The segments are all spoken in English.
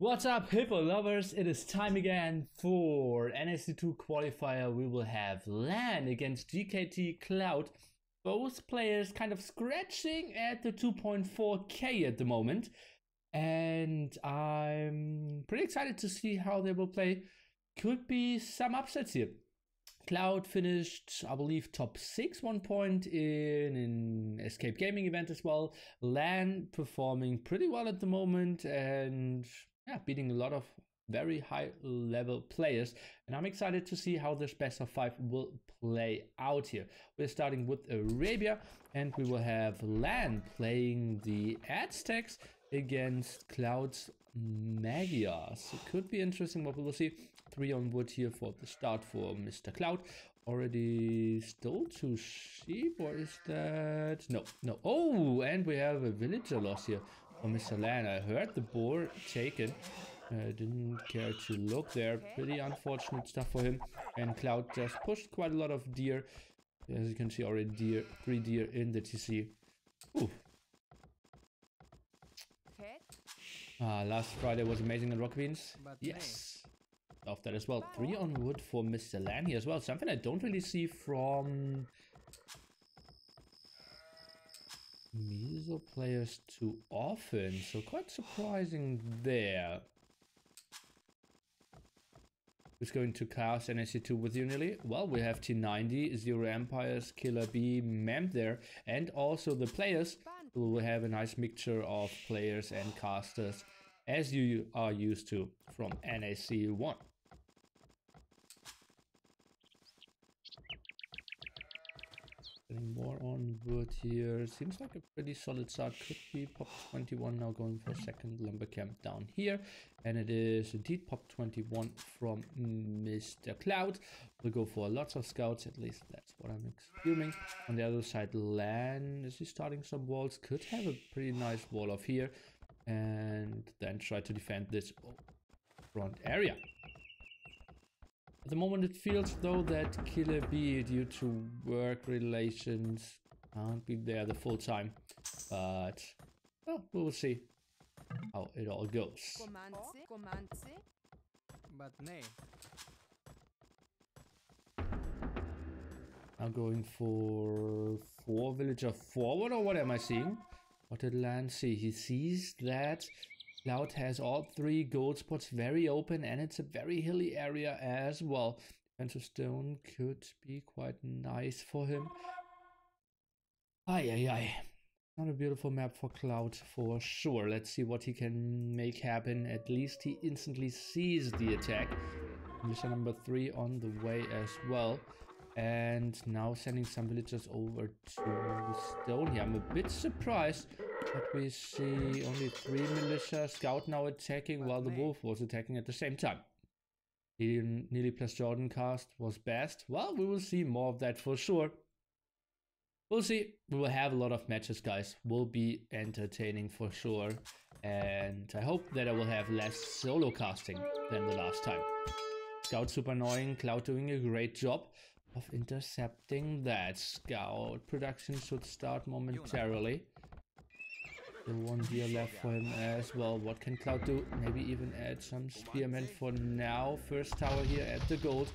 What's up, Hippo lovers? It is time again for NAC2-Qualifier. We will have LaaaaaN against GKT Cloud. Both players kind of scratching at the 2.4k at the moment. And I'm pretty excited to see how they will play. Could be some upsets here. Cloud finished, I believe, top 6 1 point in an Escape Gaming event as well. LaaaaaN performing pretty well at the moment and yeah, beating a lot of very high level players. And I'm excited to see how this best of 5 will play out here. We're starting with Arabia and we will have LaaaaaN playing the Aztecs against Cloud's Magyars. It could be interesting what we will see. 3 on wood here for the start for Mr. Cloud. Already stole 2 sheep, or is that... No. Oh, and we have a villager loss here for Mr. LaaaaaN. I heard the boar taken. Didn't care to look there. Pretty unfortunate stuff for him. And Cloud just pushed quite a lot of deer. As you can see already, 3 deer in the TC. Ooh. Last Friday was amazing on Rock Beans. Yes. Love that as well. 3 on wood for Mr. LaaaaaN here as well. Something I don't really see from Miso players too often. So quite surprising there. Who's going to cast NAC2 with you, Nili? Well, we have T90, ZeroEmpires, Killer B, Mem there. And also the players who will have a nice mixture of players and casters as you are used to from NAC1. Getting more on wood here. Seems like a pretty solid start. Could be Pop 21 now going for a second lumber camp down here. And it is indeed Pop 21 from Mr. Cloud. We'll go for lots of scouts, at least that's what I'm assuming. On the other side, LaaaaaN, is he starting some walls? Could have a pretty nice wall off here. And then try to defend this front area. At the moment it feels though that Killer B, due to work relations, can't be there the full time. But well, we will see how it all goes. Now going for 4 villager forward, or what am I seeing? What did LaaaaaN see? He sees that Cloud has all 3 gold spots very open and it's a very hilly area as well. Defensive stone could be quite nice for him. Not a beautiful map for Cloud for sure. Let's see what he can make happen. At least he instantly sees the attack. Mission number 3 on the way as well. And now sending some villagers over to stone here. I'm a bit surprised that we see only 3 militia scout now attacking while the wolf was attacking at the same time. Nili plus Jordan cast was best. Well, we will see more of that for sure. We'll see. We will have a lot of matches, guys. Will be entertaining for sure. And I hope that I will have less solo casting than the last time. Scout super annoying. Cloud doing a great job of intercepting that. Scout production should start momentarily. The 1 deer left for him as well. What can Cloud do? Maybe even add some spearmen for now. First tower here at the gold.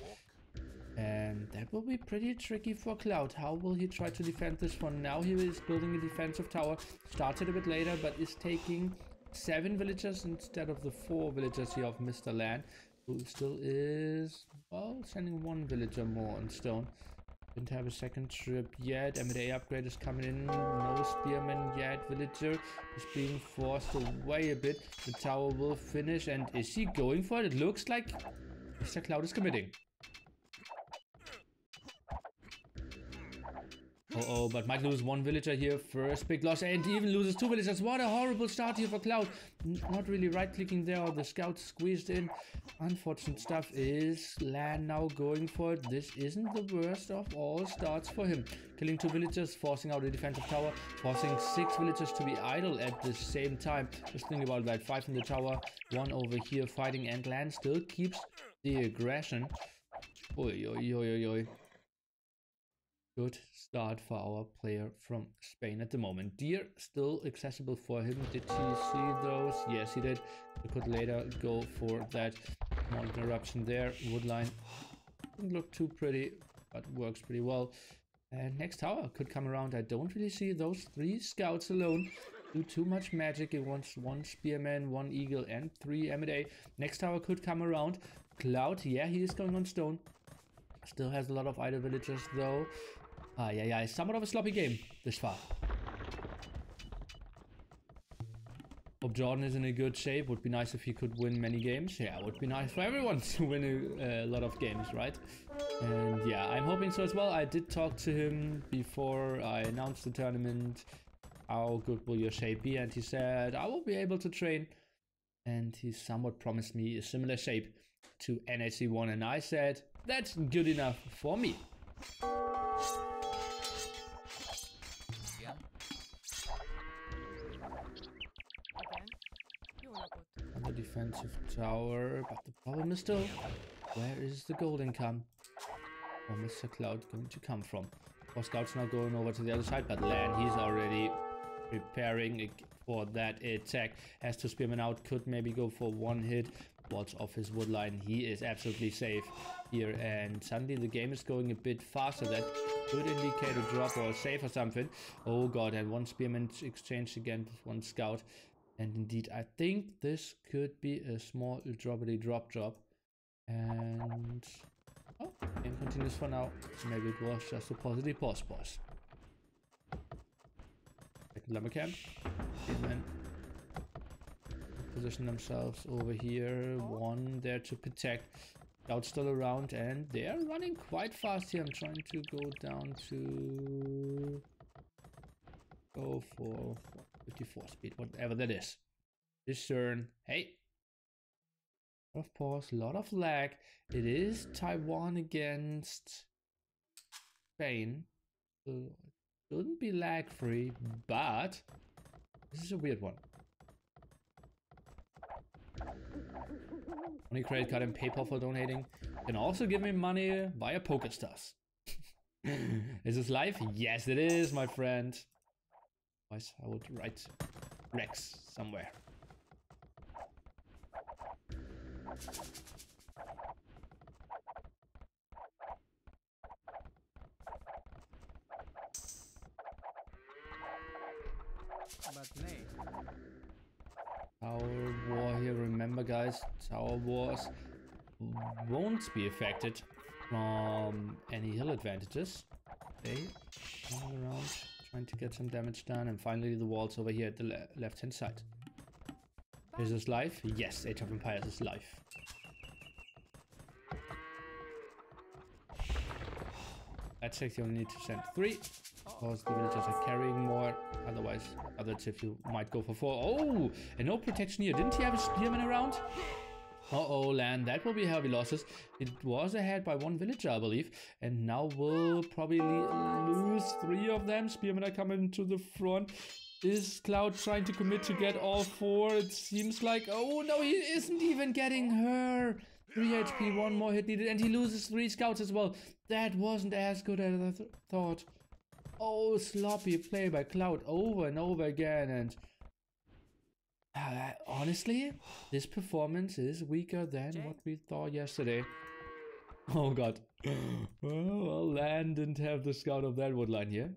And that will be pretty tricky for Cloud. How will he try to defend this for now? He is building a defensive tower. Started a bit later, but is taking 7 villagers instead of the 4 villagers here of Mr. LaaaaaN. Who still is, well, sending 1 villager more on stone. Didn't have a second trip yet. M&A upgrade is coming in. No spearman yet. Villager is being forced away a bit. The tower will finish. And is he going for it? It looks like Mr. Cloud is committing. Uh-oh, but might lose 1 villager here. First big loss, and even loses 2 villagers. What a horrible start here for Cloud. Not really right-clicking there, or the scout squeezed in. Unfortunate stuff. Is LaaaaaN now going for it? This isn't the worst of all starts for him. Killing 2 villagers, forcing out a defensive tower, forcing 6 villagers to be idle at the same time. Just think about that. 5 in the tower, 1 over here fighting, and LaaaaaN still keeps the aggression. Oi. Good start for our player from Spain at the moment. Deer still accessible for him. Did he see those? Yes, he did. We could later go for that small interruption there. Woodline didn't look too pretty, but works pretty well. And next tower could come around. I don't really see those 3 scouts alone do too much magic. It wants 1 spearman, 1 eagle, and 3 M&A. Next tower could come around. Cloud, yeah, he is going on stone. Still has a lot of idle villagers though. Yeah, somewhat of a sloppy game this far. Hope Jordan is in a good shape. Would be nice if he could win many games. Yeah, would be nice for everyone to win a lot of games, right? And yeah, I'm hoping so as well. I did talk to him before I announced the tournament. How good will your shape be? And he said, I will be able to train. And he somewhat promised me a similar shape to NAC1. And I said, that's good enough for me. On the defensive tower, but the problem is still, where is the golden come? Or Mr. Cloud going to come from? Our scouts now going over to the other side, but LaaaaaN, he's already preparing for that attack. Has to spearman out, could maybe go for 1 hit. Walls off his woodline. He is absolutely safe here, and suddenly the game is going a bit faster. That could indicate a drop or a save or something. Oh god, and 1 spearman exchange again with 1 scout. And indeed, I think this could be a small droppity drop. And oh, game continues for now. So maybe it was just a positive pause. Second lumber camp. Spearman position themselves over here. 1 there to protect. Scout still around, and they are running quite fast here. I'm trying to go down to go for 54 speed, whatever that is. Discern. Hey. A lot of pause, a lot of lag. It is Taiwan against Spain. So it shouldn't be lag free, but this is a weird one. Only credit card and PayPal for donating. Can also give me money via PokerStars. Is this live? Yes, it is, my friend. Otherwise, I would write Rex somewhere. Tower war here, remember guys, tower wars won't be affected from any hill advantages. Okay, all around, trying to get some damage done, and finally the walls over here at the left hand side. Is this live? Yes, ZeroEmpires is live. That's actually only need to send 3. Because the villagers are carrying more. Otherwise, other tips you might go for 4. Oh, and no protection here. Didn't he have a spearman around? Uh-oh, LaaaaaN, that will be heavy losses. It was ahead by 1 villager, I believe. And now we'll probably lose 3 of them. Spearmen are coming to the front. Is Cloud trying to commit to get all 4? It seems like... Oh, no, he isn't even getting her. 3 HP, 1 more hit needed. And he loses 3 scouts as well. That wasn't as good as I thought. Oh, sloppy play by Cloud over and over again, and honestly, this performance is weaker than what we thought yesterday. Oh god. Well, LaaaaaN didn't have the scout of that woodline here.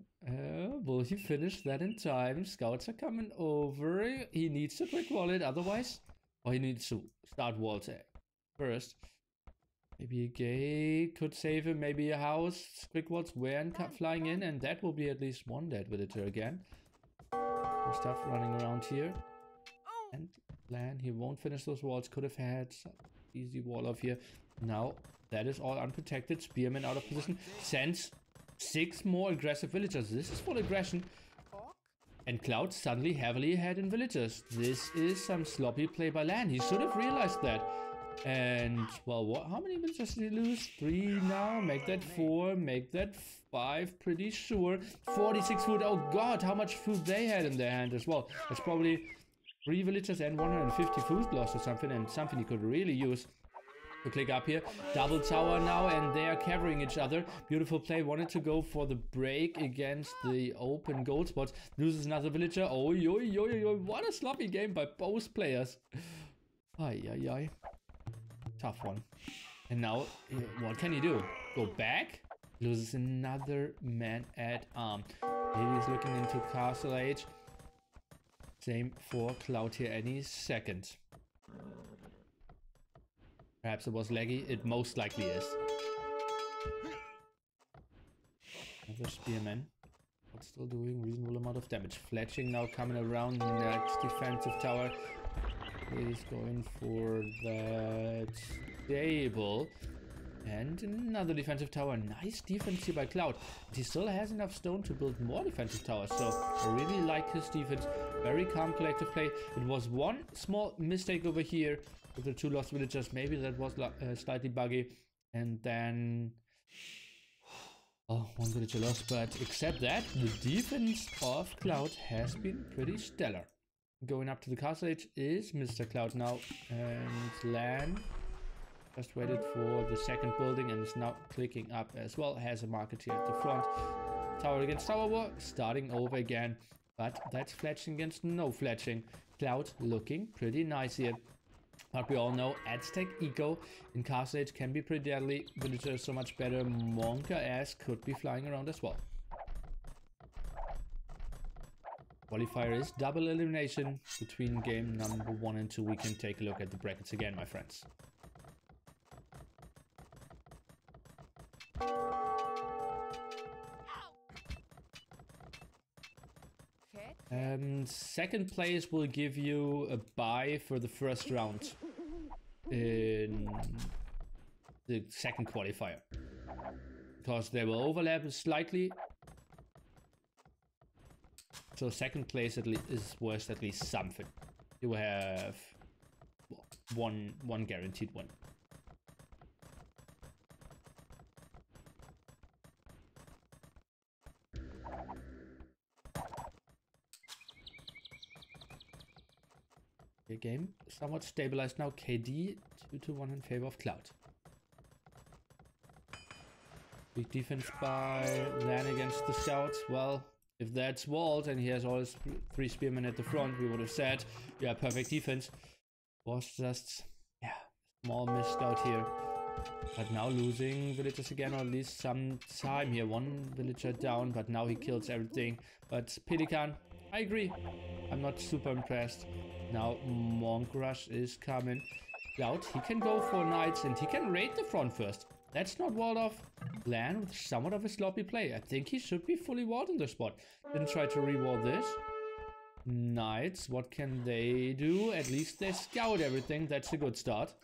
Will he finish that in time? Scouts are coming over. He needs a quick wallet, otherwise... Or he needs to start walls first. Maybe a gate could save him, maybe a house. Quick walls weren't flying in, and that will be at least 1 dead villager again. More stuff running around here. And LaaaaaN, he won't finish those walls. Could have had some easy wall off here. Now, that is all unprotected. Spearman out of position. Sends 6 more aggressive villagers. This is full aggression. And Cloud suddenly heavily ahead in villagers. This is some sloppy play by LaaaaaN. He should have realized that. And, well, what? How many villagers did he lose? 3 now. Make that 4. Make that 5. Pretty sure. 46 food. Oh, God. How much food they had in their hand as well. That's probably 3 villagers and 150 food loss or something. And something he could really use. to click up here. Double tower now, and they are covering each other. Beautiful play. Wanted to go for the break against the open gold spots. Loses another villager. Oh, what a sloppy game by both players. Ay. Tough one. And now, what can he do? Go back? Loses another man at arm. Nili is looking into Castle Age. Same for Cloud here any second. Perhaps it was laggy. It most likely is. Another spearman. But still doing reasonable amount of damage. Fletching now coming around. Next defensive tower. He's going for that stable. And another defensive tower. Nice defense here by Cloud. But he still has enough stone to build more defensive towers. So I really like his defense. Very calm collective play. It was one small mistake over here with the 2 lost villagers. Maybe that was slightly buggy. And then... oh, 1 villager lost. But except that, the defense of Cloud has been pretty stellar. Going up to the castle age is Mr. Cloud now. And LaaaaaN just waited for the second building and is now clicking up as well. Has a market here at the front. Tower against tower war. Starting over again. But that's fletching against no fletching. Cloud looking pretty nice here. But we all know Aztec Eco in Castle Age can be pretty deadly. Villagers so much better. Monka ass could be flying around as well. Qualifier is double elimination between game number 1 and 2. We can take a look at the brackets again, my friends. Second place will give you a bye for the first round in the second qualifier, because they will overlap slightly. So second place at least is worth at least something. You have one guaranteed one. Game somewhat stabilized now. KD 2-1 in favor of Cloud. Big defense by LaaaaaN against the scouts. Well, if that's walled and he has all his 3 spearmen at the front, we would have said, yeah, perfect defense. Was just, yeah, small miss scout here. But now losing villagers again, or at least some time here. 1 villager down, but now he kills everything. But Pelican, I agree. I'm not super impressed. Now Monk Rush is coming. Cloud, he can go for knights and he can raid the front first. That's not walled off. LaaaaaN with somewhat of a sloppy play. I think he should be fully walled in the spot. Didn't try to re-wall this. Knights, what can they do? At least they scout everything. That's a good start.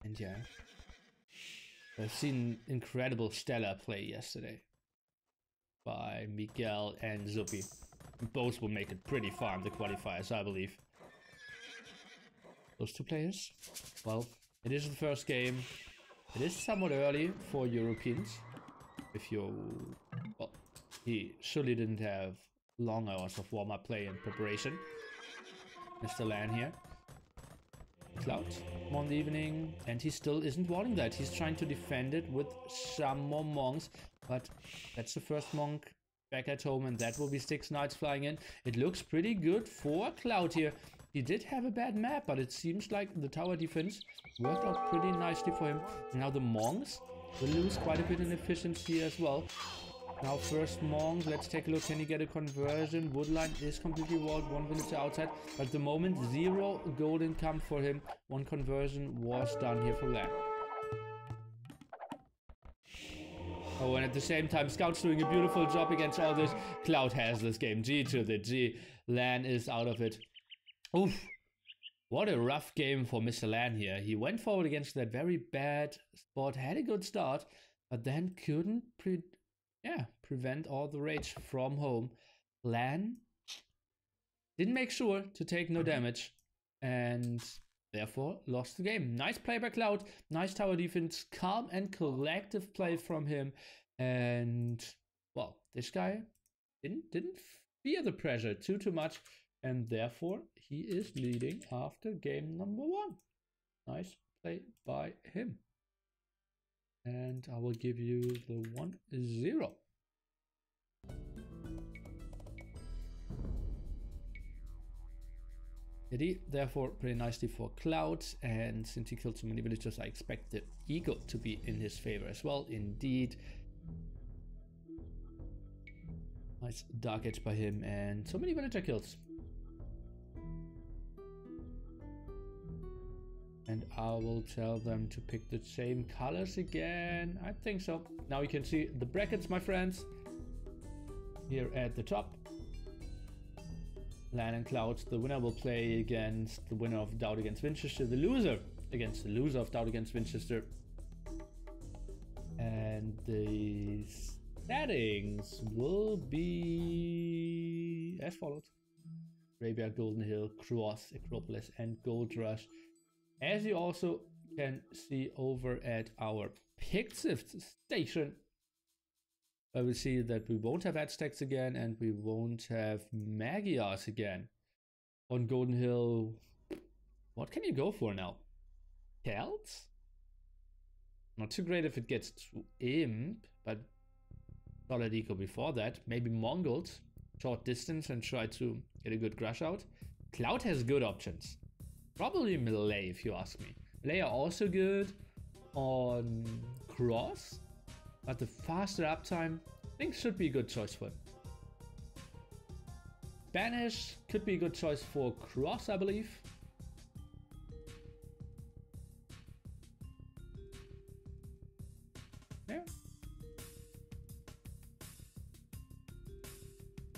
And yeah, I've seen incredible stellar play yesterday by Miguel and Zupi. Both will make it pretty far in the qualifiers, I believe. Those 2 players. Well, it is the first game. It is somewhat early for Europeans. If you... well, he surely didn't have long hours of warm-up play and preparation. Mr. LaaaaaN here. Cloud on the evening, and he still isn't walling that. He's trying to defend it with some more monks, but that's the first monk back at home, and that will be 6 knights flying in. It looks pretty good for Cloud here. He did have a bad map, but it seems like the tower defense worked out pretty nicely for him. Now the monks will lose quite a bit in efficiency as well. Now first monk, let's take a look. Can he get a conversion? Woodline is completely walled, 1 villager outside. But at the moment, 0 gold income for him. 1 conversion was done here for LaaaaaN. Oh, and at the same time, Scout's doing a beautiful job against all this. Cloud has this game. G to the G. LaaaaaN is out of it. Oof. What a rough game for Mr. LaaaaaN here. He went forward against that very bad spot, had a good start, but then couldn't prevent all the rage from home. LaaaaaN didn't make sure to take no damage and therefore lost the game. Nice play by Cloud, nice tower defense, calm and collective play from him, and well, this guy didn't fear the pressure too much, and therefore he is leading after game number 1. Nice play by him. And I will give you the 1-0. Nili, therefore, pretty nicely for Cloud, and since he killed so many villagers, I expect the ego to be in his favor as well. Indeed. Nice Dark Edge by him, and so many villager kills. And I will tell them to pick the same colors again. I think so. Now you can see the brackets, my friends, here at the top. LaaaaaN and Cloud, the winner will play against the winner of Doubt against Winchester, the loser against the loser of Doubt against Winchester. And the settings will be as follows: Graveyard, Golden Hill, Cross, Acropolis, and Gold Rush. As you also can see over at our Pixift station, where we see that we won't have Aztecs again and we won't have Magyars again. On Golden Hill, what can you go for now? Celts? Not too great if it gets to Imp, but solid eco before that. Maybe Mongols, short distance, and try to get a good Grush out. Cloud has good options. Probably Melee, if you ask me. Melee are also good on Cross, but the faster uptime, I think, should be a good choice for him. Banish could be a good choice for Cross, I believe. Yeah.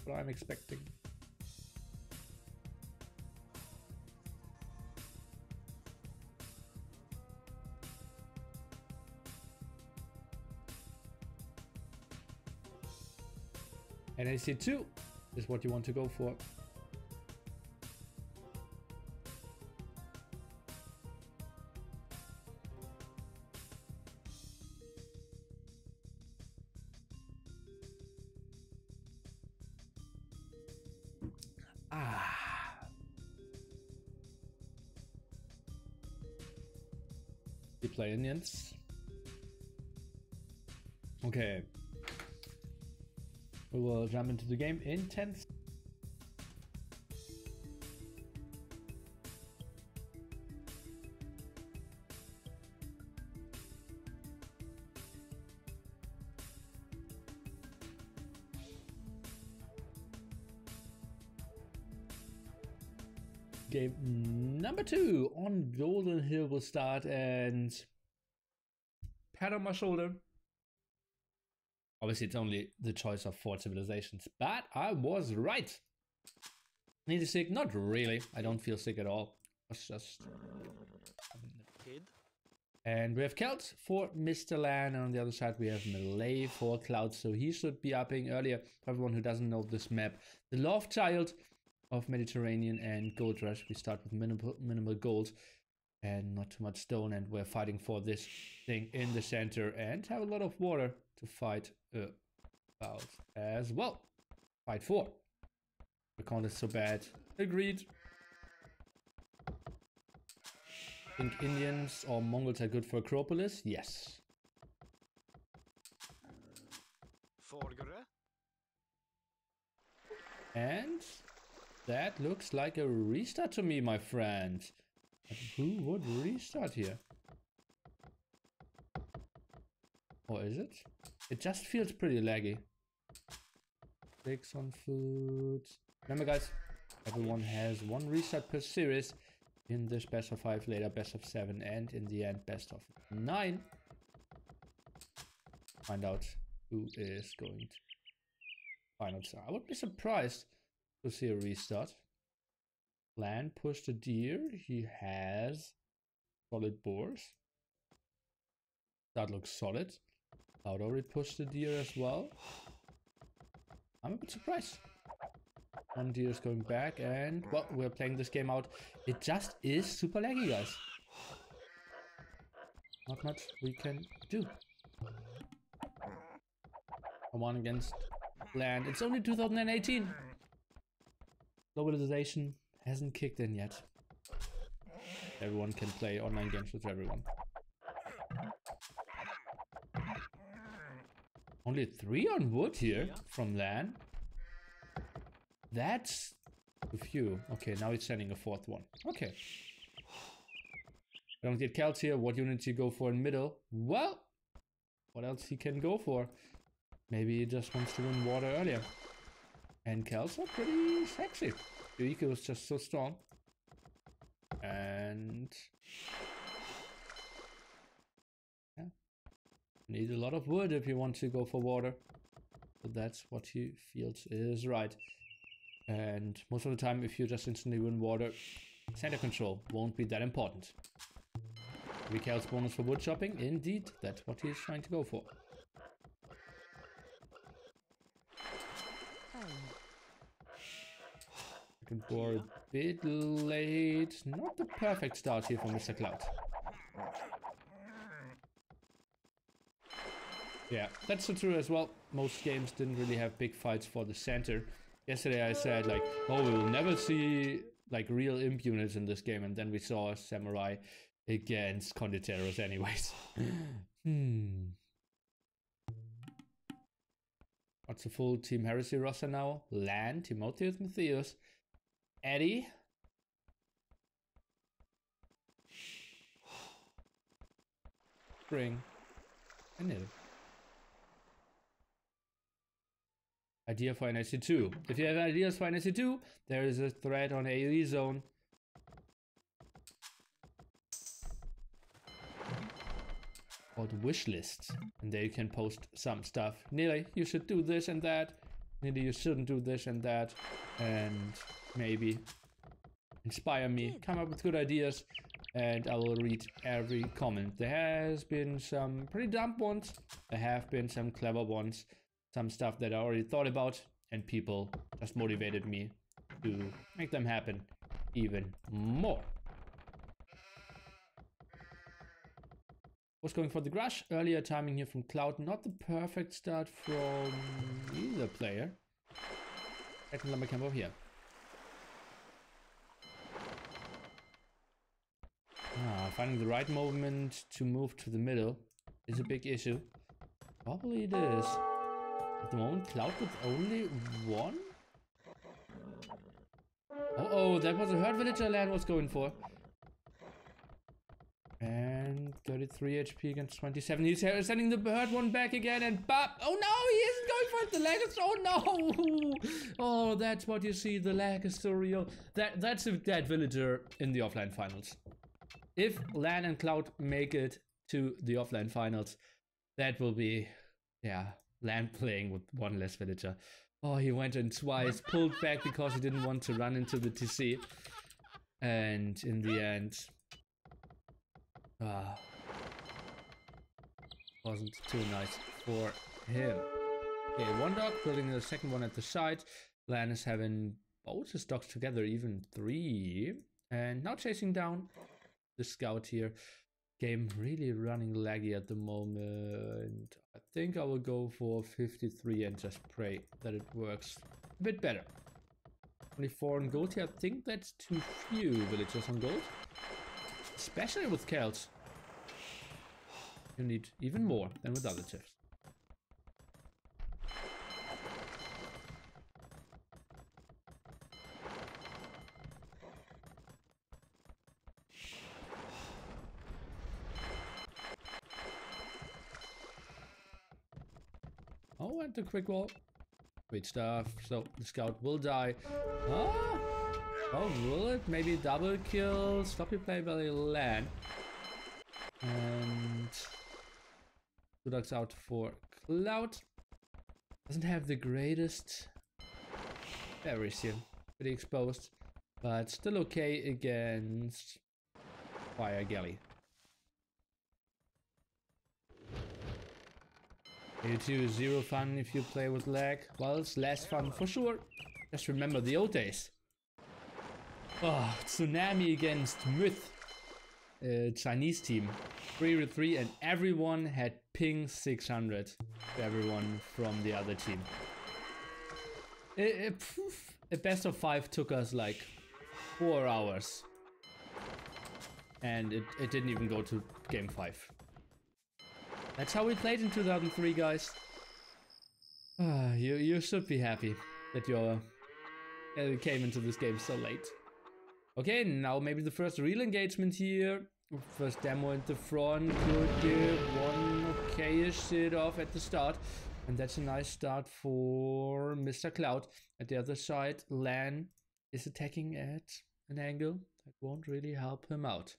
What I'm expecting. NAC2 is what you want to go for. You play Indians. Okay. We will jump into the game in 10 seconds. Game number 2 on Golden Hill will start, and pat on my shoulder. Obviously, it's only the choice of 4 civilizations, but I was right. Need sick? Not really. I don't feel sick at all. It's just... And we have Celt for Mr. LaaaaaN, and on the other side we have Melee for Cloud, so he should be upping earlier. For everyone who doesn't know this map, the love child of Mediterranean and Gold Rush. We start with minimal gold and not too much stone, and we're fighting for this thing in the center and have a lot of water to fight about as well. Fight for. The count is so bad. Agreed. Think Indians or Mongols are good for Acropolis? Yes. And that looks like a restart to me, my friend. But who would restart here? Or is it? It just feels pretty laggy. Clicks on food. Remember, guys, everyone has 1 restart per series. In this best of 5, later best of 7, and in the end best of 9. Find out who is going to final star. I would be surprised to see a restart. LaaaaaN pushed a deer. He has solid boars. That looks solid. Cloud already pushed a deer as well. I'm a bit surprised. 1 deer is going back, and well, we're playing this game out. It just is super laggy, guys. Not much we can do. One against land. It's only 2018. Globalization hasn't kicked in yet. Everyone can play online games with everyone. Only 3 on wood here from LaaaN. That's a few. Okay, now he's sending a 4th one. Okay. I don't get Kelt here. What units you go for in middle? Well, what else he can go for? Maybe he just wants to win water earlier. And Kelts are pretty sexy. Your eco is just so strong. And yeah, need a lot of wood if you want to go for water. So that's what he feels is right. And most of the time, if you just instantly win water, center control won't be that important. Recal's bonus for wood shopping, indeed, that's what he's trying to go for. Second board a bit late, not the perfect start here for Mr. Cloud. Yeah, that's so true as well. Most games didn't really have big fights for the center. Yesterday I said like, oh, we will never see like real imp units in this game, and then we saw Samurai against Conditeros anyways. What's the full Team Heresy roster now? LaaaN, Timotheus, Matthias, Eddie, Spring, and Nili. Idea for NAC2. If you have ideas for NAC2, there is a thread on AoE Zone. Called wishlist, and there you can post some stuff. Nili, you should do this and that. Nili, you shouldn't do this and that. And maybe inspire me, come up with good ideas, and I will read every comment. There has been some pretty dumb ones. There have been some clever ones. Some stuff that I already thought about, and people just motivated me to make them happen even more. Was going for the Grush. Earlier timing here from Cloud. Not the perfect start from either player. Second lumber camp over here. Finding the right moment to move to the middle is a big issue. Probably it is. At the moment, Cloud with only 1? Oh, that was a herd villager LaaaN was going for. And 33 HP against 27. He's sending the herd one back again, and bop! Oh no, he isn't going for it! The lag is... Oh no! Oh, that's what you see. The lag is so real. That's a dead villager in the offline finals. If LaaaN and Cloud make it to the offline finals, that will be... yeah... LaaaN playing with 1 less villager. Oh, he went in twice, pulled back because he didn't want to run into the TC. And in the end... wasn't too nice for him. Okay, 1 dog, building the second one at the side. LaaaN is having both his dogs together, even 3. And now chasing down the scout here. Game really running laggy at the moment. I think I will go for 53 and just pray that it works a bit better. Only 4 on gold here. I think that's too few villagers on gold. Especially with Celts. You need even more than with other tips. Oh, and the quick wall. Great stuff. So the scout will die. Oh, will it? Maybe double kill. Sloppy play by LaaaN. And 2 dogs out for Cloud. Doesn't have the greatest berries here. Pretty exposed. But still okay against Fire Galley. AO2 is 0 fun if you play with lag. Well, it's less fun for sure. Just remember the old days. Oh, Tsunami against Myth. Chinese team. 3v3 and everyone had ping 600. Everyone from the other team. A best of 5 took us like 4 hours. And it didn't even go to game 5. That's how we played in 2003, guys. You should be happy that you came into this game so late. Okay, now maybe the first real engagement here. First demo at the front could give one okayish hit off at the start. And that's a nice start for Mr. Cloud. At the other side, LaaaaaN is attacking at an angle that won't really help him out.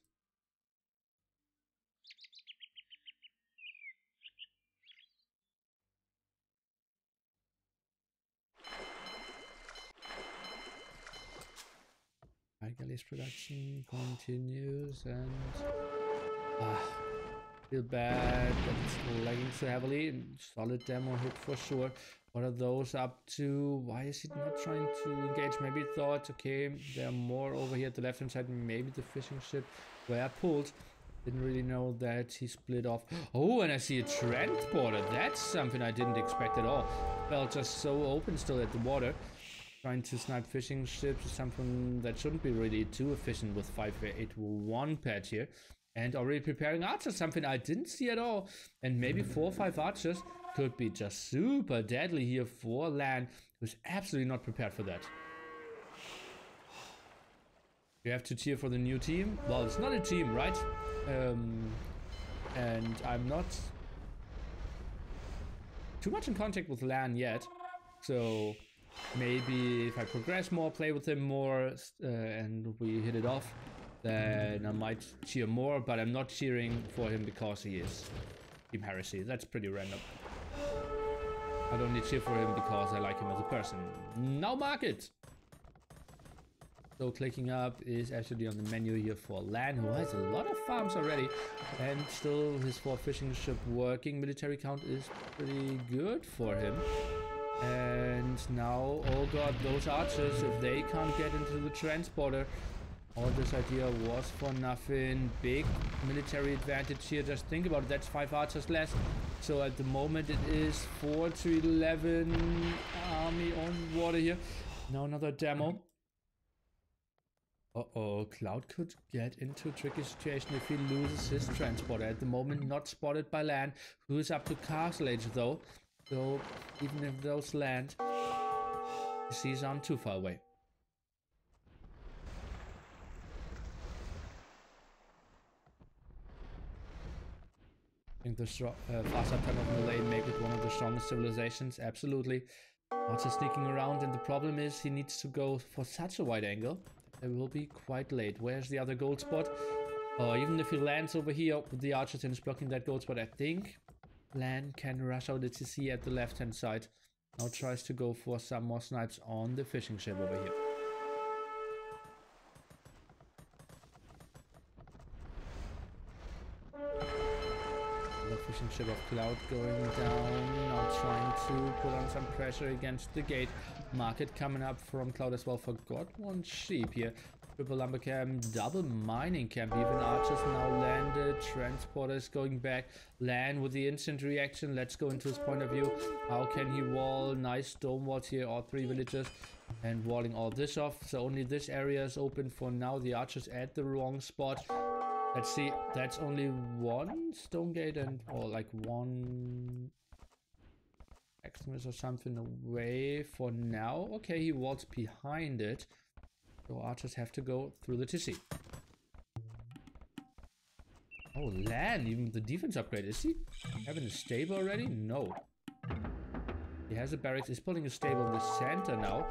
Galley's production continues and feel bad that it's lagging so heavily. Solid demo hit for sure. What are those up to? Why is he not trying to engage? Maybe he thought, okay, there are more over here at the left hand side. Maybe the fishing ship were pulled. Didn't really know that he split off. Oh, and I see a transporter. That's something I didn't expect at all. Felt just so open still at the water. Trying to snipe fishing ships is something that shouldn't be really too efficient with 581 patch here. And already preparing archers, something I didn't see at all. And maybe 4 or 5 archers could be just super deadly here for LaaaaaN, who's absolutely not prepared for that. You have to cheer for the new team. Well, it's not a team, right? And I'm not too much in contact with LaaaaaN yet. So maybe if I progress more, play with him more, and we hit it off, then I might cheer more, but I'm not cheering for him because he is Team Heresy. That's pretty random. I don't need to cheer for him because I like him as a person. Now market! So clicking up is actually on the menu here for LaaaaaN, who has a lot of farms already, and still his 4 fishing ship working. Military count is pretty good for him. And now, oh god, those archers, if they can't get into the transporter, all this idea was for nothing. Big military advantage here, just think about it, that's 5 archers less. So at the moment it is 4 to 11 army on water here. Now another demo. Uh-oh, Cloud could get into a tricky situation if he loses his transporter. At the moment not spotted by LaaaaaN, who is up to Castle Age though. So even if those land, the seas aren't too far away. I think the fast up time of Malay make it one of the strongest civilizations, absolutely. Also sneaking around, and the problem is he needs to go for such a wide angle. It will be quite late. Where's the other gold spot? Even if he lands over here with the archers and is blocking that gold spot, I think LaaaaaN can rush out the TC at the left hand side. Now tries to go for some more snipes on the fishing ship over here. The fishing ship of Cloud going down. Now trying to put on some pressure against the gate. Market coming up from Cloud as well. Forgot one sheep here. Triple lumber camp, double mining camp. Even archers now landed. Transporters going back. LaaaaaN with the instant reaction. Let's go into his point of view. How can he wall? Nice stone walls here. All 3 villages. And walling all this off. So only this area is open for now. The archers at the wrong spot. Let's see. That's only 1 stone gate and or like 1 extremis or something away for now. Okay, he walls behind it. So archers have to go through the TC. Oh, LaaaaaN, even the defense upgrade. Is he having a stable already? No. He has a barracks. He's putting a stable in the center now.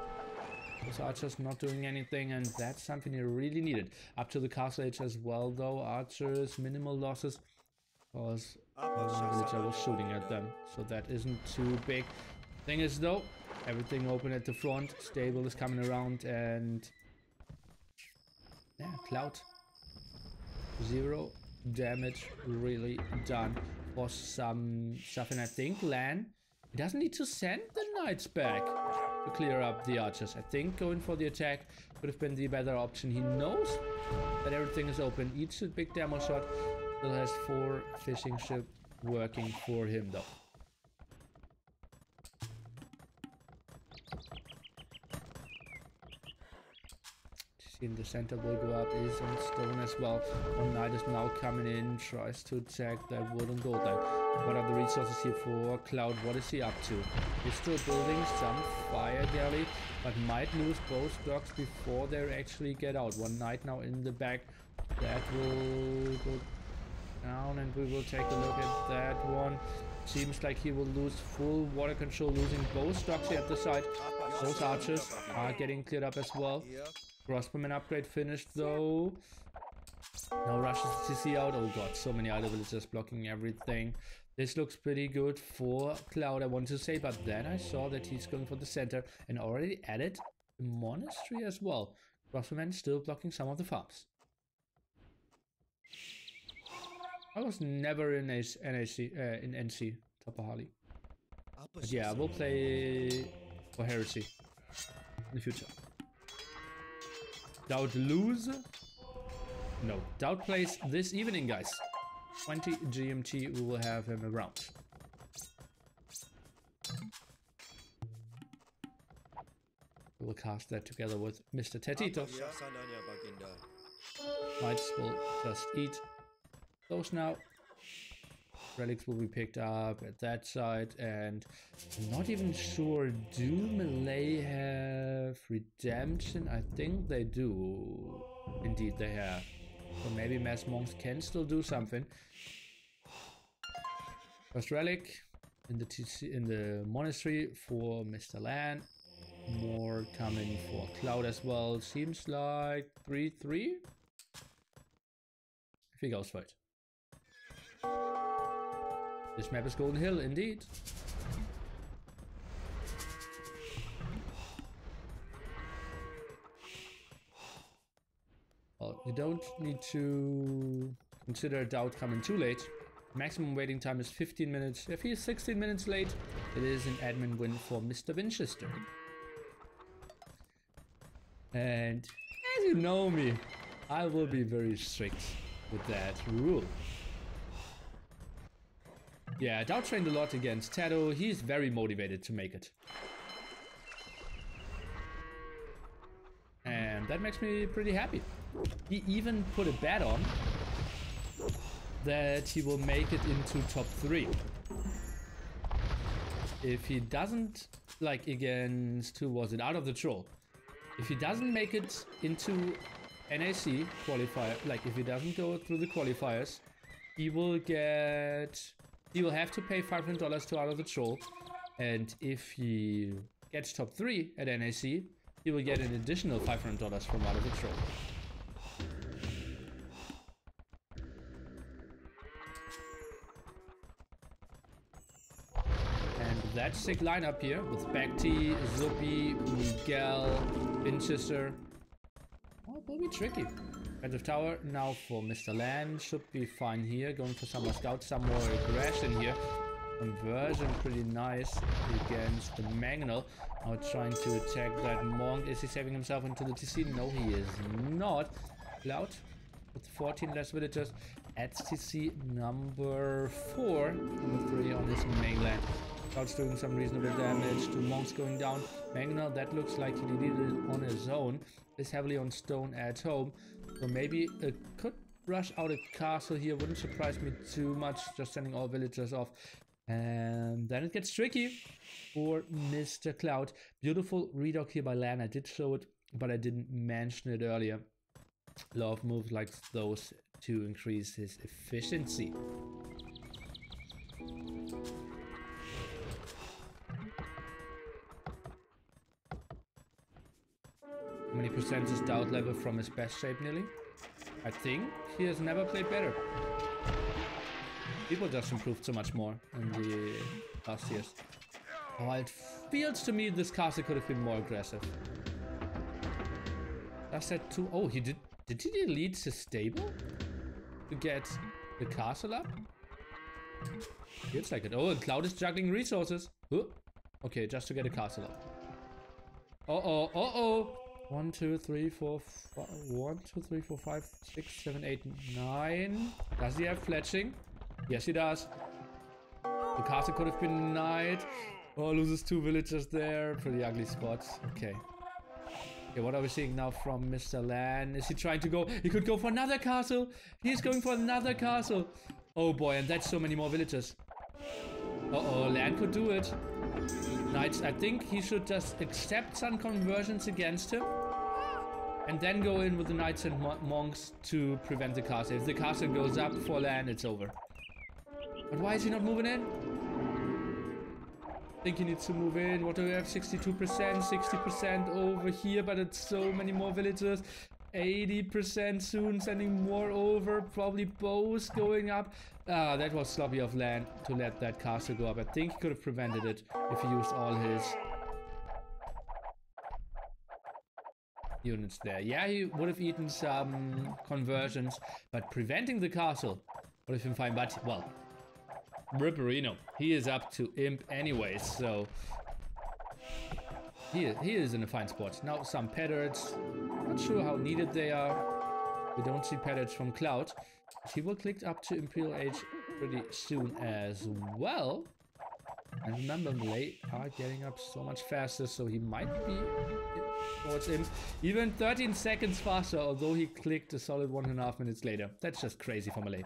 Those archers not doing anything, and that's something he really needed. Up to the castle age as well, though. Archers, minimal losses. Because the villager was shooting at them. So that isn't too big. Thing is, though, everything open at the front. Stable is coming around, and yeah, Cloud. 0 damage really done for some stuff. And I think LaaaaaN, he doesn't need to send the knights back. to clear up the archers. I think going for the attack would have been the better option. He knows that everything is open. Eats a big demo shot. Still has 4 fishing ships working for him though. In the center will go up, is on stone as well. One knight is now coming in, tries to attack that wooden gold line. What are the resources here for Cloud? What is he up to? He's still building some fire galley, but might lose both docks before they actually get out. One knight now in the back. That will go down, and we will take a look at that one. Seems like he will lose full water control, losing both docks here at the side. Those archers are getting cleared up as well. Crossbowman upgrade finished though. Now rushes CC out. Oh god, so many idle villagers blocking everything. This looks pretty good for Cloud, I want to say, but then I saw that he's going for the center and already added the monastery as well. Crossbowman still blocking some of the farms. I was never in NC TaToH. But yeah, we'll play for Heresy in the future. Doubt lose? No. Doubt plays this evening, guys. 20 GMT, we will have him around. We will cast that together with Mr. TaToH. Knights will just eat those now. Relics will be picked up at that side, and I'm not even sure, do Malay have redemption? I think they do. Indeed they have. So maybe mass monks can still do something. First relic in the monastery for Mr. LaaaaaN. More coming for Cloud as well. Seems like 3-3. If he goes for it. This map is Golden Hill, indeed. Well, you don't need to consider Doubt coming too late. Maximum waiting time is 15 minutes. If he is 16 minutes late, it is an admin win for Mr. Winchester. And as you know me, I will be very strict with that rule. Yeah, Doubt trained a lot against TaToH. He's very motivated to make it. And that makes me pretty happy. He even put a bet on that he will make it into top 3. If he doesn't, like against, who was it, Out of the Troll. If he doesn't make it into NAC qualifier, like if he doesn't go through the qualifiers, he will have to pay $500 to Out of the Troll, and if he gets top 3 at NAC, he will get an additional $500 from Out of the Troll. And that sick lineup here with Bakti, Zupi, Miguel, Winchester. Oh, it will be tricky. Defensive tower now for Mr. LaaaaaN, should be fine here. Going for some more scouts, some more aggression here. Conversion pretty nice against the Mangonel. Now trying to attack that monk. Is he saving himself into the TC? No, he is not. Cloud with 14 less villagers at TC number 4. Number 3 on his mainland. Cloud's doing some reasonable damage. 2 monks going down. Mangonel, that looks like he did it on his own. Is heavily on stone at home. So maybe it could rush out a castle here. Wouldn't surprise me too much. Just sending all villagers off. And then it gets tricky for Mr. Cloud. Beautiful redock here by LaaaaaN. I did show it, but I didn't mention it earlier. A lot of moves like those to increase his efficiency. How many percent is Doubt level from his best shape, Nili? I think he has never played better. People just improved so much more in the last years. Oh, it feels to me this castle could have been more aggressive. Does that too? Oh, he did. Did he delete his stable to get the castle up? Feels like it. Oh, and Cloud is juggling resources. Oh, okay, just to get a castle up. Uh-oh, uh-oh. 1, 2, 3, 4, 5. 1, 2, 3, 4, 5, 6, 7, 8, 9. Does he have fletching? Yes, he does. The castle could have been denied. Oh, loses 2 villagers there. Pretty ugly spots. Okay. Okay, what are we seeing now from Mr. LaaaaaN? Is he trying to go? He could go for another castle. He's going for another castle. Oh boy, and that's so many more villagers. Uh-oh, LaaaaaN could do it. Knights, I think he should just accept some conversions against him. And then go in with the knights and monks to prevent the castle. If the castle goes up for LaaaaaN, it's over. But why is he not moving in? I think he needs to move in. What do we have? 62%, 60% over here, but it's so many more villagers. 80% soon, sending more over. Probably both going up. Ah, that was sloppy of LaaaaaN to let that castle go up. I think he could have prevented it if he used all his units there. Yeah, he would have eaten some conversions, but preventing the castle would have been fine. But, well, Ripperino, he is up to imp anyway, so he is in a fine spot. Now some patterns, not sure how needed they are. We don't see patterns from Cloud. He will click up to Imperial Age pretty soon as well. And remember, Melee are getting up so much faster, so he might be towards him even 13 seconds faster, although he clicked a solid 1.5 minutes later. That's just crazy for Melee.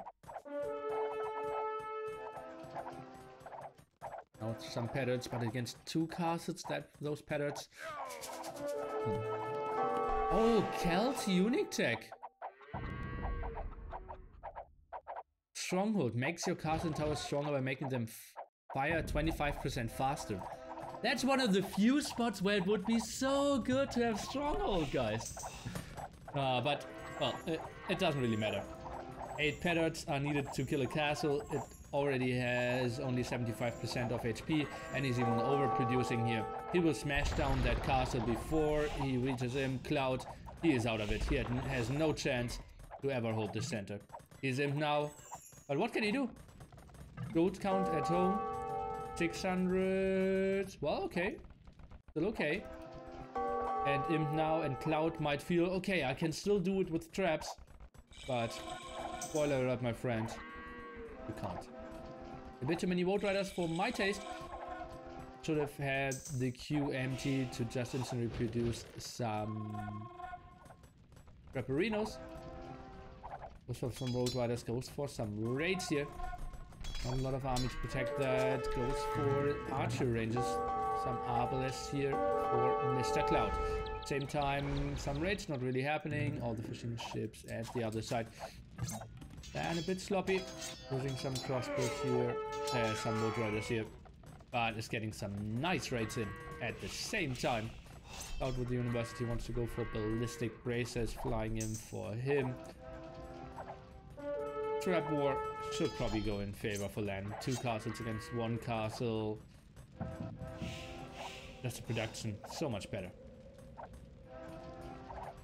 Now some patterns, but against 2 castles, those patterns. Oh, Celt Unique Tech. Stronghold makes your castle and towers stronger by making them fire 25% faster. That's one of the few spots where it would be so good to have Stronghold, guys. But, well, it doesn't really matter. 8 patterns are needed to kill a castle. It already has only 75% of HP, and he's even overproducing here. He will smash down that castle before he reaches him. Cloud, he is out of it. He has no chance to ever hold the center. He's imp now, but what can he do? Gold count at home, 600. Well, okay, still okay. And imp now, and Cloud might feel okay. I can still do it with traps, but spoiler alert, my friend, you can't. A bit too many Vote Riders for my taste. Should have had the queue empty to just instantly produce some Prepperinos. Goes for some Road Riders, goes for some raids here. Not a lot of army to protect that. Goes for archer ranges. Some arbalests here for Mr. Cloud. Same time, some raids not really happening. All the fishing ships at the other side. And a bit sloppy. Losing some crossbows here. Some Road Riders here. But is getting some nice raids in at the same time. Out with the university wants to go for ballistic bracers, flying in for him. Trap war should probably go in favor for LaaaaaN. 2 castles against 1 castle. Just the production, so much better.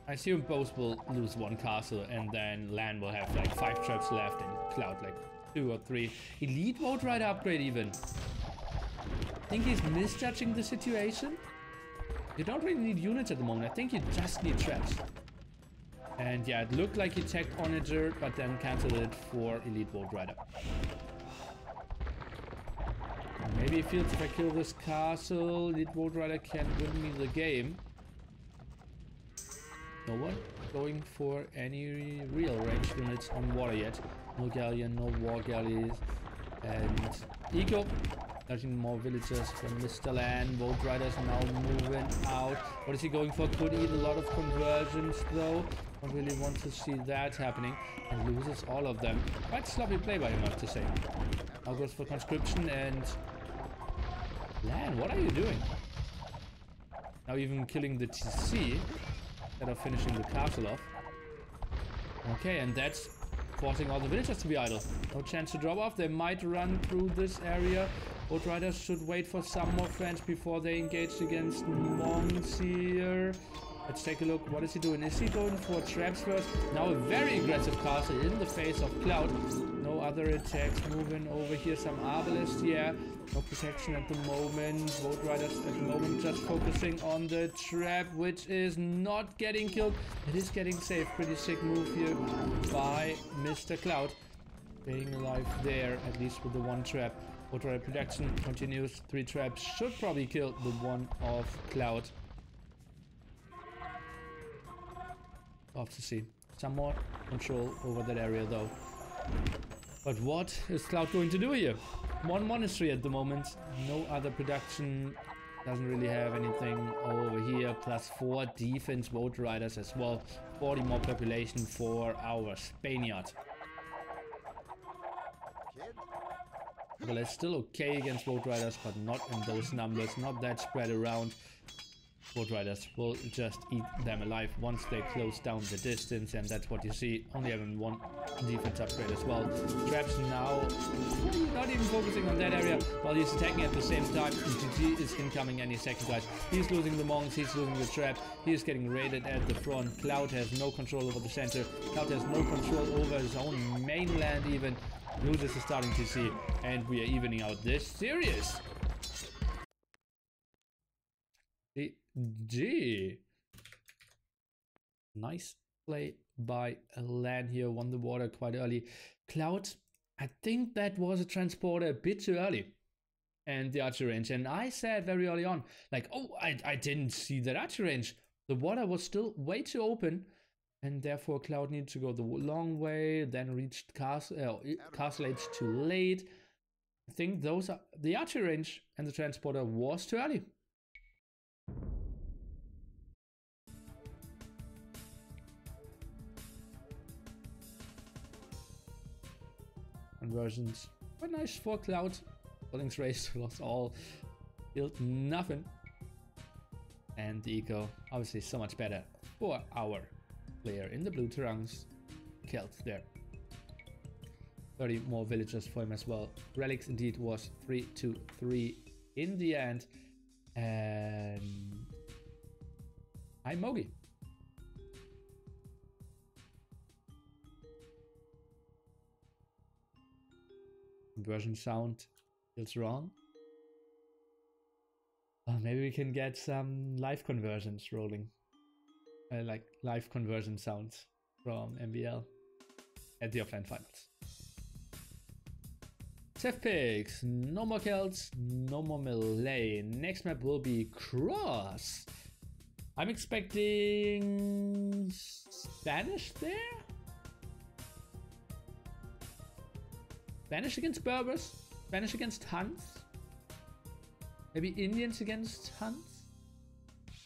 I assume both will lose 1 castle, and then LaaaaaN will have like 5 traps left, and Cloud like 2 or 3. Elite Vote Rider upgrade even. I think he's misjudging the situation. You don't really need units at the moment. I think you just need traps. And yeah, it looked like he checked Onager, but then cancelled it for Elite Vote Rider. Maybe he feels if I kill this castle, Elite Vote Rider can win me the game. No one going for any real ranged units on water yet. No galleon, no war galleys. And Eco. 13 more villagers from Mr. LaaaaaN. Vote Riders now moving out. What is he going for? Could eat a lot of conversions though. Don't really want to see that happening. And loses all of them. Quite sloppy play by him, I have to say. Now goes for conscription, and LaaaaaN, what are you doing? Now even killing the TC instead of finishing the castle off. Okay, and that's forcing all the villagers to be idle. No chance to drop off. They might run through this area. Vote Riders should wait for some more friends before they engage against monks here. Let's take a look. What is he doing? Is he going for traps first? Now a very aggressive castle in the face of Cloud. No other attacks moving over here. Some Arbalest, yeah. No protection at the moment. Vote Riders at the moment just focusing on the trap, which is not getting killed. It is getting safe. Pretty sick move here by Mr. Cloud. Staying alive there, at least with the one trap. Vote Rider production continues. 3 traps should probably kill the one of Cloud. Off to see. Some more control over that area though. But what is Cloud going to do here? 1 monastery at the moment. No other production. Doesn't really have anything over here. +4 defense Vote Riders as well. 40 more population for our Spaniard. Well, it's still okay against Vote Riders, but not in those numbers. Not that spread around. Vote Riders will just eat them alive once they close down the distance, and that's what you see. Only having 1 defense upgrade as well. Traps now, not even focusing on that area while he's attacking at the same time. GG is incoming any second, guys. He's losing the monks, he's losing the trap, he's getting raided at the front. Cloud has no control over the center. Cloud has no control over his own mainland even. Losers is starting to see, and we are evening out this series. GG. Nice play by LaaaaaN here. Won the water quite early. Cloud, I think that was a transporter a bit too early. And the archer range. And I said very early on, like, oh, I didn't see that archer range. The water was still way too open. And therefore Cloud needed to go the long way. Then reached Castle Age too late. I think those are the archer range and the transporter was too early. Conversions were nice for Cloud. Buildings raised was all built nothing. And the eco obviously so much better for our player in the blue terrains. Killed there. 30 more villagers for him as well. Relics indeed was 3-3 in the end. And hi Mogi. Conversion sound feels wrong. Oh, maybe we can get some live conversions rolling. Like live conversion sounds from MBL at the offline finals. Safe picks, no more Celts, no more melee. Next map will be Cross. I'm expecting Spanish there? Spanish against Berbers, Spanish against Huns, maybe Indians against Huns?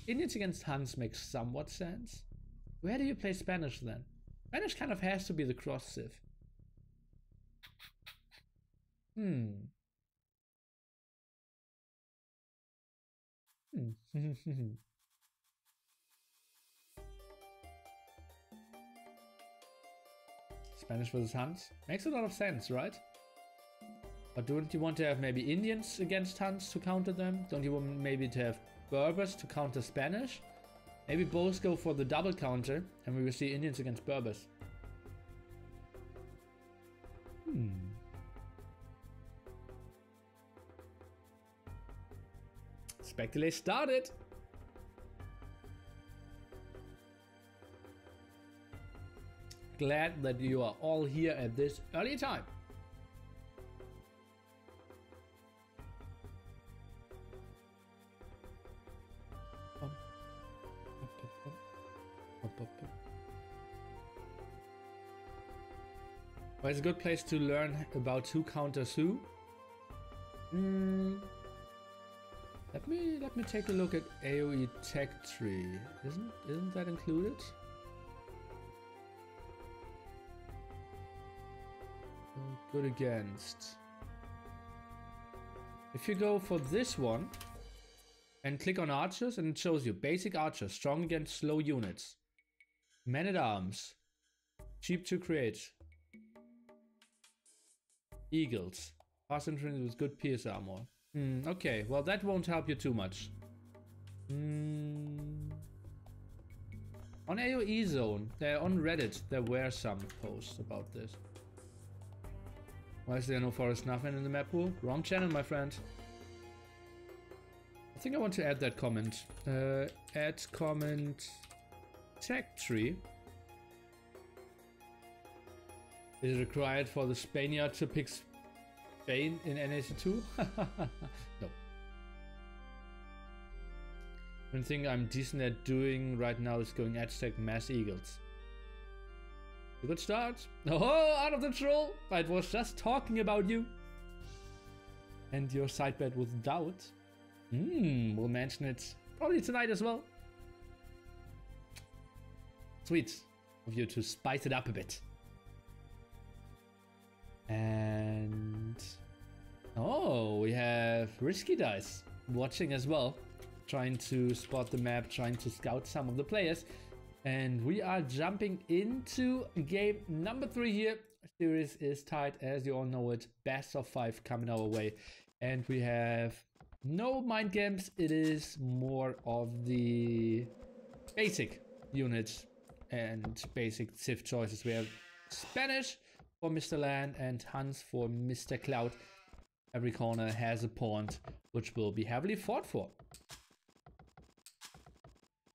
Indians against Huns makes somewhat sense. Where do you play Spanish then? Spanish kind of has to be the cross civ. Spanish versus Huns? Makes a lot of sense, right? But don't you want to have maybe Indians against Huns to counter them? Don't you want maybe to have Berbers to counter Spanish? Maybe both go for the double counter and we will see Indians against Berbers. Speculate started! Glad that you are all here at this early time. Well, it's a good place to learn about who counters who. Let me take a look at AoE tech tree. Isn't that included? Good against. If you go for this one and click on archers, and it shows you basic archer, strong against slow units, men at arms, cheap to create, eagles, fast entrance with good pierce armor. Okay, well that won't help you too much. On AoE zone, on Reddit, there were some posts about this. Why is there no forest nothing in the map pool? Wrong channel, my friend. I think I want to add that comment. Add comment tag tree. Is it required for the Spaniard to pick Spain in NAC2? No. One thing I'm decent at doing right now is going Aztec Mass Eagles. A good start. Oh, out of the troll! I was just talking about you. And your side bet with doubt. We'll mention it probably tonight as well. Sweet of you to spice it up a bit. And oh, we have Risky Dice watching as well, trying to spot the map, trying to scout some of the players. And we are jumping into game number 3 here. Series is tight, as you all know it. Best of 5 coming our way. And we have no mind games. It is more of the basic units and basic Civ choices. We have Spanish for Mr. LaaaaaN and Hans for Mr. Cloud. Every corner has a point which will be heavily fought for.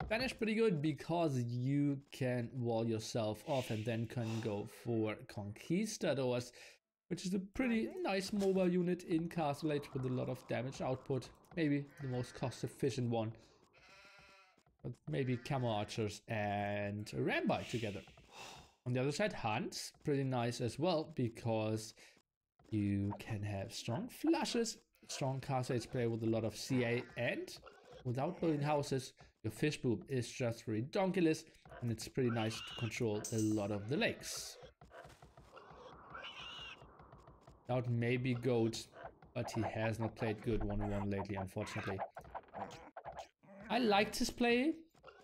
Spanish pretty good because you can wall yourself off and then can go for Conquistadors, which is a pretty nice mobile unit in Castle Age with a lot of damage output. Maybe the most cost efficient one. But maybe Camo Archers and Rambai together. On the other side, Hans, pretty nice as well, because you can have strong flushes, strong Castle Age player with a lot of CA, and without building houses, your fish boom is just redonkulous, and it's pretty nice to control a lot of the lakes. Without maybe Goat, but he has not played good 1-1 lately, unfortunately. I liked his play.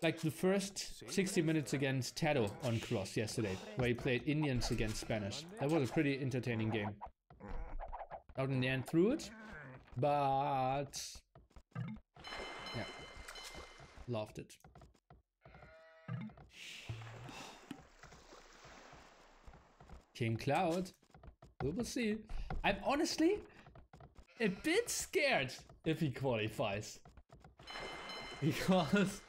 Like the first 60 minutes against TaToH on Cross yesterday, where he played Indians against Spanish. That was a pretty entertaining game. Out in the end through it, but yeah, loved it. King Cloud, we will see. I'm honestly a bit scared if he qualifies. Because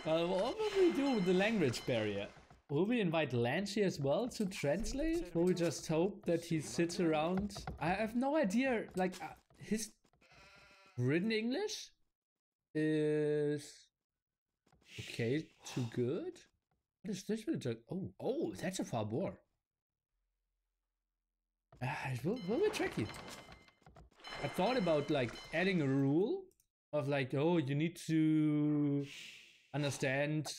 what will we do with the language barrier? Will we invite Lance here as well to translate? Will we just hope that he sits around? I have no idea. Like, his written English is okay to good. What is this villager? Oh, that's a far more. It will be tricky. I thought about like adding a rule of like, oh, you need to understand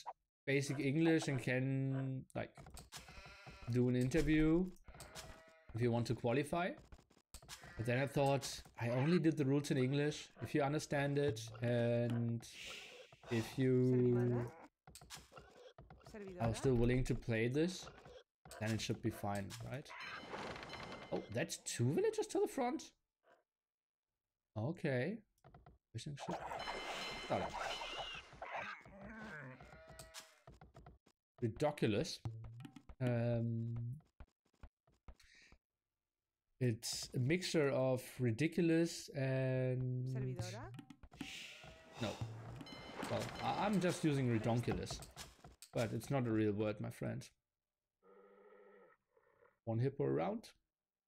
basic English and can like do an interview if you want to qualify. But then I thought I only did the rules in English. If you understand it and if you are still willing to play this, then it should be fine, right? Oh, that's 2 villagers to the front. Okay. Fishing ship. Got it. Ridiculous. It's a mixture of ridiculous and no. Well, I'm just using redonkulous, but it's not a real word, my friend. One hippo around.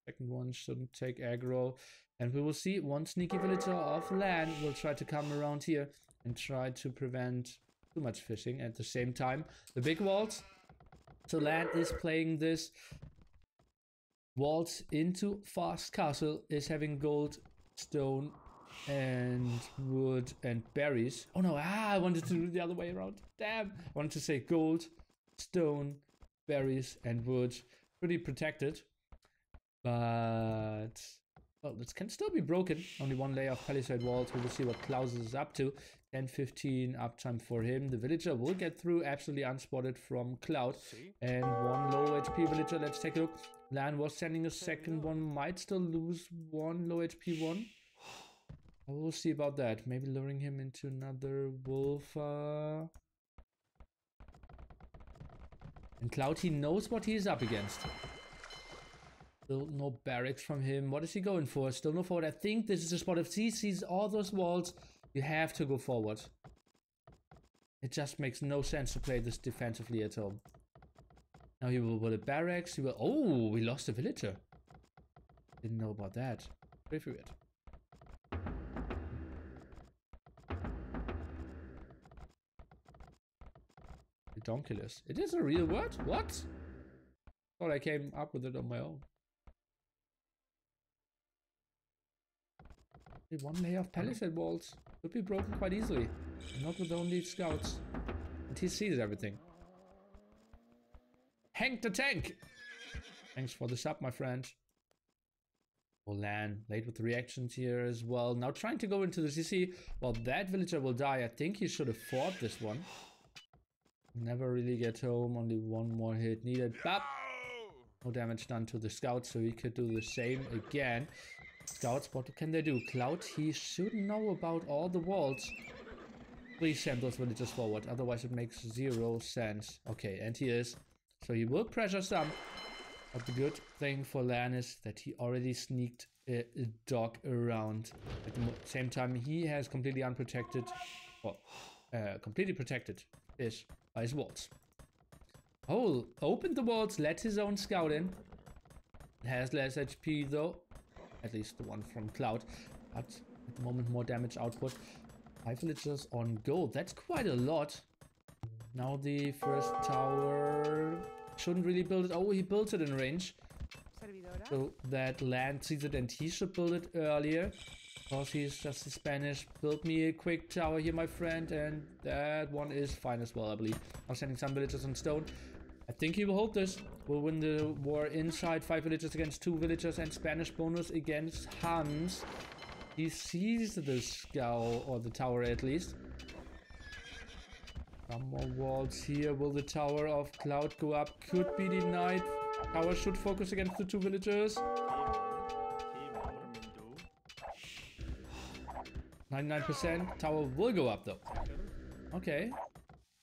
Second one shouldn't take aggro, and we will see one sneaky villager of LaaaaaN will try to come around here and try to prevent too much fishing. At the same time, the big walls. So LaaaaaN is playing this waltz into fast castle, is having gold, stone, and wood and berries. Oh no, I wanted to do the other way around. Damn, I wanted to say gold, stone, berries, and wood. Pretty protected. But well, this can still be broken. Only one layer of palisade walls. We will see what Klaus is up to. 10-15 uptime for him. The villager will get through absolutely unspotted from Cloud. And one low HP villager. Let's take a look. LaaaaaN was sending a second one. Might still lose one low HP one. We'll see about that. Maybe luring him into another wolf. And Cloud, he knows what he is up against. Still no barracks from him. What is he going for? Still no forward. I think this is the spot. If he sees all those walls, you have to go forward. It just makes no sense to play this defensively at home. Now he will build a barracks. He will... Oh, we lost a villager. Didn't know about that. Very weird. Redonkulous. It is a real word? What? Thought I came up with it on my own. One layer of palisade walls could be broken quite easily. Not with only scouts. And he sees everything. Hank the tank! Thanks for the sub, my friend. LaaaaaN late with the reactions here as well. Now trying to go into the CC. Well, that villager will die. I think he should have fought this one. Never really get home. Only one more hit needed. Bap! No damage done to the scouts, so he could do the same again. Scouts, what can they do? Cloud, he should know about all the walls. Please send those villagers forward, otherwise it makes 0 sense. Okay, and he is. So he will pressure some. But the good thing for LaaaaaN is that he already sneaked a dog around. At the same time, he has completely unprotected, well, completely protected fish by his walls. Oh, opened the walls, let his own scout in. Has less HP though. At least the one from Cloud. But at the moment, more damage output. 5 villagers on go. That's quite a lot. Now the first tower shouldn't really build it. Oh, he built it in range. So that LaaaaaN sees it and he should build it earlier. Because he's just a Spanish. Build me a quick tower here, my friend. And that one is fine as well, I believe. I'm sending some villagers on stone. I think he will hold this. We'll win the war inside. 5 villagers against 2 villagers and Spanish bonus against Hans. He sees the scout, or the tower at least. Some more walls here. Will the tower of Cloud go up? Could be denied. Tower should focus against the 2 villagers. 99%. Tower will go up though. Okay.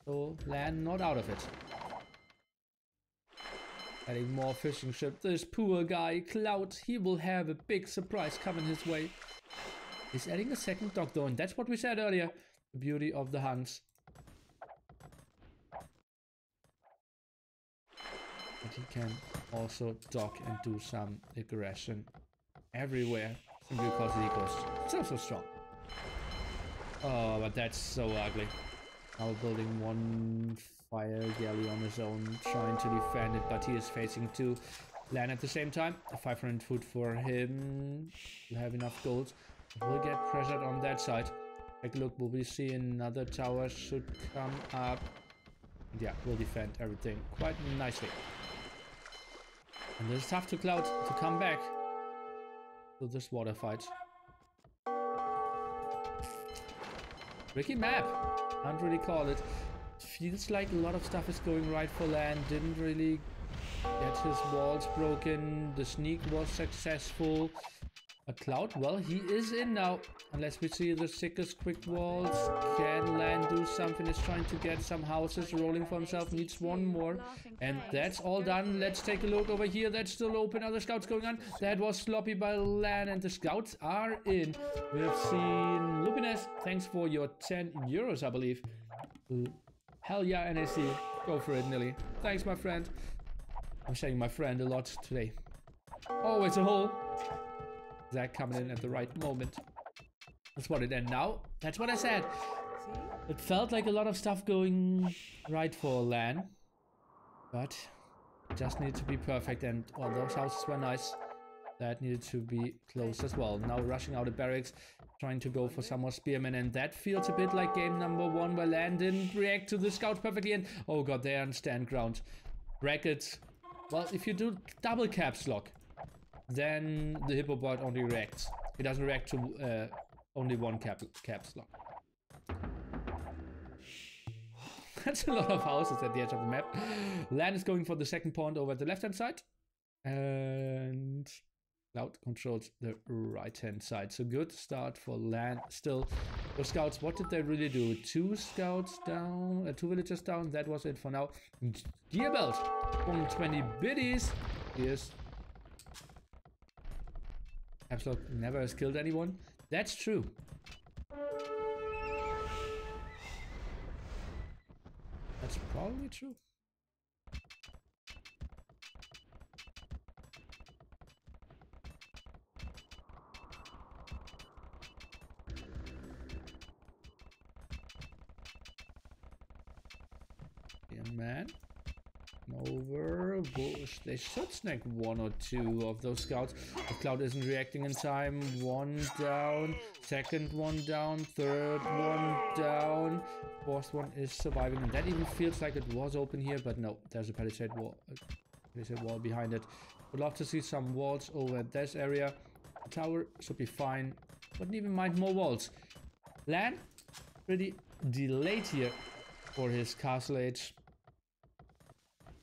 So LaaaaaN not out of it. Adding more fishing ship. This poor guy, Cloud, he will have a big surprise coming his way. He's adding a second dock though, and that's what we said earlier. The beauty of the Huns. But he can also dock and do some aggression everywhere. Simply because he goes so strong. Oh, but that's so ugly. Now building one fire galley on his own, trying to defend it, but he is facing 2 LaaaaaN at the same time. 500 food for him. He'll have enough gold. We'll get pressured on that side. Take a look, will we see another tower should come up? Yeah, we'll defend everything quite nicely. And it's tough to Cloud to come back to this water fight. Tricky map. Can't really call it. Feels like a lot of stuff is going right for LaaaaaN. Didn't really get his walls broken. The sneak was successful. A Cloud, well, he is in now. Unless we see the sickest quick walls. Can LaaaaaN do something? Is trying to get some houses rolling for himself. Needs one more. And that's all done. Let's take a look over here. That's still open. Other scouts going on. That was sloppy by LaaaaaN. And the scouts are in. We have seen Lupines. Thanks for your 10 euros, I believe. Hell yeah, NAC. Go for it, Nili. Thanks, my friend. I'm saying my friend a lot today. Oh, it's a hole. Zach coming in at the right moment. That's what it ended now. That's what I said. It felt like a lot of stuff going right for LaaaaaN. But it just needed to be perfect. And well, those houses were nice. That needed to be closed as well. Now rushing out of barracks. Trying to go for some more spearmen. And that feels a bit like game number 1 where LaaaaaN didn't react to the scouts perfectly. And oh god, they're on stand ground. Brackets. Well, if you do double caps lock, then the hippobot only reacts. It doesn't react to only one caps lock. That's a lot of houses at the edge of the map. LaaaaaN is going for the second point over at the left hand side. And Cloud controls the right-hand side. So good start for LaaaN. Still, the scouts, what did they really do? 2 scouts down, 2 villagers down. That was it for now. Gear belt from 20 biddies. Yes. Absolute never has killed anyone. That's true. That's probably true. Yeah, man. Over. Bush. They should snag 1 or 2 of those scouts. The Cloud isn't reacting in time. 1 down. Second one down. Third one down. Fourth one is surviving. And that even feels like it was open here. But no, there's a palisade wall behind it. Would love to see some walls over at this area. The tower should be fine. Wouldn't even mind more walls. LaaaN pretty delayed here for his castle age.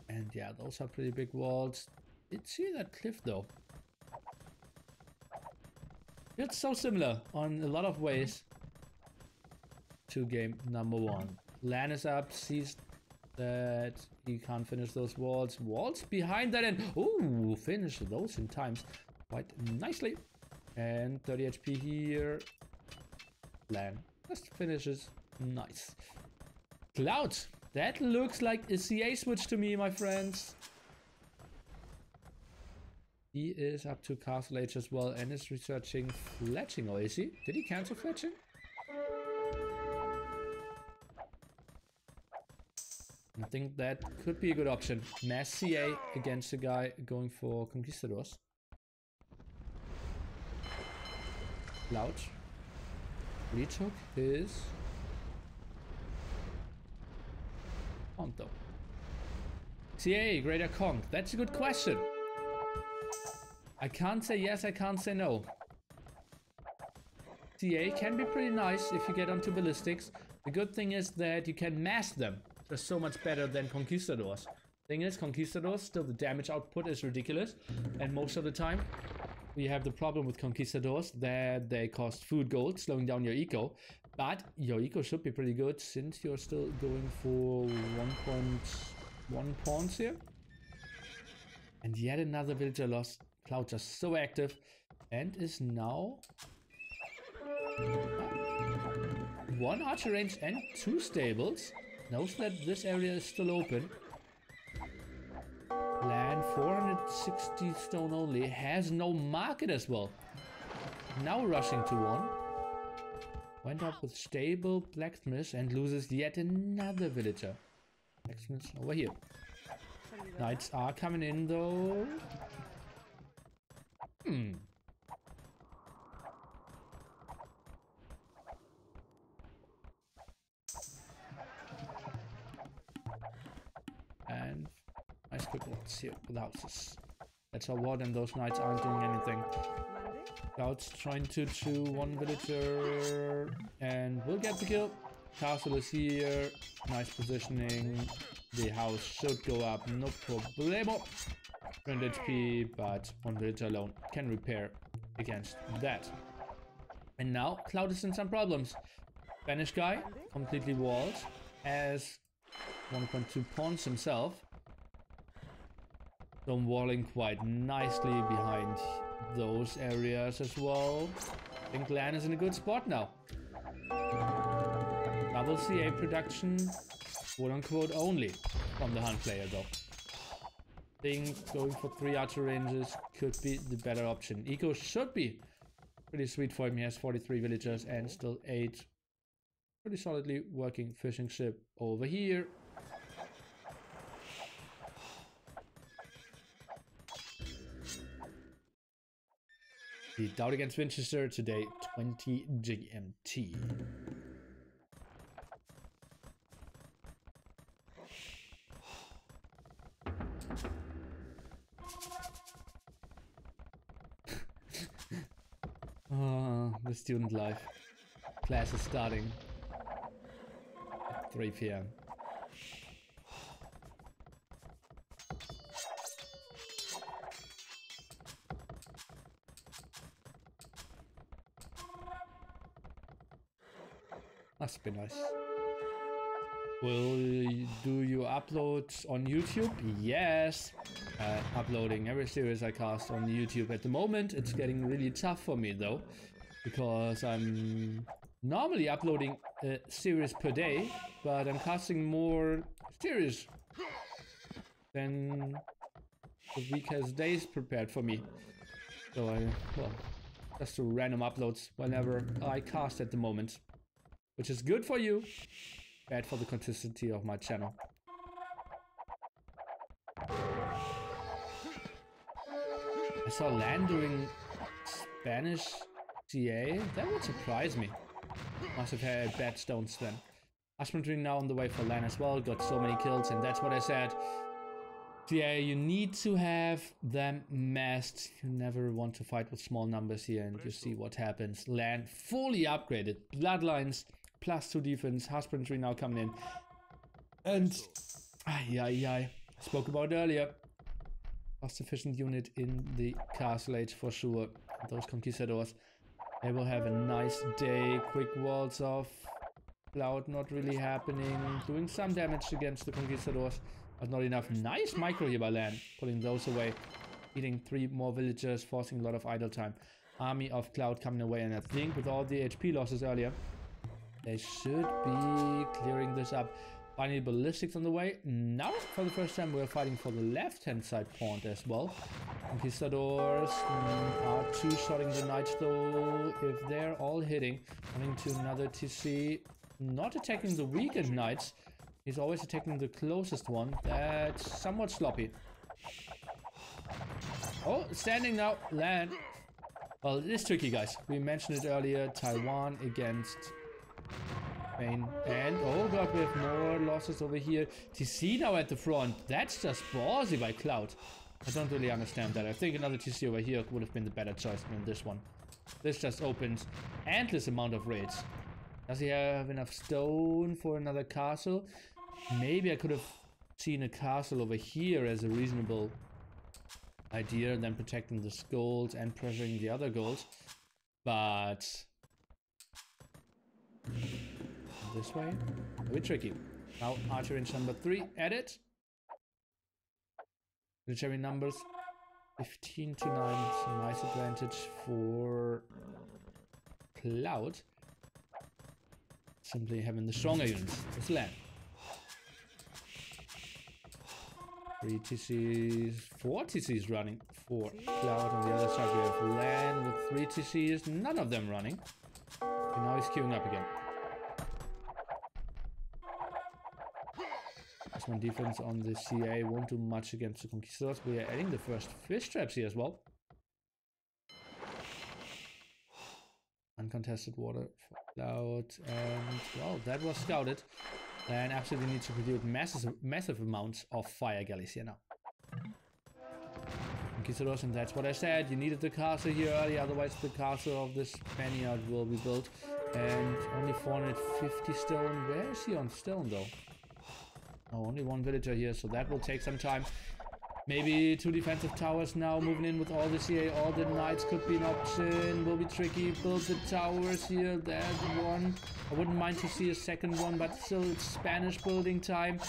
And yeah, those are pretty big walls. Did see that cliff though. It's so similar on a lot of ways to game number 1. LaaaN is up, sees that he can't finish those walls. Walls behind that, and ooh, finish those in times quite nicely. And 30 HP here. LaaaN just finishes nice. Cloud. That looks like a CA switch to me, my friends. He is up to Castle Age as well and is researching fletching, or is he? Did he cancel fletching? I think that could be a good option. Mass CA against a guy going for Conquistadors. Cloud retook his Conk though. CA, Greater Conk. That's a good question. I can't say yes, I can't say no. CA can be pretty nice if you get onto ballistics. The good thing is that you can mass them just so much better than Conquistadors. Thing is, Conquistadors, still the damage output is ridiculous. And most of the time, we have the problem with Conquistadors that they cost food gold, slowing down your eco. But your eco should be pretty good since you're still going for 1.1 pawns here. And yet another villager lost. Cloud just so active and is now 1 archer range and 2 stables. Knows that this area is still open. LaaaN 460 stone only, has no market as well. Now rushing to 1. Went up with stable blacksmith and loses yet another villager. Blacksmith over here. Knights are coming in though. And nice quick walls here with houses. That's our ward, and those knights aren't doing anything. Scouts trying to chew 1 villager and we'll get the kill. Castle is here. Nice positioning. The house should go up, no problemo. 20 HP, but 1 villager alone can repair against that. And now Cloud is in some problems. Spanish guy, completely walled, has 1.2 pawns himself. So walling quite nicely behind those areas as well. I think LaaaN is in a good spot now. Double CA production, quote unquote, only from the Hunt player though. I think going for 3 archer ranges could be the better option. Eco should be pretty sweet for him. He has 43 villagers and still 8 pretty solidly working fishing ship over here. The doubt against Winchester today, 20 GMT. The student life. Class is starting at 3 PM. Must be nice. Do you upload on YouTube? Yes. Uploading every series I cast on YouTube. At the moment, it's getting really tough for me though, because I'm normally uploading a series per day, but I'm casting more series than the week has days prepared for me. So well, just do random uploads whenever I cast at the moment, which is good for you, bad for the consistency of my channel. I saw LaaaN doing Spanish CA. That would surprise me. Must have had bad stones then. Aspentree now on the way for LaaaN as well. Got so many kills, and that's what I said. Yeah, you need to have them masked. You never want to fight with small numbers here, and you see what happens. LaaaN fully upgraded. Bloodlines, +2 defense. Husbandry now coming in. And, I spoke about earlier. Cost efficient unit in the castle age for sure. Those conquistadors, they will have a nice day. Quick walls off. Cloud not really happening. Doing some damage against the conquistadors, but not enough. Nice micro here by LaaaN, pulling those away. Eating 3 more villagers, forcing a lot of idle time. Army of Cloud coming away, and I think with all the HP losses earlier, they should be clearing this up. Finally, ballistics on the way. Now, for the first time, we're fighting for the left-hand side point as well. Conquistadors are two-shotting the knights, though. If they're all hitting, running to another TC. Not attacking the weakened knights. He's always attacking the closest one. That's somewhat sloppy. Oh, standing now. LaaaN. Well, it is tricky, guys. We mentioned it earlier. Taiwan against Spain. And, oh god, we have more losses over here. TC now at the front. That's just ballsy by Cloud. I don't really understand that. I think another TC over here would have been the better choice than this one. This just opens endless amount of raids. Does he have enough stone for another castle? Maybe I could have seen a castle over here as a reasonable idea, than protecting the goals and pressuring the other goals. But this way, a bit tricky. Now archer range number 3 added. Military numbers 15 to 9. It's a nice advantage for Cloud. Simply having the stronger units. It's LaaaN. 3 TCs, 4 TCs running for Cloud. On the other side we have LaaaN with 3 TCs, none of them running. And now he's queuing up again. This one defense on the CA won't do much against the conquistadors. We are adding the first fish traps here as well. Uncontested water for Cloud, and well, that was scouted. And absolutely needs to produce massive amounts of fire galleys here now. Conquistadors, and that's what I said. You needed the castle here early, otherwise the castle of this Spaniard will be built. And only 450 stone. Where is he on stone though? Oh, only 1 villager here, so that will take some time. Maybe 2 defensive towers now moving in with all the CA. All the knights could be an option. Will be tricky. Build the towers here. There's one. I wouldn't mind to see a second one, but still it's Spanish building time.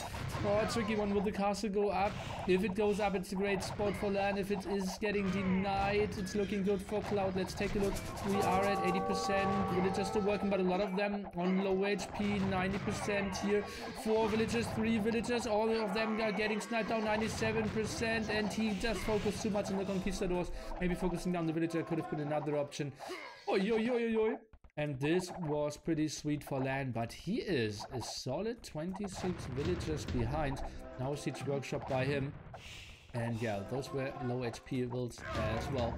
Oh, a tricky one. Will the castle go up? If it goes up, it's a great spot for LaaaN. If it is getting denied, it's looking good for Cloud. Let's take a look. We are at 80%. Villagers still working, but a lot of them on low HP. 90% here. 4 villagers, 3 villagers. All of them are getting sniped down. 97%. And he just focused too much on the conquistadors. Maybe focusing down the villager could have been another option. Oi, oi, oi, oi, oi. And this was pretty sweet for LaaaN, but he is a solid 26 villagers behind. Now a siege workshop by him. And yeah, those were low HP builds as well.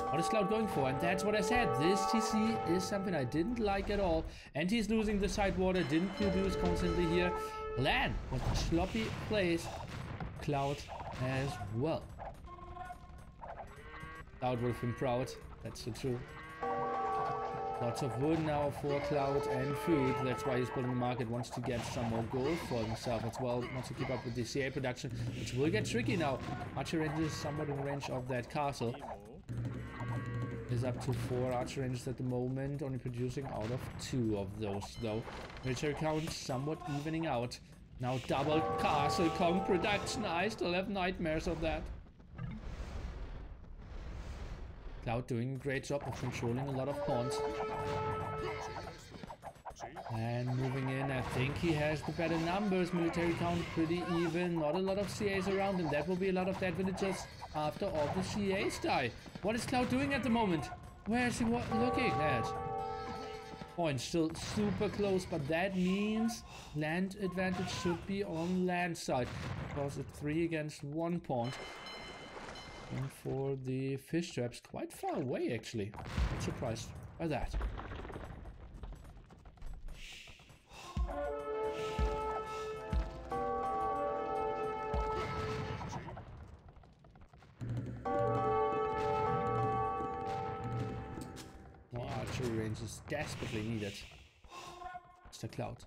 What is Cloud going for? And that's what I said. This TC is something I didn't like at all. And he's losing the side water. Didn't produce constantly here. LaaaN with a sloppy plays. Cloud as well. Cloud would have been proud. That's the truth. Lots of wood now for Cloud and food. That's why he's building the market. Wants to get some more gold for himself as well. Wants to keep up with the CA production, which will get tricky now. Archer range is somewhat in range of that castle. is up to 4 archer ranges at the moment, only producing out of 2 of those though. Military count somewhat evening out. Now double castle conk production. I still have nightmares of that. Cloud doing a great job of controlling a lot of pawns. And moving in, I think he has the better numbers. Military count pretty even. Not a lot of CAs around, and that will be a lot of dead villagers after all the CAs die. What is Cloud doing at the moment? Where is he looking at? Point still super close, but that means land advantage should be on land side. Because it's 3 against 1 pawn. And for the fish traps, quite far away actually. I'm surprised by that. More archery range is desperately needed. Mr. Cloud.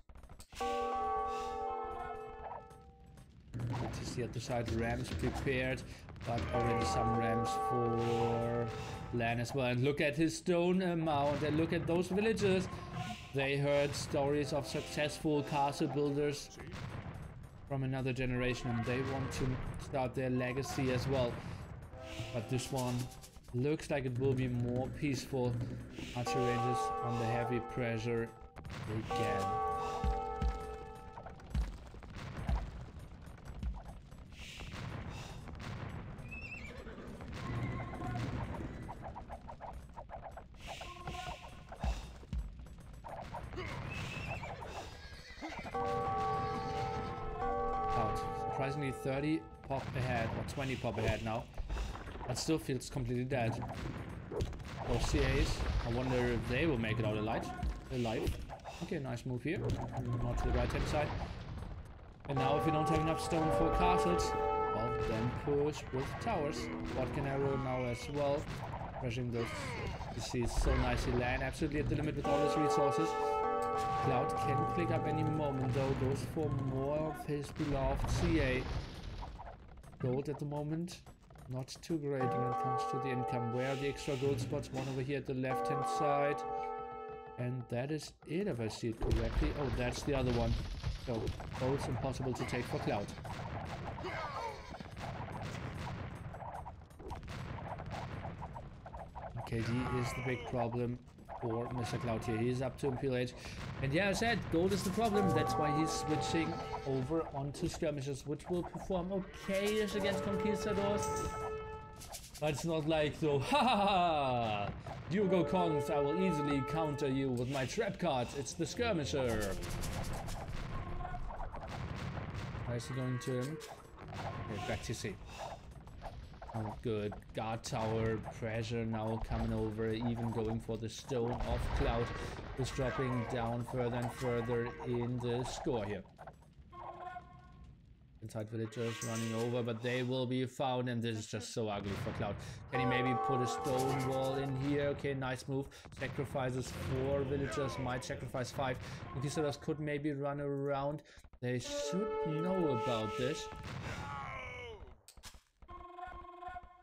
Good to see at the side rams prepared, but already some rams for LaaaaaN as well. And look at his stone amount, and look at those villagers. They heard stories of successful castle builders from another generation, and they want to start their legacy as well. But this one looks like it will be more peaceful. Archer ranges under heavy pressure again. Surprisingly 30 pop ahead, or 20 pop ahead now. That still feels completely dead. Those CAs, I wonder if they will make it out alive. Okay, nice move here. Not to the right hand side. And now if you don't have enough stone for castles, well, then push with towers. Botkin arrow now as well. Pressing those. You see so nicely LaaaaaN absolutely at the limit with all his resources. Cloud can click up any moment though, goes for more of his beloved CA. Gold at the moment, not too great when it comes to the income. Where are the extra gold spots? One over here at the left hand side. And that is it if I see it correctly. Oh, that's the other one. So, both impossible to take for Cloud. KD is the big problem for Mr. Cloud here. He's up to Imperial Age. And yeah, I said, gold is the problem. That's why he's switching over onto skirmishes, which will perform okay-ish against conquistadors. But it's not like, so, ha ha ha! You go Kongs, I will easily counter you with my trap card. It's the skirmisher. Where is he going to him? Okay, back to C. Oh, good. Guard tower pressure now coming over, even going for the stone of Cloud. Is dropping down further and further in the score here. Inside villagers running over, but they will be found, and this is just so ugly for Cloud. Can he maybe put a stone wall in here? Okay, nice move. Sacrifices 4 villagers, might sacrifice 5. Conquistadors could maybe run around. They should know about this.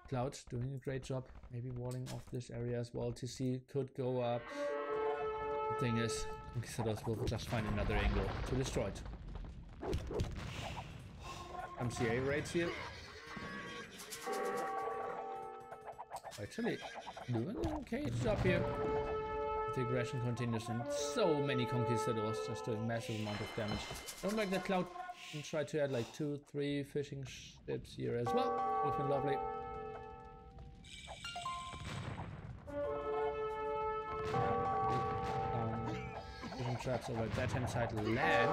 Cloud doing a great job, maybe walling off this area as well. TC could go up. The thing is, Conquistadors will just find another angle to destroy it. MCA raids here. Actually, doing an okay job here. The aggression continues, and so many Conquistadors just doing massive amount of damage. Don't like that Cloud can try to add like 2-3 fishing ships here as well. Looking lovely. Traps over that hand side land.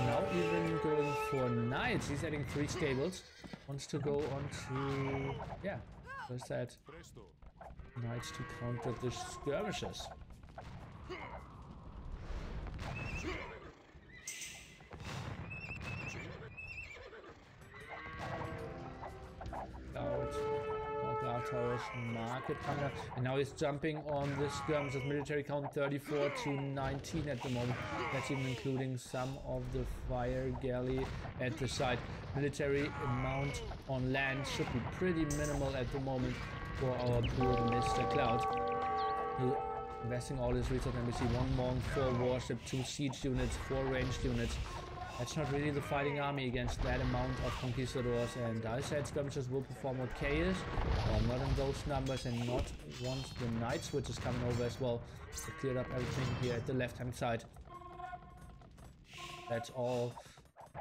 Now even going for knights. He's adding 3 stables. Wants to go on to, yeah, where's that? Knights to counter the skirmishes. Towers market coming up, and now he's jumping on the skirmishes. Military count 34 to 19 at the moment. That's even including some of the fire galley at the side. Military amount on land should be pretty minimal at the moment. for our poor Mr. Cloud, who investing all his resources. And we see 1 monk, 4 warship, 2 siege units, 4 ranged units. That's not really the fighting army against that amount of conquistadors, and I said skirmishers will perform okay, not in those numbers, and not once the night switch is coming over as well. They cleared up everything here at the left hand side. That's all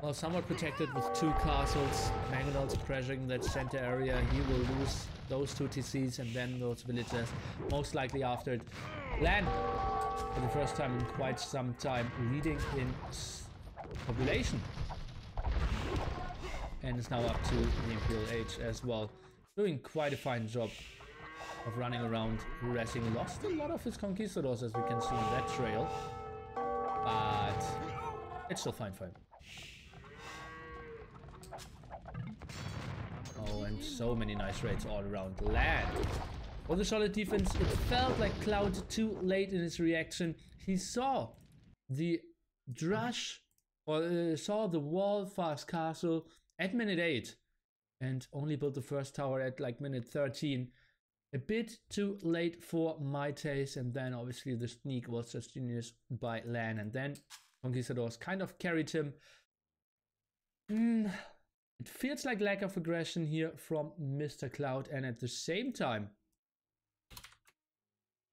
well, somewhat protected with 2 castles. Mangonel's pressuring that center area. He will lose those 2 TCs and then those villagers, most likely after it. LaaaaaN, for the first time in quite some time, leading in population, and is now up to the Imperial Age as well, doing quite a fine job of running around, harassing. Lost a lot of his conquistadors, as we can see on that trail, but it's still fine for him. Oh, and so many nice raids all around. LaaaaaN with a solid defense. It felt like Cloud too late in his reaction. He saw the Drush, or saw the wall fast castle at minute 8 and only built the first tower at like minute 13. A bit too late for my taste, and then obviously the sneak was just genius by LaaaaaN, and then conquistadors kind of carried him. It feels like lack of aggression here from Mr. Cloud, and at the same time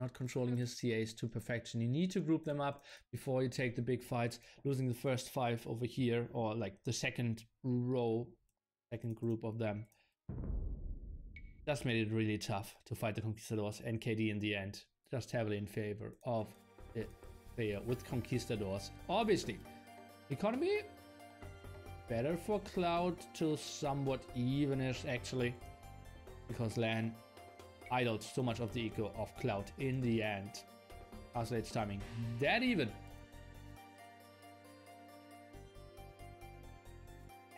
not controlling his CAs to perfection. You need to group them up before you take the big fights. Losing the first 5 over here, or like the second group of them, just made it really tough to fight the conquistadors, and KD in the end just heavily in favor of the player with conquistadors. Obviously, economy better for Cloud to somewhat evenish actually, because LaaaaaN idled so much of the eco of Cloud in the end. Castle Age timing that even.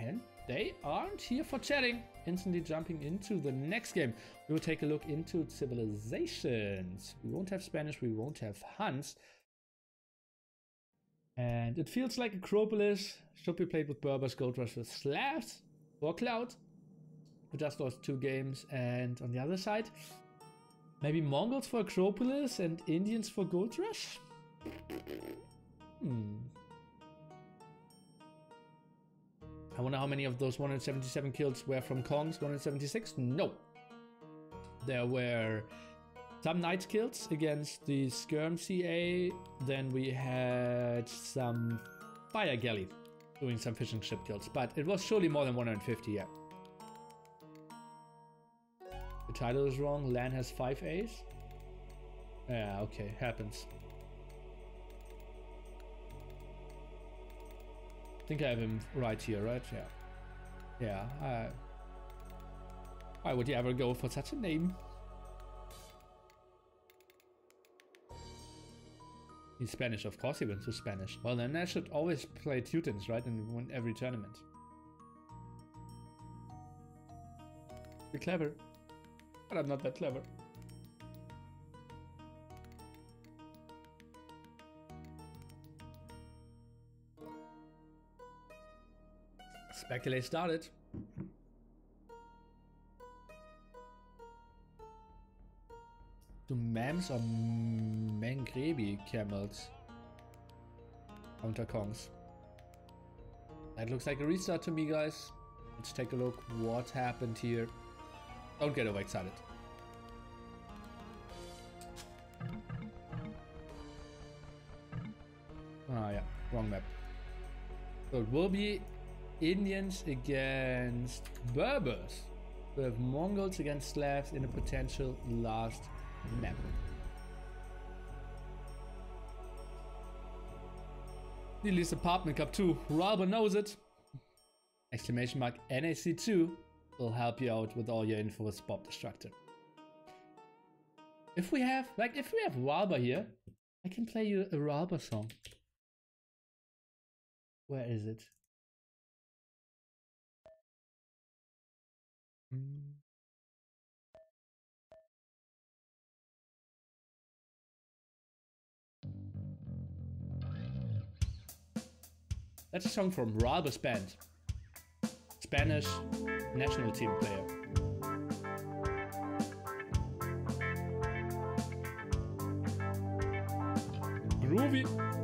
And they aren't here for chatting. Instantly jumping into the next game. We will take a look into civilizations. We won't have Spanish, we won't have Huns. And it feels like Acropolis should be played with Berbers, Gold Rush with Slavs for Cloud, who just lost 2 games. And on the other side, maybe Mongols for Acropolis and Indians for Gold Rush? I wonder how many of those 177 kills were from Kongs. 176? No. There were some Knights kills against the Skirm CA. Then we had some Fire Galley doing some fishing ship kills. But it was surely more than 150, yeah. The title is wrong. LaaaaaN has 5 A's. Yeah, okay, happens. I think I have him right here, right? Yeah. Yeah. Why would you ever go for such a name? He's Spanish, of course he went to Spanish. Well, then I should always play Teutons, right? And win every tournament. You're clever. But I'm not that clever. Speculate started. Do Mams or Mangrebi camels counter Kongs? That looks like a restart to me, guys. Let's take a look what happened here. Don't get overexcited. Ah, yeah, wrong map. So it will be Indians against Berbers. We have Mongols against Slavs in a potential last map. Nili's apartment cup 2. Ralba knows it. Exclamation mark NAC2 will help you out with all your info with Bob Destructor. If we have Ralba here, I can play you a Ralba song. Where is it? That's a song from Ralba's band. Spanish national team player. MembTV.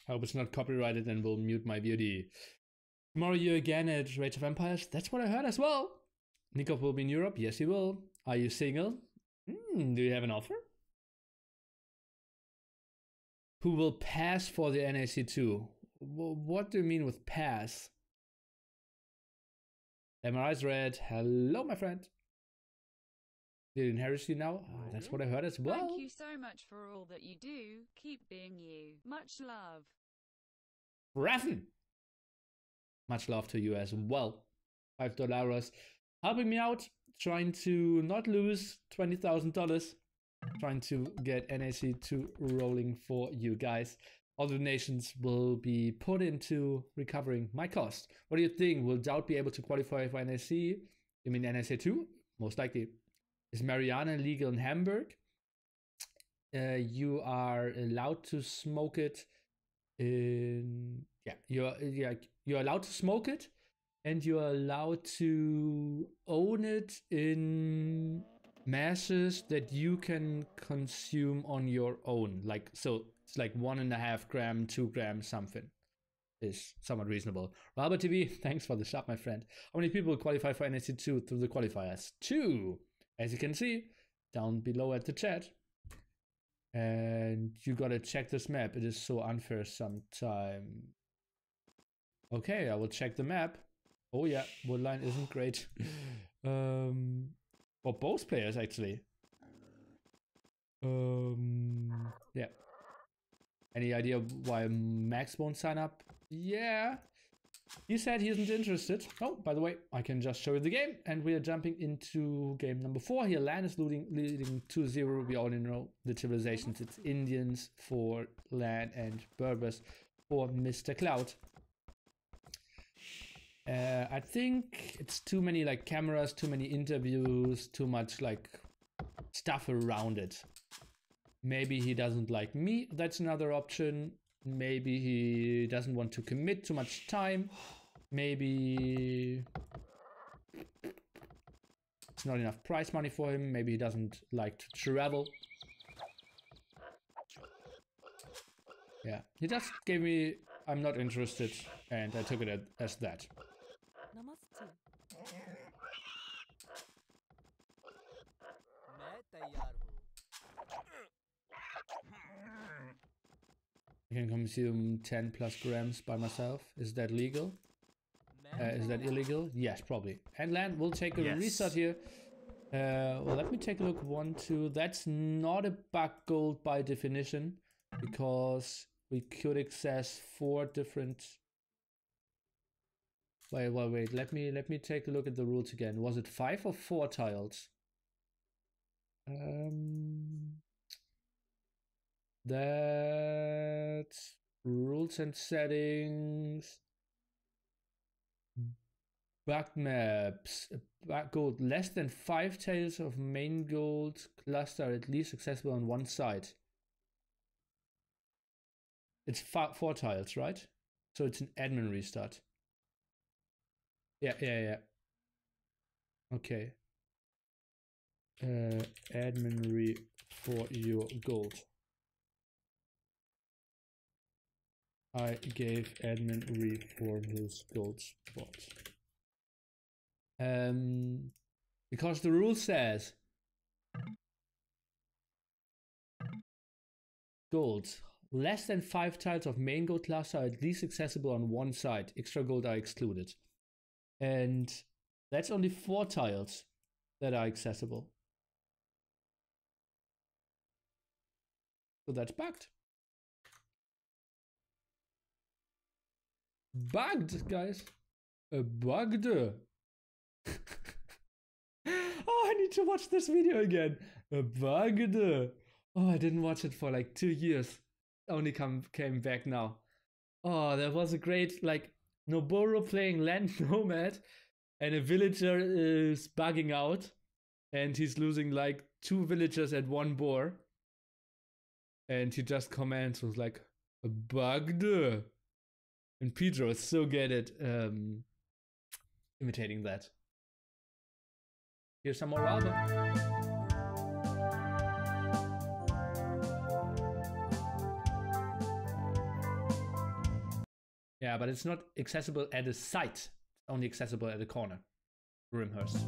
I hope it's not copyrighted and will mute my VOD. Tomorrow you're again at Age of Empires. That's what I heard as well. Nicov will be in Europe. Yes, he will. Are you single? Do you have an offer? Who will pass for the NAC2? What do you mean with pass? MRI's red. Hello, my friend. Did inherit you now? Oh, that's what I heard as well. Thank you so much for all that you do. Keep being you. Much love. Raffen! Much love to you as well. $5 helping me out, trying to not lose $20,000, trying to get NAC2 rolling for you guys. All donations will be put into recovering my cost. What do you think? Will Doubt be able to qualify for NAC? You mean NAC2? Most likely. Is marijuana legal in Hamburg? You are allowed to smoke it in... you're allowed to smoke it, and you're allowed to own it in masses that you can consume on your own. Like, so it's like 1.5 gram, 2 grams, something is somewhat reasonable. Robert TV, thanks for the sub, my friend. How many people qualify for NAC2 through the qualifiers? 2, as you can see down below at the chat. And you gotta check this map. It is so unfair sometimes. Okay, I will check the map. Oh yeah, Woodline isn't great. For both players actually. Yeah. Any idea why Max won't sign up? Yeah. He said he isn't interested. Oh, by the way, I can just show you the game, and we are jumping into game number 4 here. LAaaN is leading 2-0. We already know the civilizations. It's Indians for LAaaN and Berbers for Mr. Cloud. I think it's too many like cameras, too many interviews, too much like stuff around it. Maybe he doesn't like me. That's another option. Maybe he doesn't want to commit too much time. Maybe it's not enough prize money for him. Maybe he doesn't like to travel. Yeah, he just gave me, I'm not interested, and I took it as that. I can consume 10 plus grams by myself. Is that legal? Is that illegal? Yes, probably. And LAaaN, we'll take a restart here. Well, let me take a look. 1, 2. That's not a bug gold by definition, because we could access 4 different. Wait. Let me take a look at the rules again. Was it 5 or 4 tiles? That's rules and settings. Bug maps. Bug gold. Less than 5 tiles of main gold cluster are at least accessible on one side. It's 4 tiles, right? So it's an admin restart. Yeah. Okay. Admin re for your gold. I gave admin re for his gold spot. Because the rule says gold. Less than 5 tiles of main gold cluster are at least accessible on one side. Extra gold are excluded. And that's only 4 tiles that are accessible. So that's bugged. Bugged, guys. Bugged. Oh, I need to watch this video again. Bagde. Oh, I didn't watch it for like 2 years. Only came back now. Oh, that was a great, like, Noboro playing Land Nomad, and a villager is bugging out, and he's losing like 2 villagers at 1 boar. And he just commands, was like, Bagde. And Pedro is so good at imitating that. Here's some more Alba. Yeah, but it's not accessible at a site. It's only accessible at a corner. Rimhurst.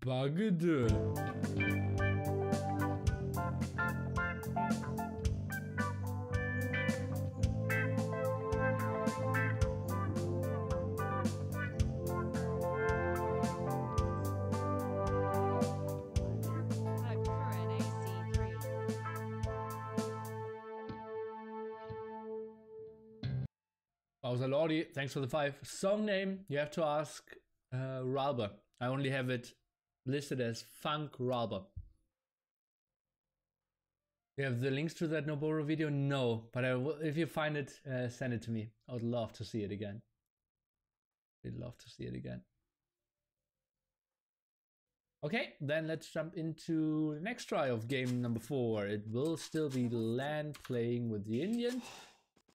Bagde. Bowser Lordy, thanks for the 5. Song name, you have to ask Ralba. I only have it listed as Funk Ralba. You have the links to that Noboro video? No, but if you find it, send it to me. I would love to see it again. I'd love to see it again. Okay, then let's jump into the next try of game number 4. It will still be LaaaN playing with the Indians,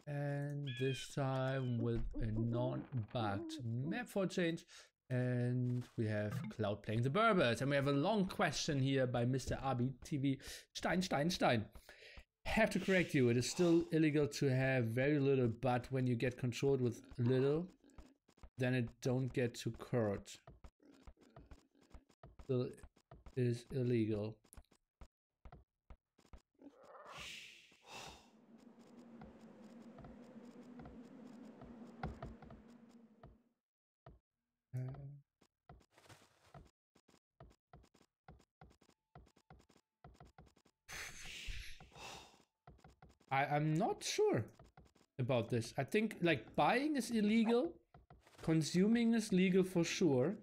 and this time with a non-bugged map for a change. And we have Cloud playing the Berbers, and we have a long question here by Mr. MembTV. Stein. Have to correct you, it is still illegal to have very little, but when you get controlled with little, then it don't get too curved. Still is illegal. I'm not sure about this. I think like buying is illegal, consuming is legal for sure,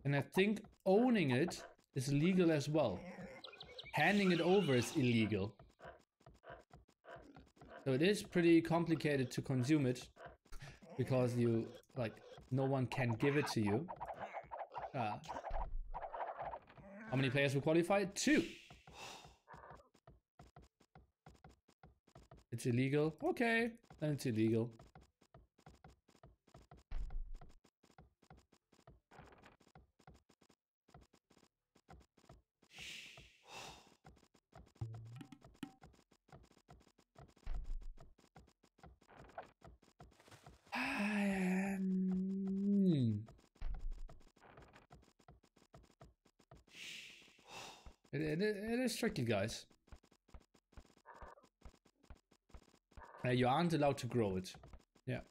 and I think owning it is legal as well. Handing it over is illegal. So it is pretty complicated to consume it because you like no one can give it to you. How many players will qualify? 2. It's illegal. Okay, then it's illegal. It is tricky, guys. You aren't allowed to grow it. Yeah.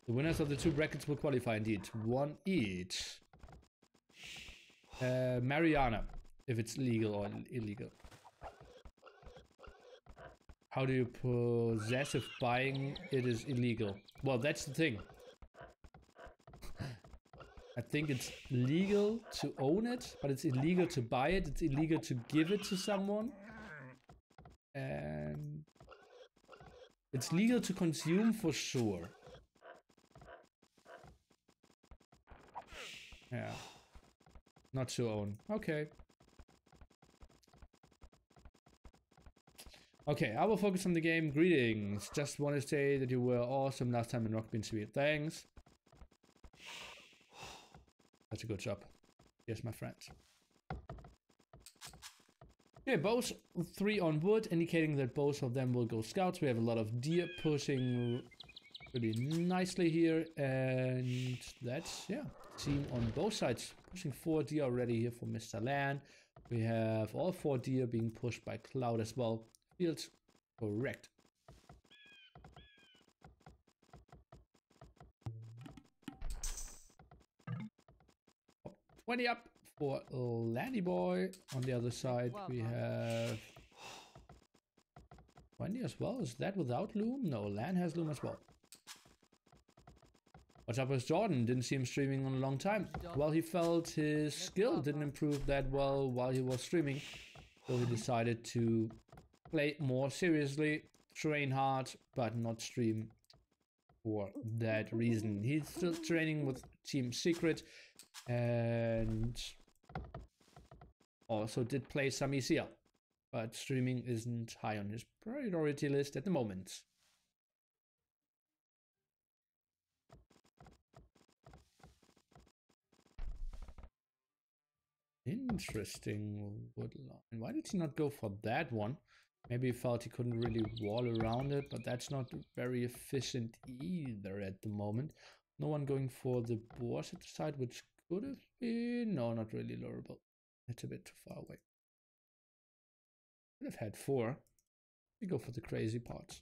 The winners of the 2 brackets will qualify indeed. 1 each. Mariana, if it's legal or illegal. How do you possess if buying it is illegal? Well, that's the thing. I think it's legal to own it, but it's illegal to buy it. It's illegal to give it to someone. And it's legal to consume for sure. Yeah. Not to own. Okay. Okay, I will focus on the game. Greetings. Just want to say that you were awesome last time in MembTV. Thanks. That's a good job. Yes, my friend. Okay, both 3 on wood, indicating that both of them will go scouts. We have a lot of deer pushing pretty nicely here. And that's, yeah, team on both sides. Pushing 4 deer already here for Mr. LaaaaaN. We have all 4 deer being pushed by Cloud as well. Feels correct. 20 up for Lanny Boy. On the other side, we have 20 as well. Is that without Loom? No, LaaaaaN has Loom as well. What's up with Jordan? Didn't see him streaming in a long time. Well, he felt his skill didn't improve that well while he was streaming. So he decided to play more seriously, train hard, but not stream for that reason. He's still training with Team Secret and also did play some ECL. But streaming isn't high on his priority list at the moment. Interesting woodline. Why did he not go for that one? Maybe he felt he couldn't really wall around it, but that's not very efficient either at the moment. No one going for the boars at the side, which could have been... No, not really lurable. It's a bit too far away. Could have had 4. We go for the crazy parts.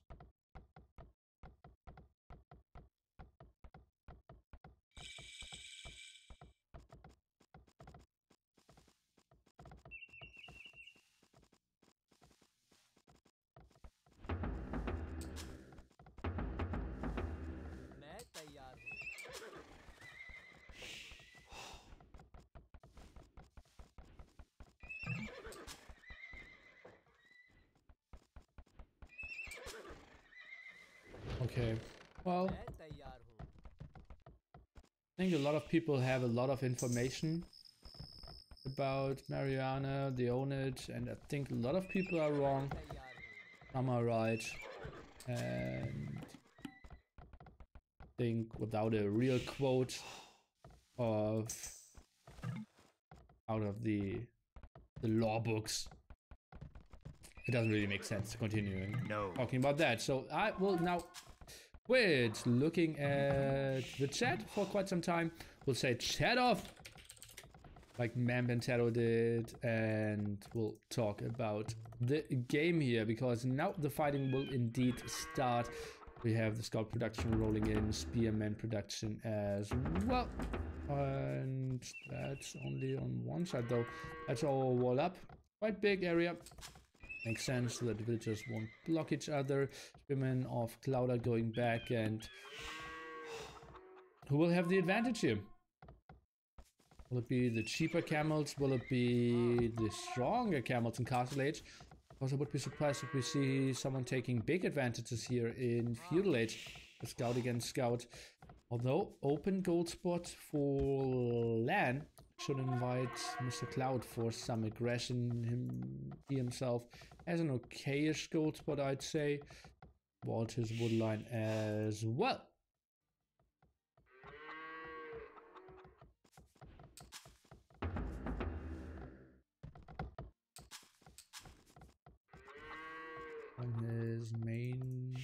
Okay, well, I think a lot of people have a lot of information about Mariana, they own it, and I think a lot of people are wrong, some are right, and I think without a real quote of out of the law books, it doesn't really make sense to continue talking about that. So I will now quit looking at the chat for quite some time. We'll say chat off like Memb and TaToH did, and we'll talk about the game here, because now the fighting will indeed start. We have the scout production rolling in, spearman production as well, and that's only on one side though. That's all wall up, quite big area. Makes sense so that the villagers won't block each other. Spearmen of Cloud are going back, and who will have the advantage here? Will it be the cheaper camels? Will it be the stronger camels in Castle Age? Because I would be surprised if we see someone taking big advantages here in Feudal Age. A scout against scout. Although open gold spot for LaaaaaN should invite Mr. Cloud for some aggression. He himself has an okayish gold spot, I'd say. Vault his woodline as well. On his main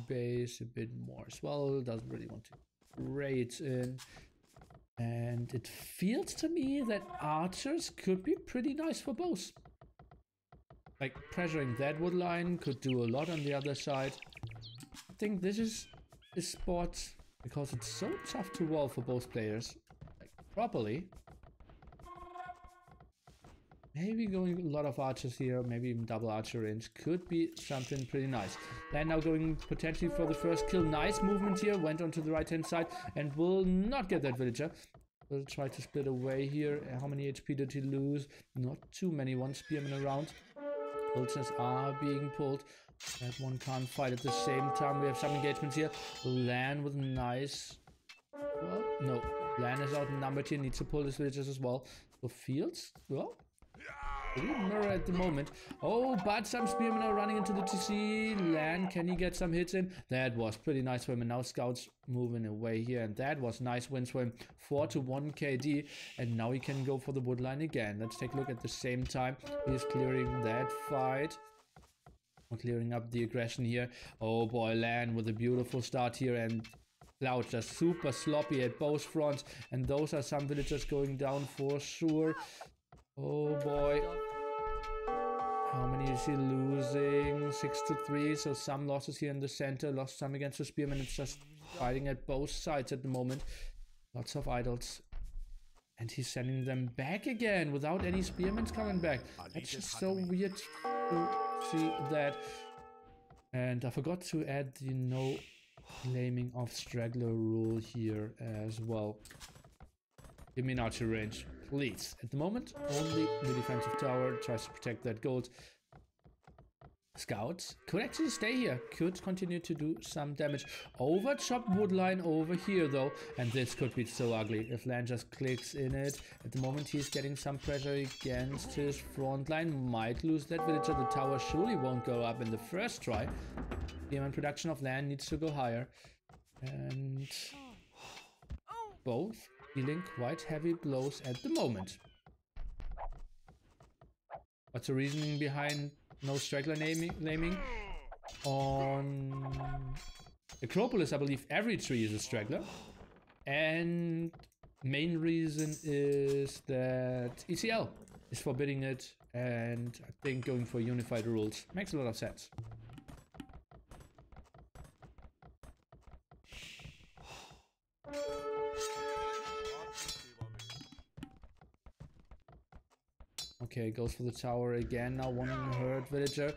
base a bit more as well. Doesn't really want to raids in. And it feels to me that archers could be pretty nice for both. Like pressuring that wood line could do a lot on the other side. I think this is a spot, because it's so tough to wall for both players, like properly. Maybe going a lot of archers here, maybe even double archer range could be something pretty nice. Then now going potentially for the first kill. Nice movement here, went onto the right hand side and will not get that villager. Will try to split away here. How many HP did he lose? Not too many. One spearman around. Vultures are being pulled. That one can't fight at the same time. We have some engagements here. LaaaaaN with nice... Well, no. LaaaaaN is outnumbered here. Needs to pull his villagers as well. So Fields, well... mirror at the moment. Oh, but some spearmen are running into the TC. LaaaaaN, can he get some hits in? That was pretty nice for him. And now scouts moving away here. And that was nice wins for him. 4-1 KD. And now he can go for the woodline again. Let's take a look at the same time. He is clearing that fight. We're clearing up the aggression here. Oh boy, LaaaaaN with a beautiful start here, and Cloud just super sloppy at both fronts, and those are some villagers going down for sure. Oh boy. How many is he losing? 6-3, so some losses here in the center, lost some against the Spearman. It's just fighting at both sides at the moment. Lots of idols. And he's sending them back again without any Spearmans coming back. That's just so weird to see that. And I forgot to add the no claiming of straggler rule here as well. Give me an archer range, please. At the moment, only the defensive tower tries to protect that gold. Scouts could actually stay here, could continue to do some damage. Over chop wood line over here though, and this could be so ugly if LaaaaaN just clicks in it. At the moment he's getting some pressure against his front line, might lose that villager. The tower surely won't go up in the first try. The amount production of LaaaaaN needs to go higher, and both dealing quite heavy blows at the moment. What's the reasoning behind no straggler naming? On Acropolis, I believe every tree is a straggler. And main reason is that ECL is forbidding it, and I think going for unified rules makes a lot of sense. Okay, goes for the tower again. Now one hurt villager.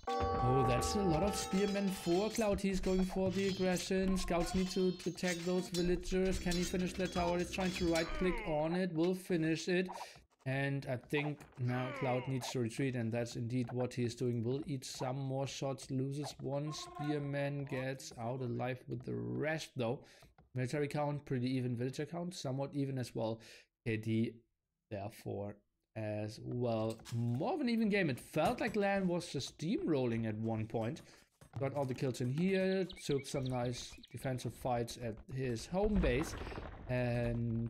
Oh, that's a lot of spearmen for Cloud. He's going for the aggression. Scouts need to attack those villagers. Can he finish that tower? He's trying to right click on it. Will finish it. And I think now Cloud needs to retreat, and that's indeed what he's doing. Will eat some more shots. Loses one spearman. Gets out alive with the rest though. Military count, pretty even. Villager count, somewhat even as well. KD, therefore, as well. More of an even game. It felt like LaaaaaN was just steamrolling at one point. Got all the kills in here, took some nice defensive fights at his home base, and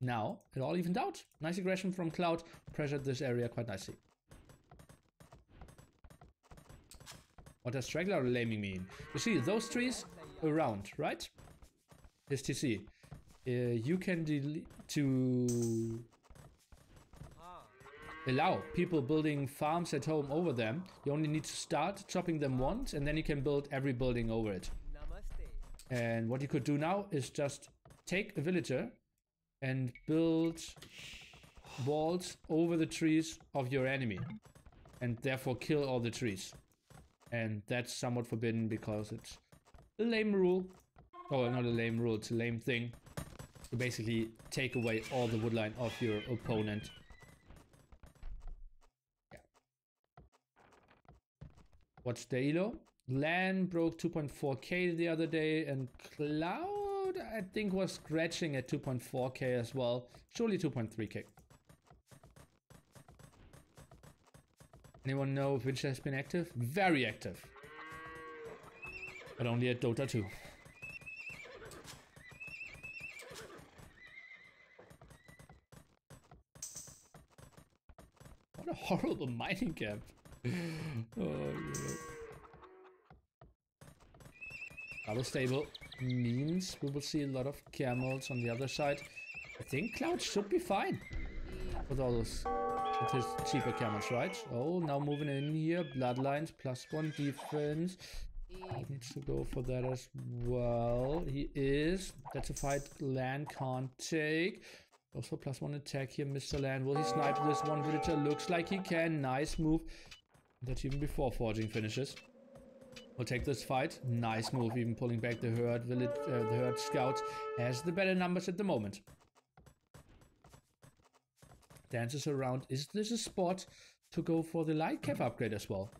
now it all evened out. Nice aggression from Cloud, pressured this area quite nicely. What does straggler laming mean? You see those trees around, right? This TC. You can delete to allow people building farms at home over them. You only need to start chopping them once, and then you can build every building over it. And what you could do now is just take a villager and build walls over the trees of your enemy, and therefore kill all the trees. And that's somewhat forbidden because it's a lame rule. Oh, not a lame rule, it's a lame thing. To basically take away all the woodline of your opponent. What's the elo? LaaaaaN broke 2.4k the other day, and Cloud I think was scratching at 2.4k as well. Surely 2.3k. Anyone know which has been active? Very active. But only at Dota 2. What a horrible mining camp. Oh, yeah. Double stable means we will see a lot of camels on the other side. I think Cloud should be fine with all those, with his cheaper camels, right? Oh, now moving in here, bloodlines, +1 defense. He needs to go for that as well. He is. That's a fight LaaaaaN can't take. Also +1 attack here, Mr. LaaaaaN. Will he snipe this one villager? Looks like he can. Nice move. That's even before forging finishes. We'll take this fight. Nice move, even pulling back the herd the herd scout has the better numbers at the moment. Dances around. Is this a spot to go for the light cap upgrade as well?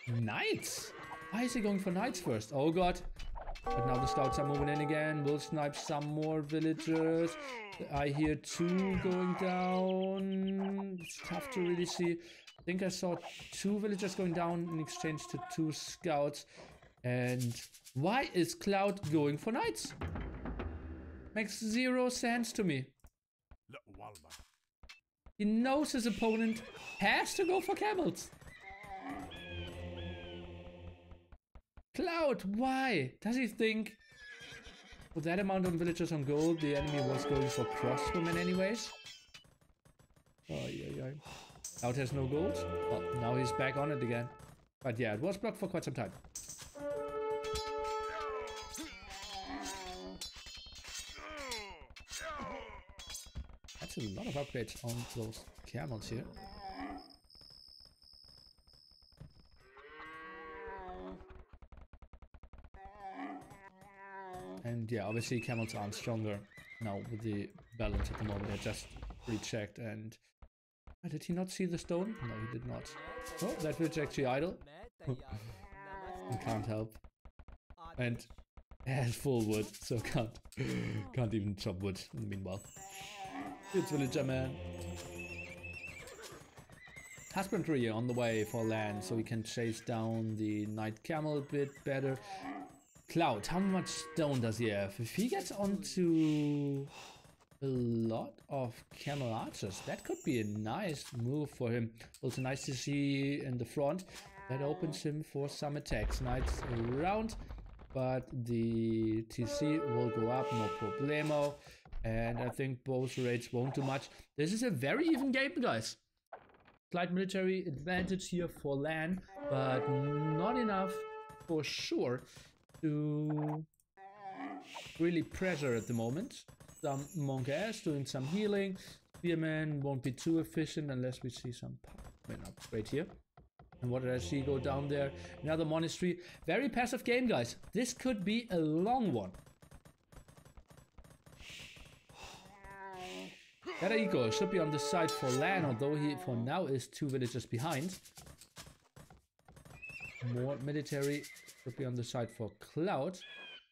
Knights! Why is he going for knights first? Oh god. But now the scouts are moving in again. We'll snipe some more villagers. I hear 2 going down. It's tough to really see. I think I saw 2 villagers going down in exchange to 2 scouts. And why is Cloud going for knights? Makes 0 sense to me. He knows his opponent has to go for camels. Cloud, why? Does he think with that amount of villagers on gold, the enemy was going for crosswomen anyways? Oh, yeah. Cloud has no gold. Well, now he's back on it again. But yeah, it was blocked for quite some time. That's a lot of upgrades on those camels here. And yeah, obviously camels aren't stronger now with the balance at the moment. I just rechecked and... did he not see the stone? No, he did not. Oh, that village actually idle. I can't help. And it has full wood, so can't even chop wood meanwhile. It's villager man. Husbandry on the way for land, so we can chase down the night camel a bit better. Cloud, how much stone does he have? If he gets onto a lot of camel archers, that could be a nice move for him. Also nice to see in the front. That opens him for some attacks. Knights around, but the TC will go up, no problemo. And I think both raids won't do much. This is a very even game, guys. Slight military advantage here for LAN, but not enough for sure to really pressure at the moment. Some monk ass doing some healing. Spearman won't be too efficient unless we see some power upgrade here. And what did I see go down there? Another monastery. Very passive game, guys. This could be a long one. TaToH should be on the side for LAN, although he for now is 2 villages behind. More military should be on the side for Cloud,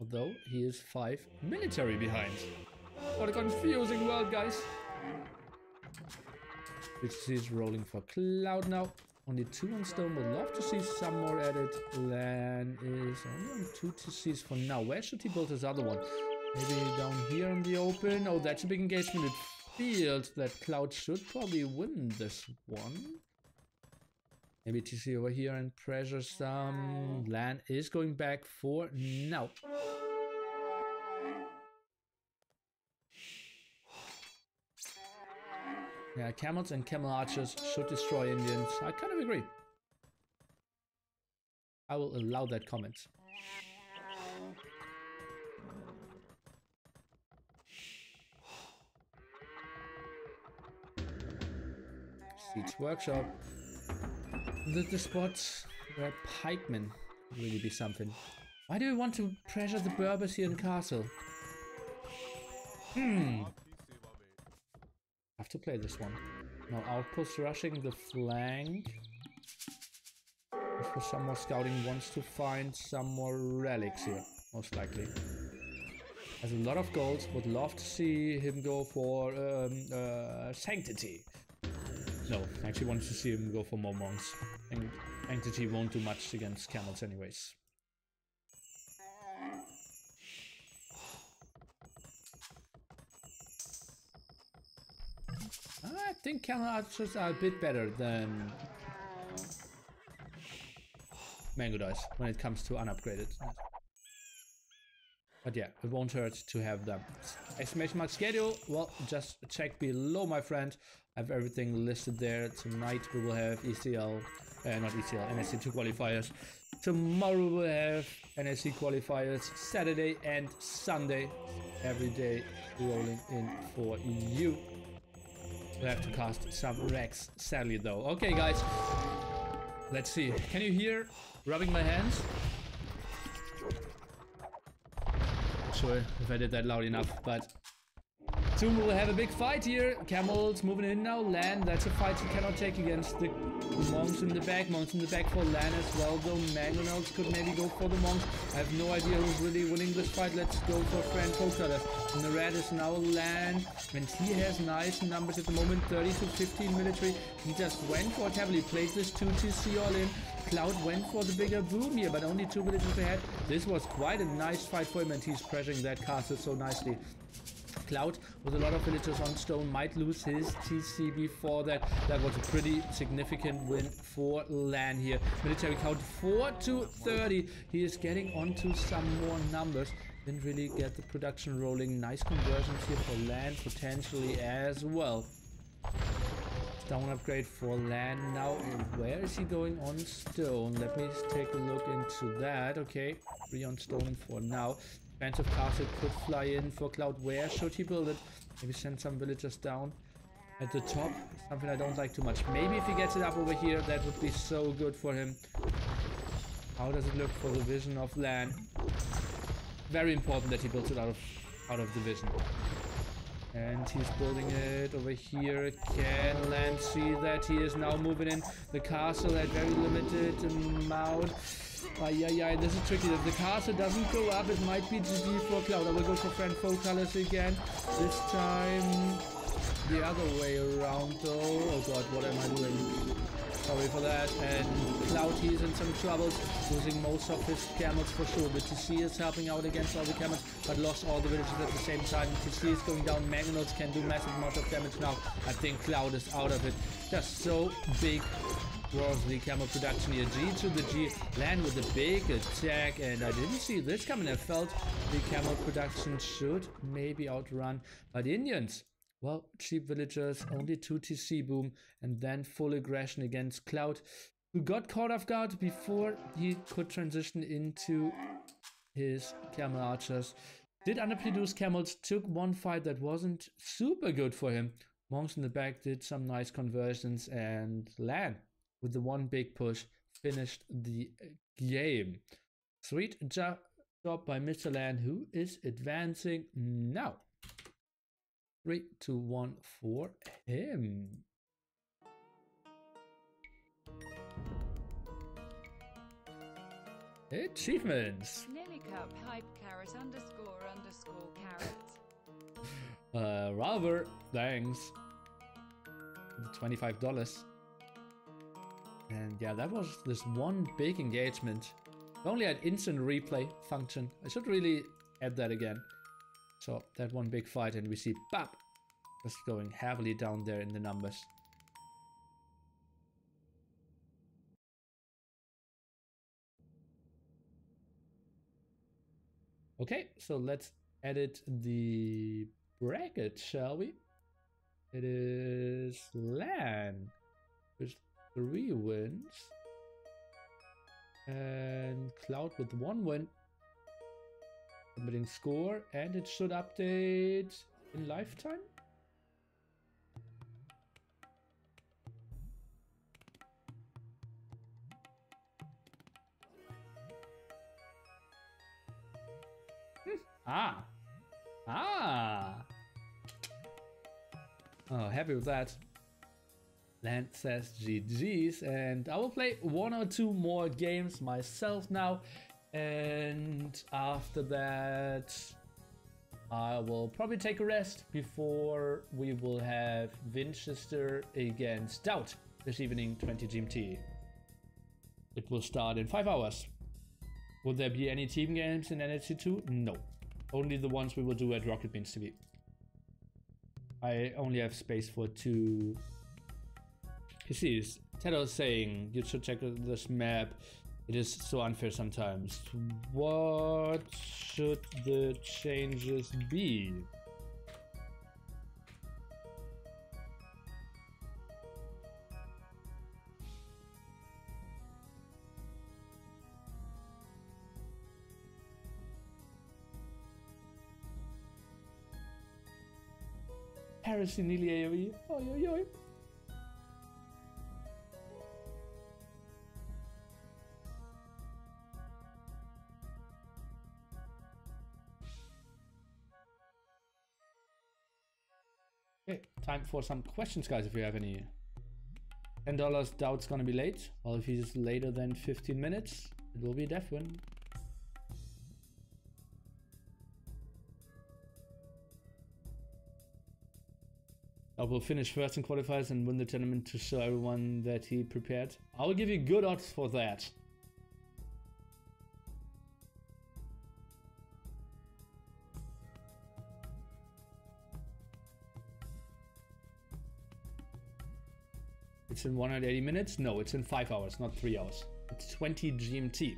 although he is 5 military behind. What a confusing world, guys. He's rolling for Cloud now. Only 2 on stone. Would love to see some more added. LAN is only on 2 TCs for now. Where should he build his other one? Maybe down here in the open. Oh, that's a big engagement. It feels that Cloud should probably win this one. Maybe TC over here and pressure some. LAN is going back for now. Yeah, camels and camel archers should destroy Indians. I kind of agree. I will allow that comment. Siege workshop. The spot where pikemen really be something. Why do we want to pressure the Berbers here in castle? Have to play this one. Now outpost rushing the flank. For some more scouting, wants to find some more relics here, most likely. Has a lot of gold, would love to see him go for sanctity. No, actually wanted to see him go for more monks. And sanctity won't do much against camels anyways. I think camel archers are a bit better than mango dice when it comes to unupgraded. But yeah, it won't hurt to have them. Exclamation mark schedule. Well, just check below, my friend. I have everything listed there. Tonight we will have ECL, not ECL, NAC2 qualifiers. Tomorrow we will have NAC qualifiers. Saturday and Sunday. Every day rolling in for you. We have to cast some Rex, sadly though. Okay, guys. Let's see. Can you hear rubbing my hands? Not sure if I did that loud enough, but soon we will have a big fight here. Camels moving in now. LAN, that's a fight you cannot take against the monks in the back. Monks in the back for LAN as well, though Mangonels could maybe go for the monks. I have no idea who's really winning this fight. Let's go for Fran Poker. And the red is now LAN, and he has nice numbers at the moment, 30 to 15 military. He just went for it heavily, played this 2 TC all in. Cloud went for the bigger boom here, but only 2 villages ahead. This was quite a nice fight for him, and he's pressuring that castle so nicely. Cloud with a lot of villagers on stone might lose his TC before that. That was a pretty significant win for LaaaaaN here. Military count 4 to 30. He is getting onto some more numbers. Didn't really get the production rolling. Nice conversions here for LaaaaaN potentially as well. Stone upgrade for LaaaaaN now. Where is he going on stone? Let me take a look into that. Okay, 3 on stone for now. Expensive castle could fly in for Cloud. Where should he build it? Maybe send some villagers down at the top. Something I don't like too much. Maybe if he gets it up over here, that would be so good for him. How does it look for the vision of LaaaaaN? Very important that he builds it out of the vision. And he's building it over here. Can LaaaaaN see that he is now moving in the castle at very limited amount? Yeah, this is tricky. If the castle doesn't go up, it might be GG for Cloud. I will go for friend foe colors again. This time the other way around though. Oh god, what am I doing? Sorry for that. And Cloud, he's in some troubles, losing most of his camels for sure. The TC is helping out against all the camels, but lost all the villages at the same time. TC is going down. Mangonels can do massive amounts of damage now. I think Cloud is out of it. Just so big was the camel production here. G to the G. LaaaaaN with a big attack, and I didn't see this coming. I felt the camel production should maybe outrun by the Indians. Well, cheap villagers, only 2 TC boom, and then full aggression against Cloud, who got caught off guard before he could transition into his camel archers. Did underproduce camels, took one fight that wasn't super good for him. Monks in the back did some nice conversions, and LaaaaaN, with the one big push, finished the game. Sweet job by Mr. LaaaaaN, who is advancing now. 3, 2, 1 for him. Achievements. Nili cup hype carrot __ carrot. Rather, thanks. $25. And yeah, that was this one big engagement. We only had instant replay function. I should really add that again. So that one big fight, and we see BAP just going heavily down there in the numbers. Okay, so let's edit the bracket, shall we? It is LaaaaaN with 3 wins and Cloud with 1 win. Submitting score, and it should update in lifetime. Oh, happy with that. LaaaaaN says GG's, and I will play 1 or 2 more games myself now. And after that, I will probably take a rest before we will have Winchester against TaToH this evening, 20 GMT. It will start in 5 hours. Will there be any team games in NAC2? No. Only the ones we will do at MembTV. I only have space for 2 PCs. TaToH is saying you should check this map. It is so unfair sometimes. What should the changes be? Heresy Nili AoE. Oi, oi, oi. Okay, time for some questions, guys, if you have any. $10, TaToH's gonna be late. Well, if he's later than 15 minutes, it will be a death win. I will finish first in qualifiers and win the tournament to show everyone that he prepared. I will give you good odds for that. It's in 180 minutes? No, it's in 5 hours, not 3 hours. It's 20 GMT.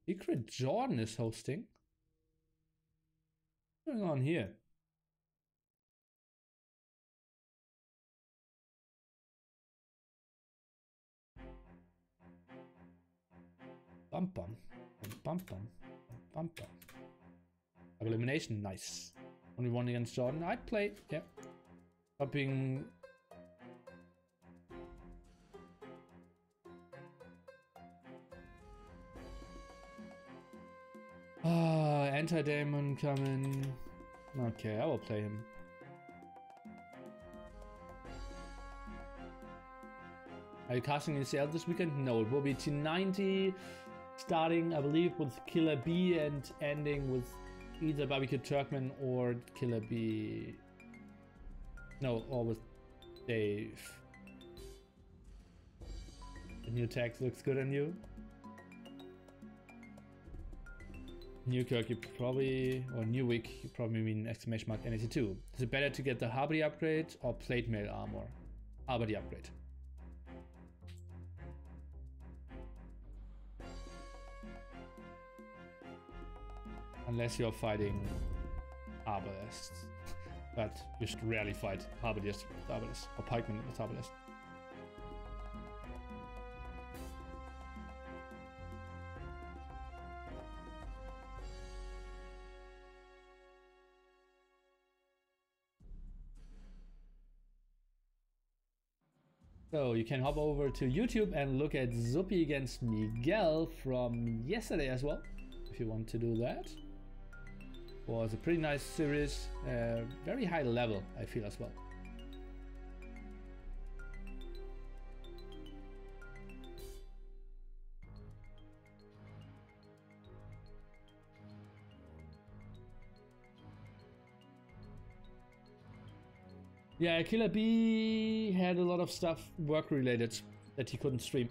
Secret Jordan is hosting. What's going on here? Bum bum. Bum bum. Bum bum. Elimination, nice. Only one against Jordan. I'd play, yeah. Hoping. Anti-Demon coming. Okay, I will play him. Are you casting ACL this weekend? No, it will be T90, starting, I believe, with Killer B and ending with either Barbecue Turkman or Killer B. No, or with Dave. The new text looks good on you. Newkirk, you probably, or Newick, you probably mean exclamation mark NAC2. Is it better to get the Harvey upgrade or plate mail armor? Harvey upgrade. Unless you're fighting Arbalists. But you should rarely fight Arbalists with Arbalists, or Pikemen with Arbalists. So you can hop over to YouTube and look at Zuppy against Miguel from yesterday as well, if you want to do that. It was a pretty nice series, very high level, I feel as well. Yeah, Killer B had a lot of stuff work related that he couldn't stream.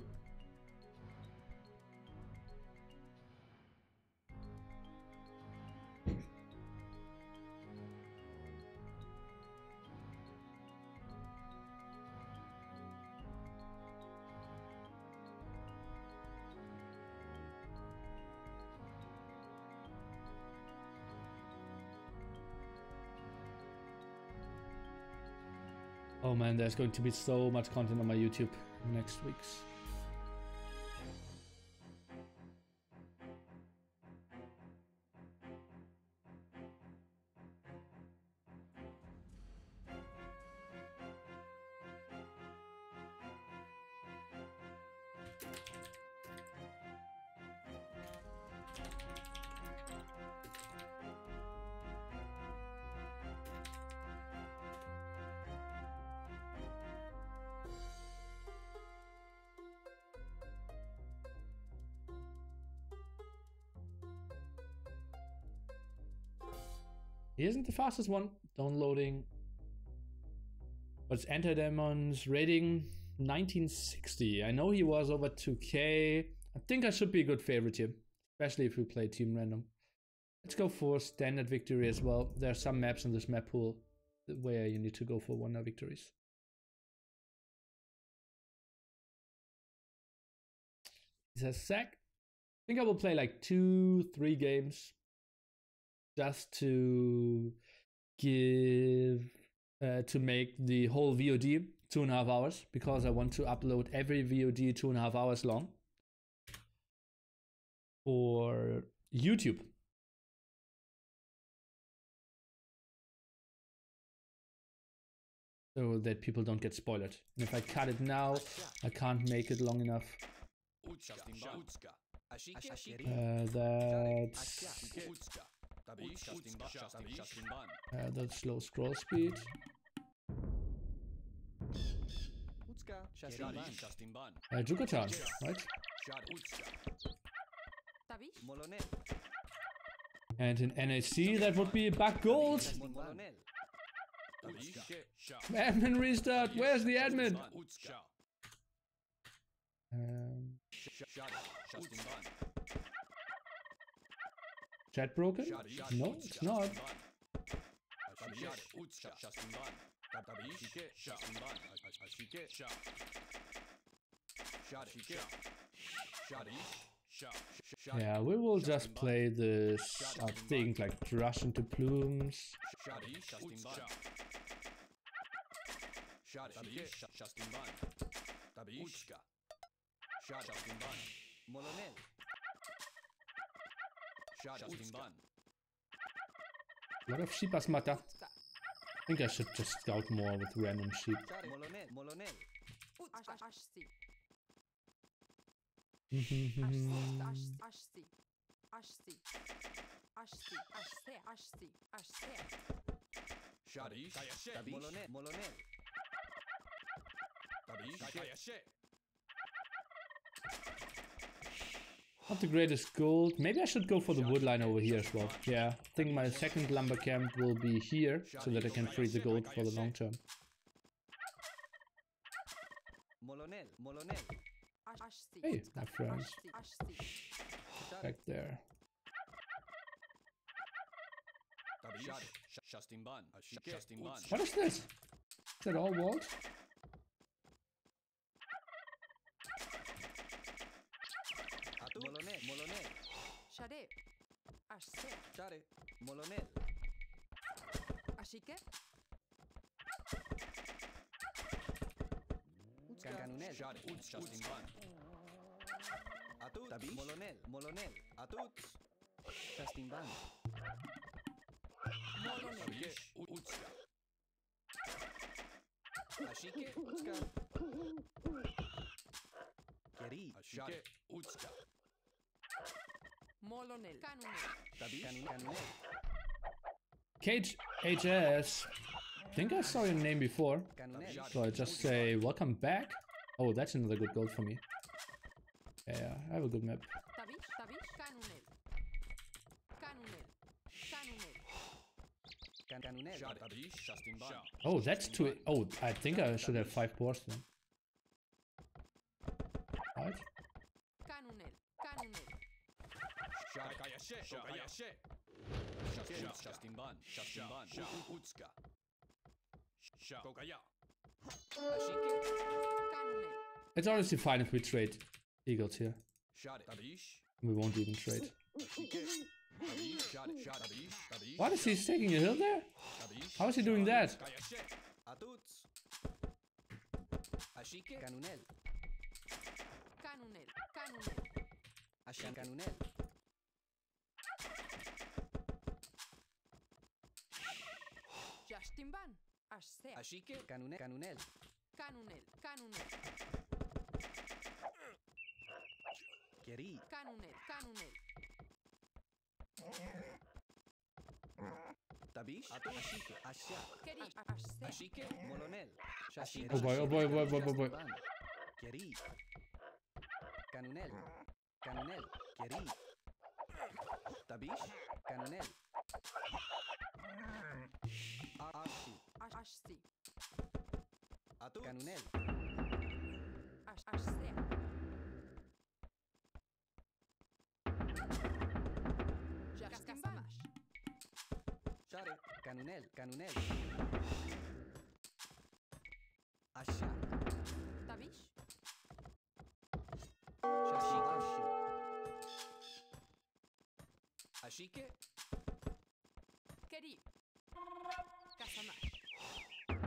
Oh man, there's going to be so much content on my YouTube next week's. He isn't the fastest one. Downloading. What's Antidemon's rating? 1960. I know he was over 2K. I think I should be a good favorite here, especially if we play team random. Let's go for standard victory as well. There are some maps in this map pool where you need to go for wonder victories. He says sack. I think I will play like 2-3 games. Just to give, to make the whole VOD 2.5 hours, because I want to upload every VOD 2.5 hours long for YouTube. So that people don't get spoiled. And if I cut it now, I can't make it long enough. That's slow scroll speed. Jukatan, right? And in NAC, that would be back gold. Admin restart. Where's the admin? Chat broken? No, it's not. Yeah, we will just play this, I think, like rush into plumes. A lot of sheep as matter. I think I should just scout more with random sheep. Not the greatest gold. Maybe I should go for the wood line over here as well. Yeah, I think my second lumber camp will be here so that I can free the gold for the long term. Hey, my friends. Back there. What is this? Is that all walled? Cage HS. I think I saw your name before. So I just say welcome back. Oh, that's another good gold for me. Yeah, I have a good map. Oh, that's two. Oh, I think I should have 5 pores then. Right? It's honestly fine if we trade eagles here. We won't even trade. What is he taking a hill there? How is he doing that? Oh boy, oh boy, oh boy, oh boy, oh boy.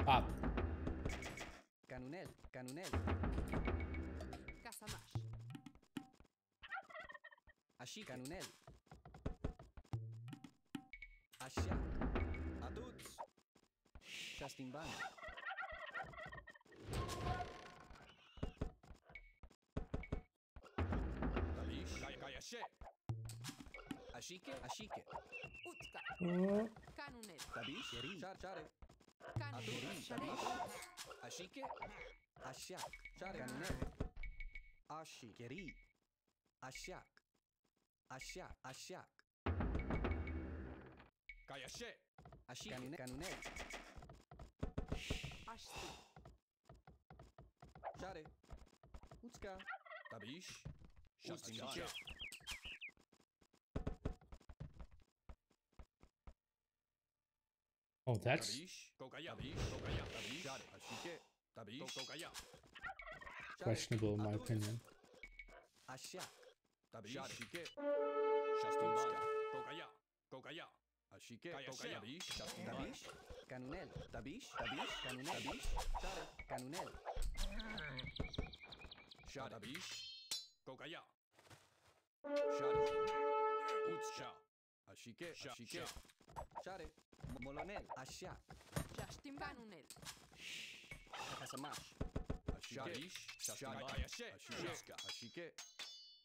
Up. Kayashe. Ashike. Canunel. Ashti. Share. Utska. Tabish. Shastimban. Oh, that's Tabish. Kokaya. Tabish. Kokaya. Tabish. Share. Ashike. Tabish. Kokaya. questionable in my opinion. Ashia. Tabish. Ashike. Shastimban. Kokaya. Kokaya. Ashike. Kokaya. Tabish. Shastimban. Tabish. Canunel. Tabish. Tabish. Canunel. Tabish. Share. Canunel. Share. Tabish. Kokaya. Share. Utsha. Ashike. Ashike. Share. Molonel. Ashia. Canunel. Kasamash. Sharish. Shastimban. Kayashe. Ashike. Ashike.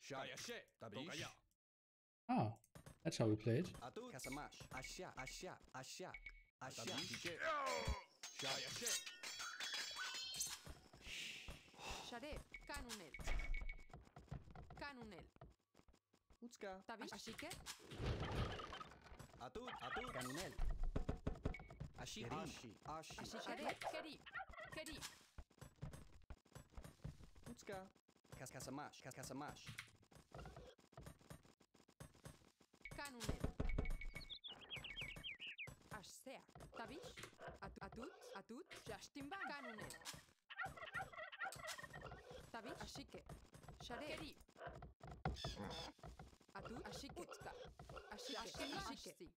Shayashe. Tabish. Ah, that's how we played. Atut. Kasamash. Ashia. Ashia. Ashia. Ashia. Ashike. Shayashe. Share. Canunel. Canunel. Utska. Tabish. Ashike. Atut. Atut. Canunel. Ashi. Ashi. Ashi. Ashikere. Keri. Keri. Utska. Kasamash. Kasamash. Canunel. Ashseak. Tabish. Atut. Atut. Shastimban. Canunel. Tabish. Ashike. Share. Keri. Atut. Ashike. Utska. Ashike. Ashike.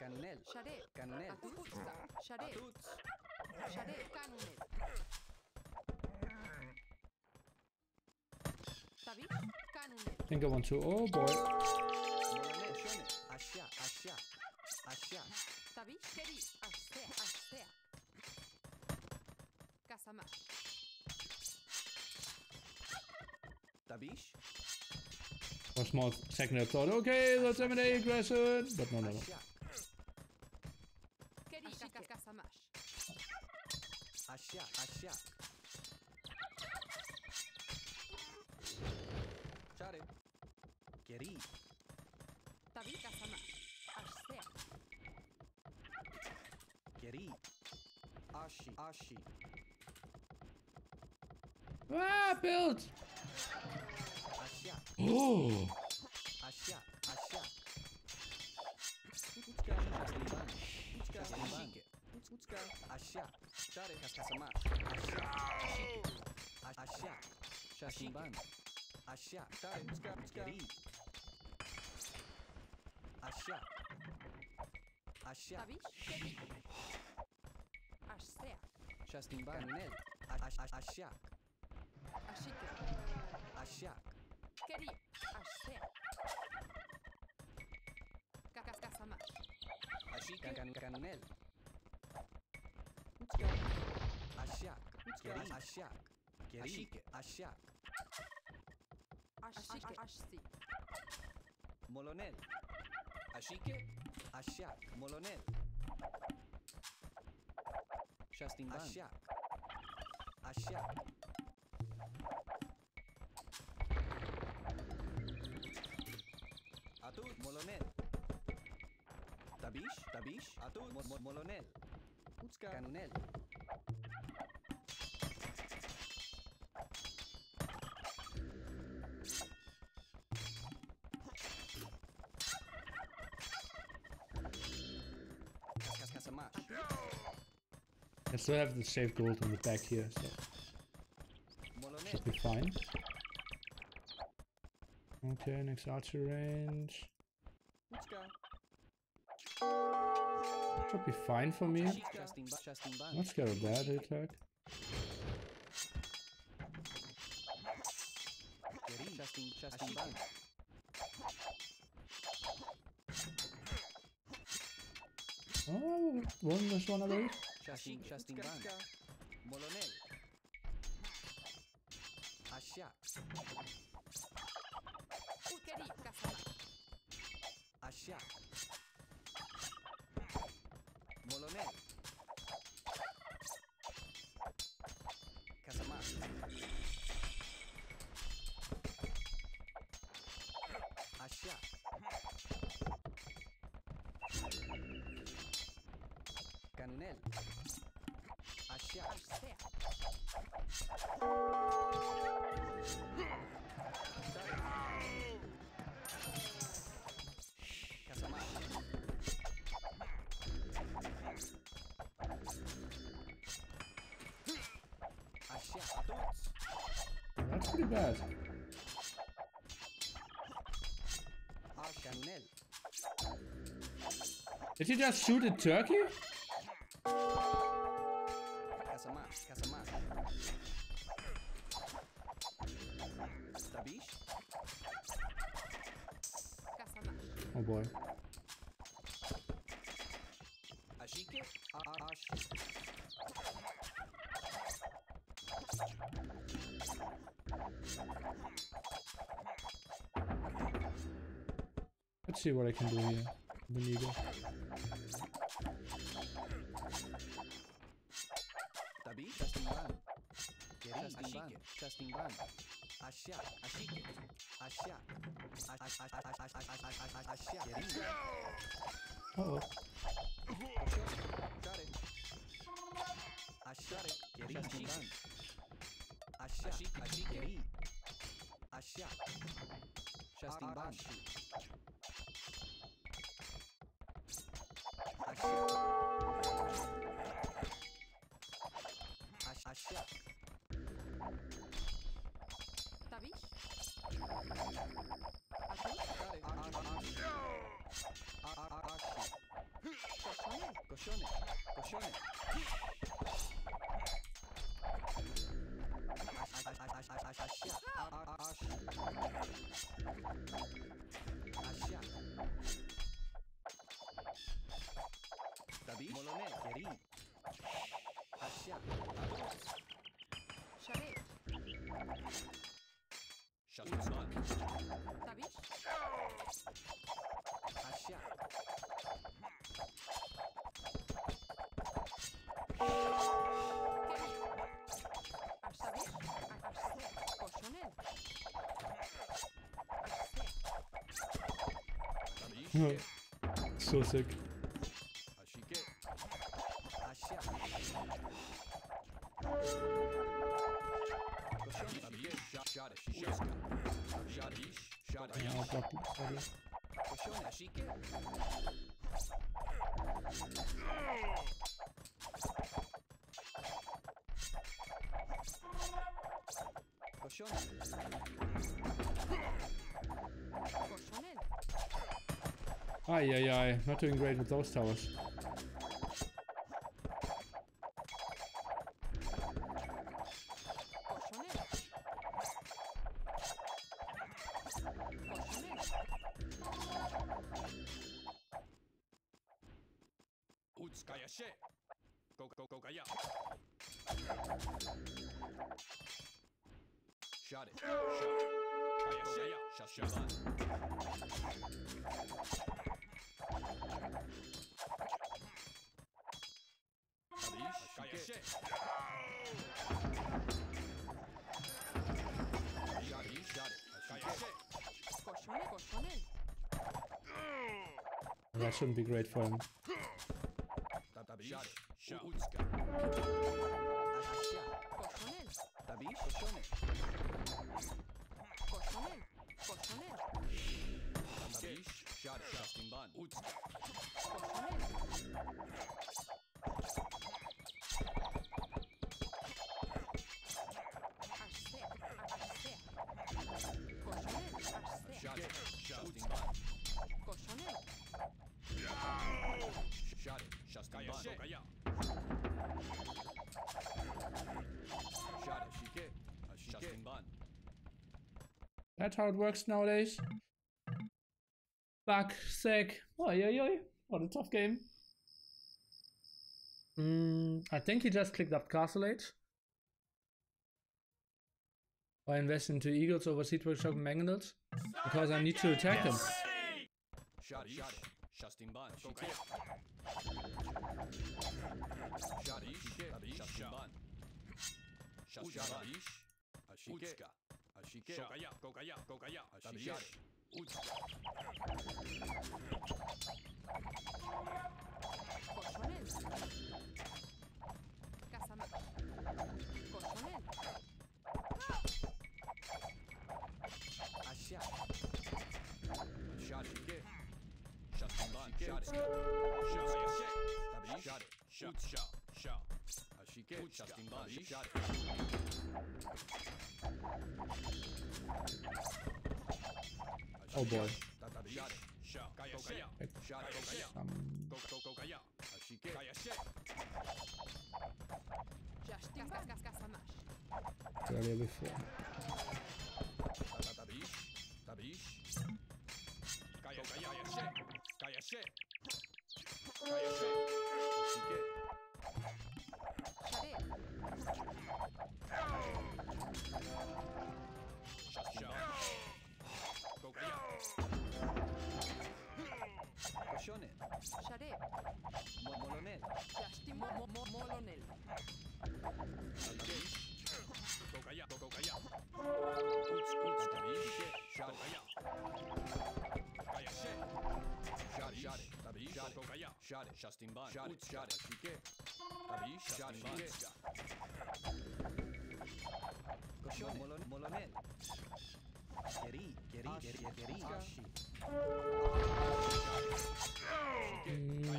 Canunel. Share. Canunel. Atut. Utska. Share. Atut. Share. Canunel. Tabish. Canunel. I think I want to. Oh boy. Molonel. Shone. Ashia. Ashia. Ashia. Tabish. Keri. Ashseak. Ashseak. Kasamash. Tabish. For a small second I thought, okay, that's M&A aggression. But no. Ashia. Keri. Kasamash. Ashia. Ashia. Share. Keri. Tabish. Kasamash. Ashseak. Keri. Ashi. Ashi. Ah, build! Ashia. Oh! Ashia. Ashia. Utska. Kastimban. Utska. Kastimban. Utska. Ashia. Share. Kasamash. Ashia. Ashia. Shastimban. Ashia. Share. Utska. Keri. Ashia. Ashia. Tabish. Keri. Ashseak. Shastimban. Canunel. Ashia. Ashike. Ashia. Keri. Ashseak. Kasamash. Ashika. Canunel. Utska. Ashia. Keri. Ashia. Keri. Ashia. Ashike. Ashsi. Molonel. Ashike. Ashia. Molonel. Shastimban. Ashia. Ashia. Atut. Molonel. Tabish. Tabish. Atut. Molonel. Utska. Canunel. Kasamash. I still have the saved gold on the back here, so Molonel. should be fine. Okay, next archer range. Utska. Should be fine for me. Shastimban. Not scared of that attack. Keri. Shastimban. Oh, one away. Shastimban. Molonel. Ashia. Keri. Kasamash. Ashia. Molonel. Kasamash. Ashia. Canunel. Aşağı. Casamar. Aşağı. TaToH. That's pretty bad. Canunel. Did he just shoot a turkey? Casamar. Casamar. TaToH. Oh boy. Aşike. Aş. Let's see what I can do here. The needle. TaToH. Testing ban. Testing ban. Testing ban. Aşağı. Aşike. Aşağı. Aşağı. Uh oh. Aşağı. Testing ban. Aşağı. Aşike. Aşağı. Testing ban. Aşağı. Aşağı. Cochone. Cochone. Aşağı. TaToH. Molone. Geri. Aşağı. Shastinban. Aşağı. TaToH. So sick. Ashike. Aşağı. TaToH. Shot it. Shiska. Shot it. Shot it. Yeah, block it, sorry. Cochone. Aşike. Cochone. Ay, ay, ay. Not doing great with those towers. Utskaya she. Go kaya. Shot it. Kaya she. Shastinban. TaToH. Kaya she. Shot it. Kaya she. That shouldn't be great for him. TaToH. Shot Utska. Aşağı. TaToH. Cochone. TaToH. Shot it. Shastinban. Utska. Shot it. Shastinban. Shot it. Shastinban. Kaya. Shot it. Ashike. Shastinban. That's how it works nowadays. Fuck sake. Oi, oi, oi. What a tough game. I think he just clicked up Castle Age. I invest into Eagles over Seed Workshop and Mangonels because I need to attack them. Shot it. Shastinban. Ashike. Shot it. Shastinban. Shastinban. Ashike. Ashike. Kokaya. Ashike. Utska. Oh boy. Earlier before.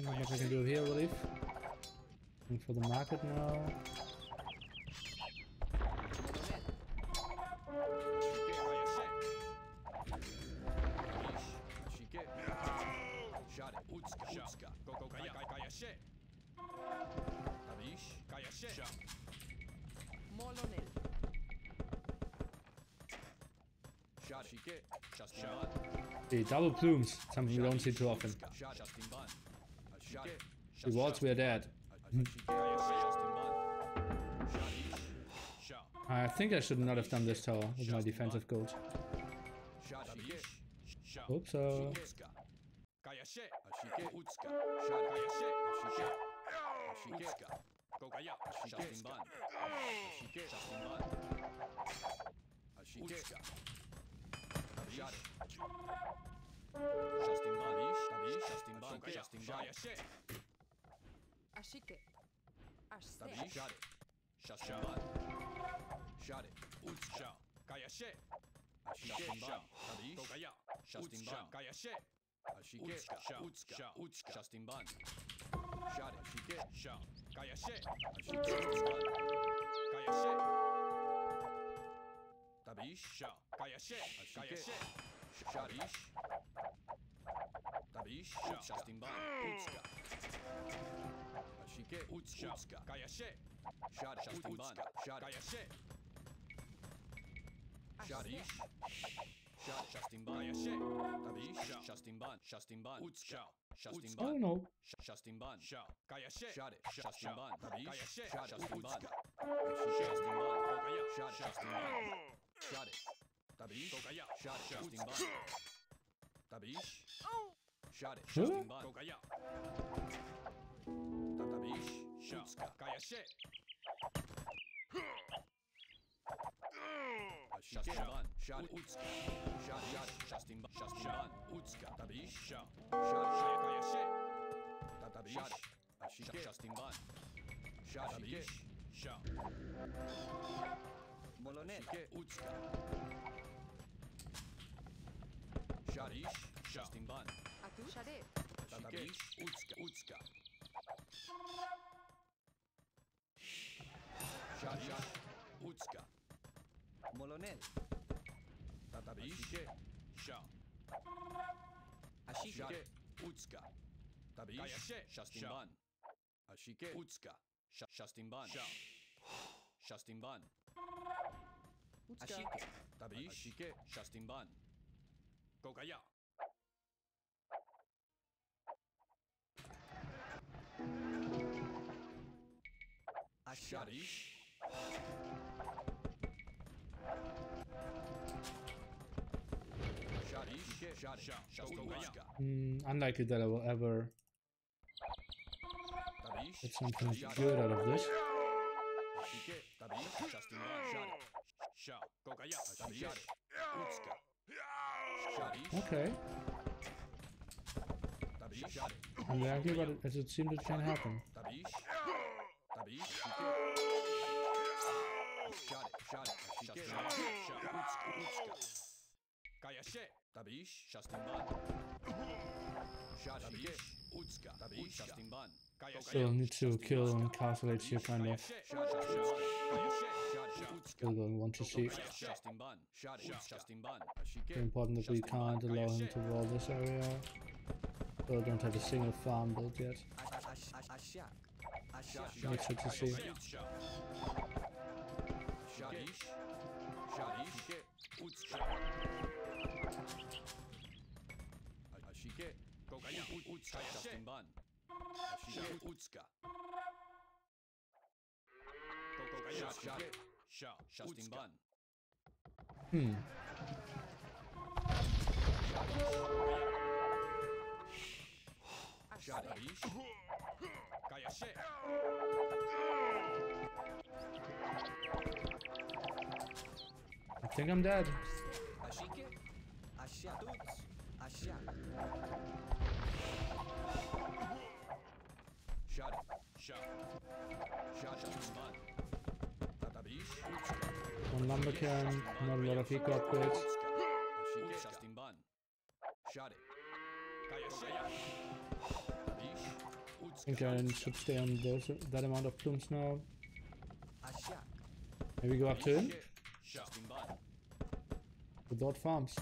Not much I can do here, Relief. Looking for the market now. The double plumes, something we don't see too often. Rewards, we are dead. I think I should not have done this tower with my defensive gold. Hope so. Oh no. Unlikely that I will ever get something good out of this. Okay. Unlikely, but as it seems it can happen. Still need to kill and calculate here, kind of. Still going 1 to C. Very important that we can't allow him to wall this area. Still don't have a single farm built yet. Next to C. I think I'm dead. One number can, not a lot of eco upgrades. I think I should stay on that amount of plumes now. Maybe go up to him? Without farms.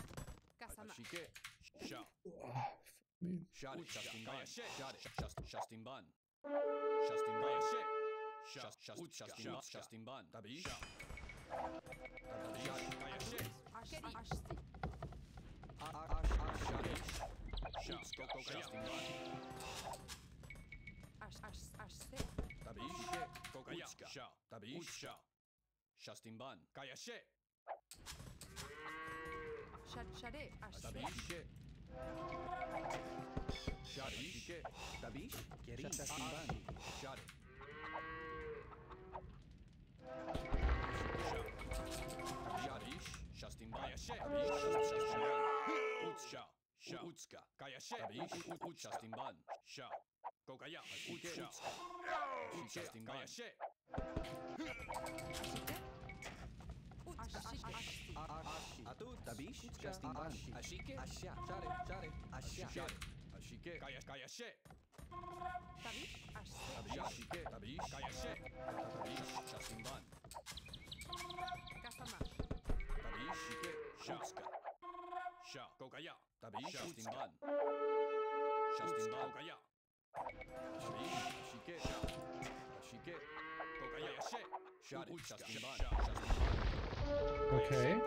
Okay.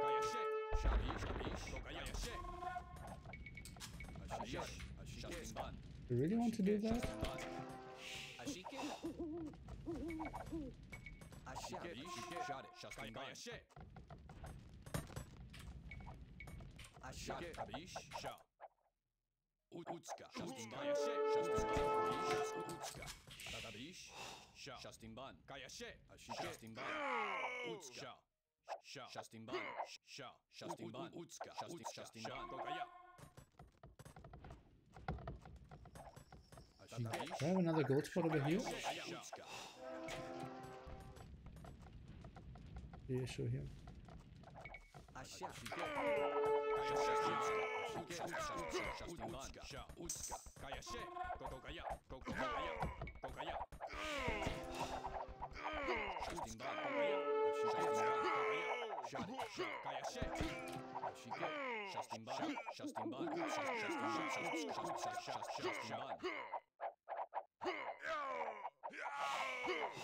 You really want to do that? Do I have another gold spot over here? Yeah, sure here.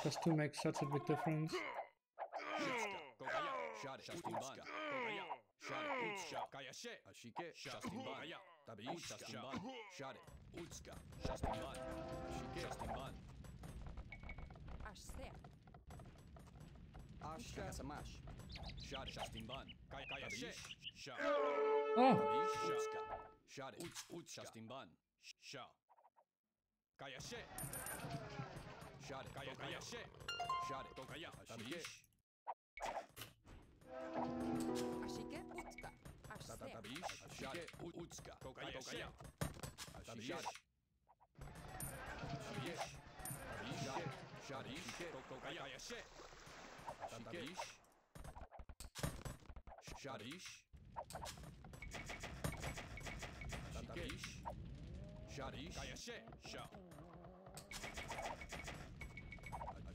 Does 2 make such a big difference? Oh!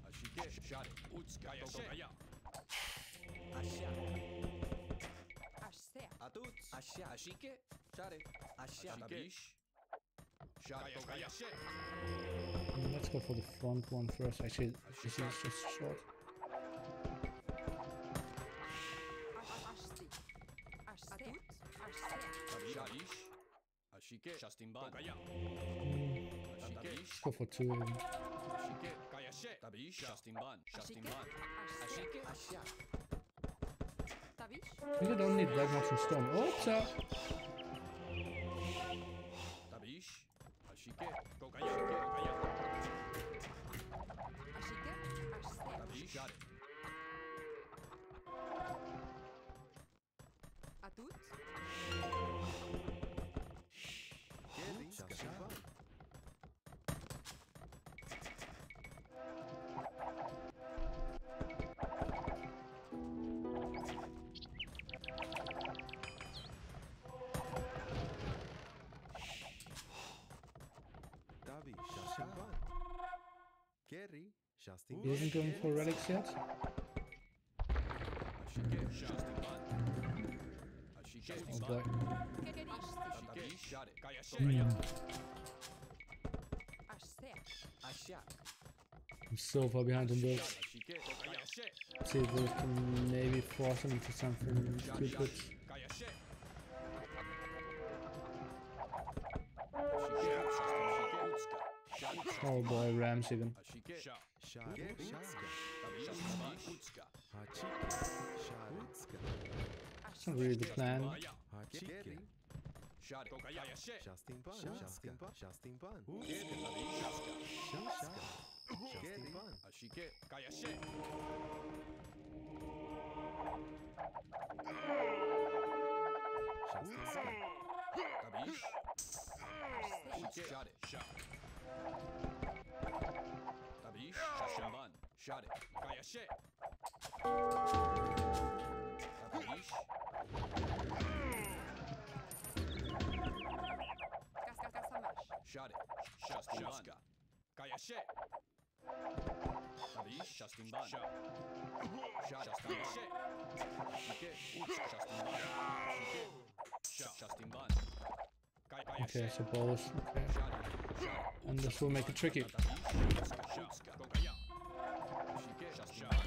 Ashike, shot it. Utska, Kaya. Asha. Ashse. Atuts. Asha. Ashike. Share. Asha. TaToH. Shot Kaya. Let's go for the front one first. Actually, this is just short. Ashsi. Ashse. Ashse. TaToH. Ashike, Justin Ban. Kaya. Let's go for 2 even. Ashike, Kaya. TaToH. Justin Ban. Justin Ashike. Ban. Ashse. Asha. Tavish. We don't need that much in stone. Oops! TaToH. Ashike, Kaya. Kaya. Ashike. Ashse. TaToH. Shot it. Atut. Geri. Justin Ban. Davi. Justin Ban. Geri. Justin He isn't going for relics yet. Ashike, Justin Ban. Ashike, Oh boy. TaToH. Shot it. Kaya. Ashse. Asha. I'm so far behind in this. Ashike, Kaya. See if we can maybe force him into something stupid. Kaya. Oh boy, Rams even. Ashike, Share. TaToH. Utska. Hachike. Sharitska. It's not really the plan. Hachike. Shot it. Kaya. Justin Ban. Justin Ban. Justin Ban. Shaska. Justin Ban. Ashike, Kaya. Justin Ban. TaToH. Ashike, shot it. Shot. TaToH. Justin Ban. Shot it. Kaya. TaToH. Kasamash. Shot it. Justin Ban. Kaya. TaToH. Justin Ban. Shot. Justin Ban. Ashike, Justin Ban. Ashike. Shot. Justin Ban. Kaya. Okay, so both. Okay. Shot it. Shot. And this will make it tricky. TaToH. Kaya. Ashike, Justin Ban.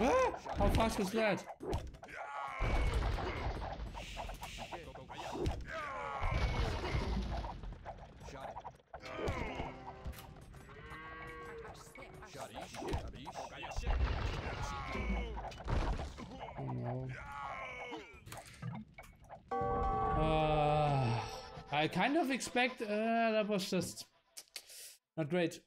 Ah! How fast was that? Oh no. I kind of expect that was just not great.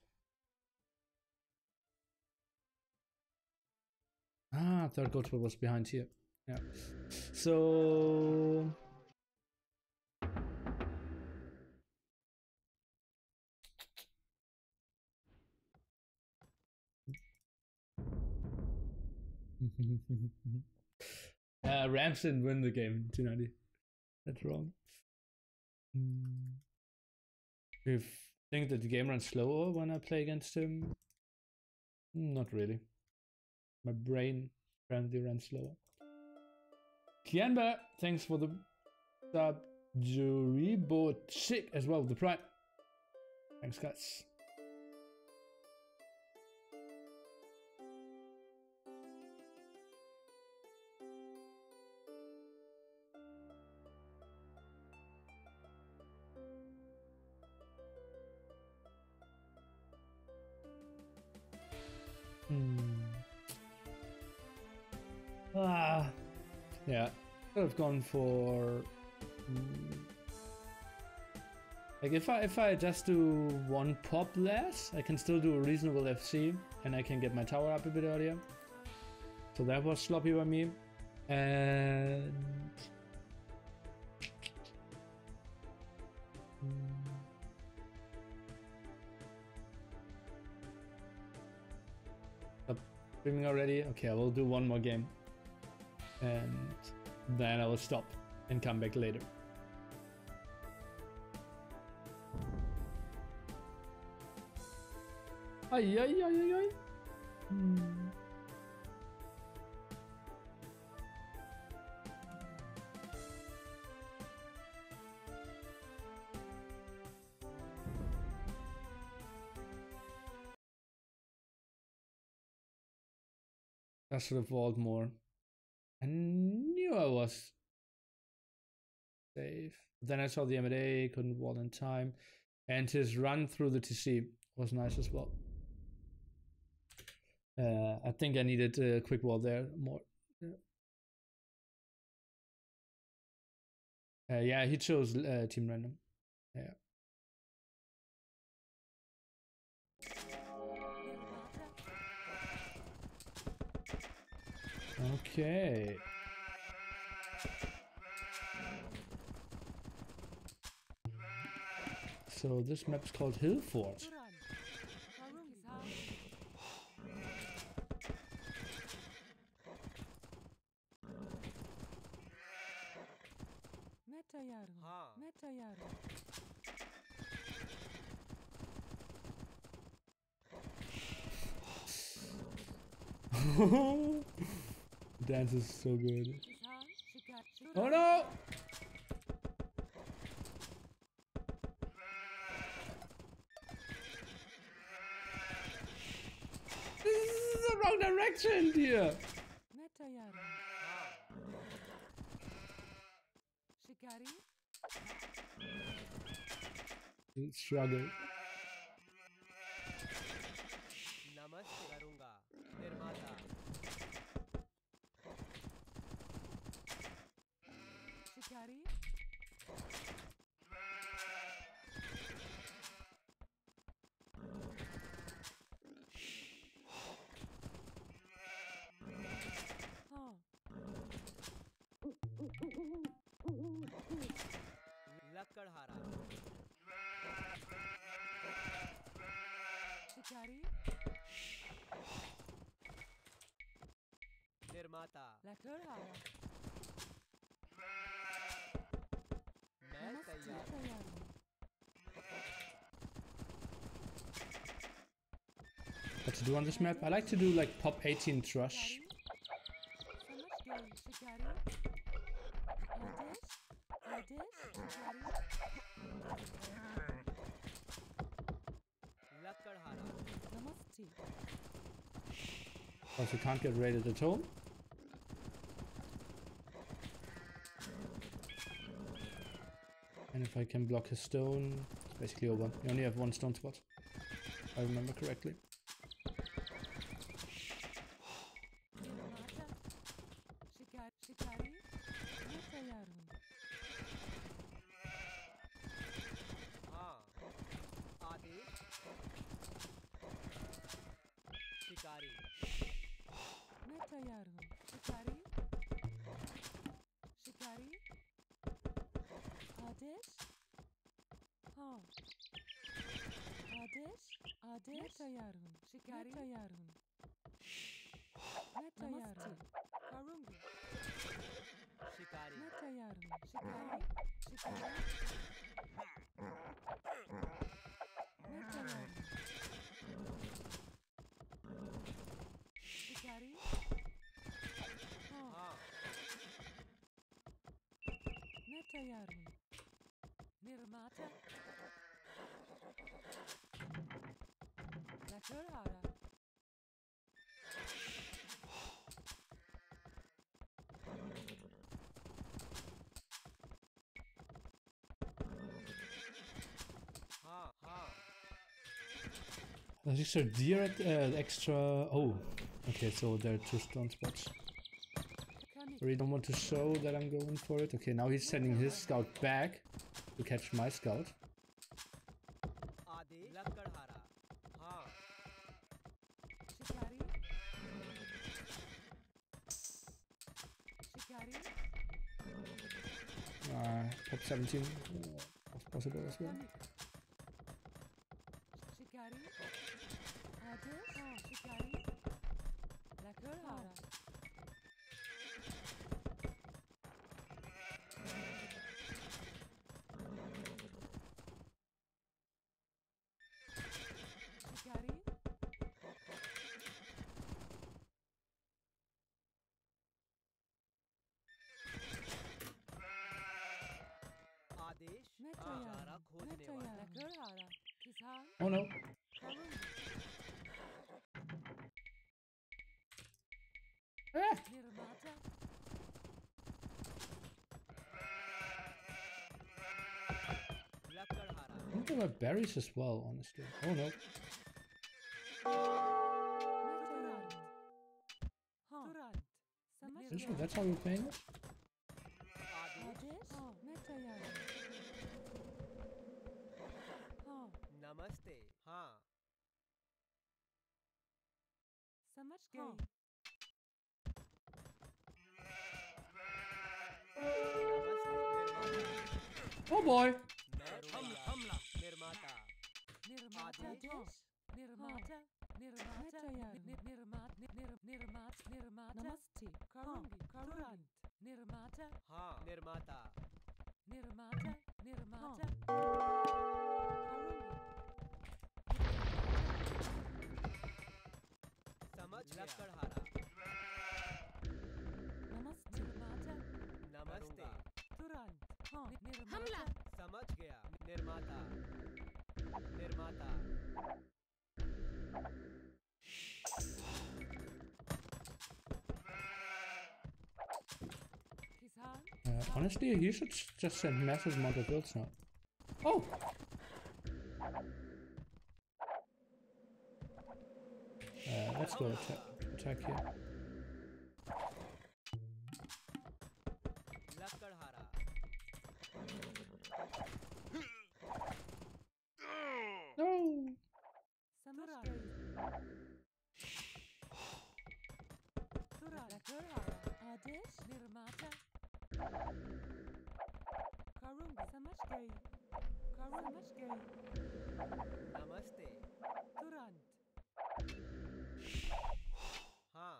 Ah, third goat was behind here. Yeah. So Rams didn't win the game, 290. That's wrong. Do you think that the game runs slower when I play against him? Not really. My brain apparently runs slower. Kianba, thanks for the sub. WBro16 as well, the prime. Thanks, guys. Yeah, could have gone for like if I just do one pop less, I can still do a reasonable FC and I can get my tower up a bit earlier. So that was sloppy by me. And Streaming already? Okay, I will do one more game. And then I will stop and come back later. Ay, ay, ay, ay, ay. I should have walled more. I knew I was safe. Then I saw the M&A, couldn't wall in time. And his run through the TC was nice as well. I think I needed a quick wall there more. Yeah, he chose team random. Yeah. Okay. So this map is called Hillfort. Dance is so good. Oh no! This is the wrong direction, dear. Struggle. नमस्ते करूंगा निर्माता शिकारी लकड़हारा शिकारी निर्माता लकड़हारा मैं तैयार हूं What to do on this map? I like to do like pop 18 thrush. Also can't get raided at all. And if I can block his stone, it's basically over. You only have one stone spot, if I remember correctly. निर्माता लकड़हारा There's extra deer at extra. Oh, okay, so there are two stone spots. I really don't want to show that I'm going for it. Okay, now he's sending his scout back to catch my scout. Top 17 was possible as well. Oh no. Ah! Nirmata. I think there were berries as well, honestly. Oh no. Seriously, that's how we're playing it? नमस्ते हाँ समझ गई Oh boy! हमला निर्माता निर्माता निर्माता निर्माता निर्माता नमस्ते करूंगी तुरंत निर्माता हाँ निर्माता निर्माता निर्माता समझ लकड़हारा नमस्ते निर्माता नमस्ते तुरंत हाँ निर्माता समझ गया निर्माता निर्माता किसान Honestly, he should just send massive amount of builds now. Oh! Let's go attack here. लकड़हारा No! समझ गई तुरंत आदेश निर्माता करूंगी समझ गई समझ गई नमस्ते तुरंत हाँ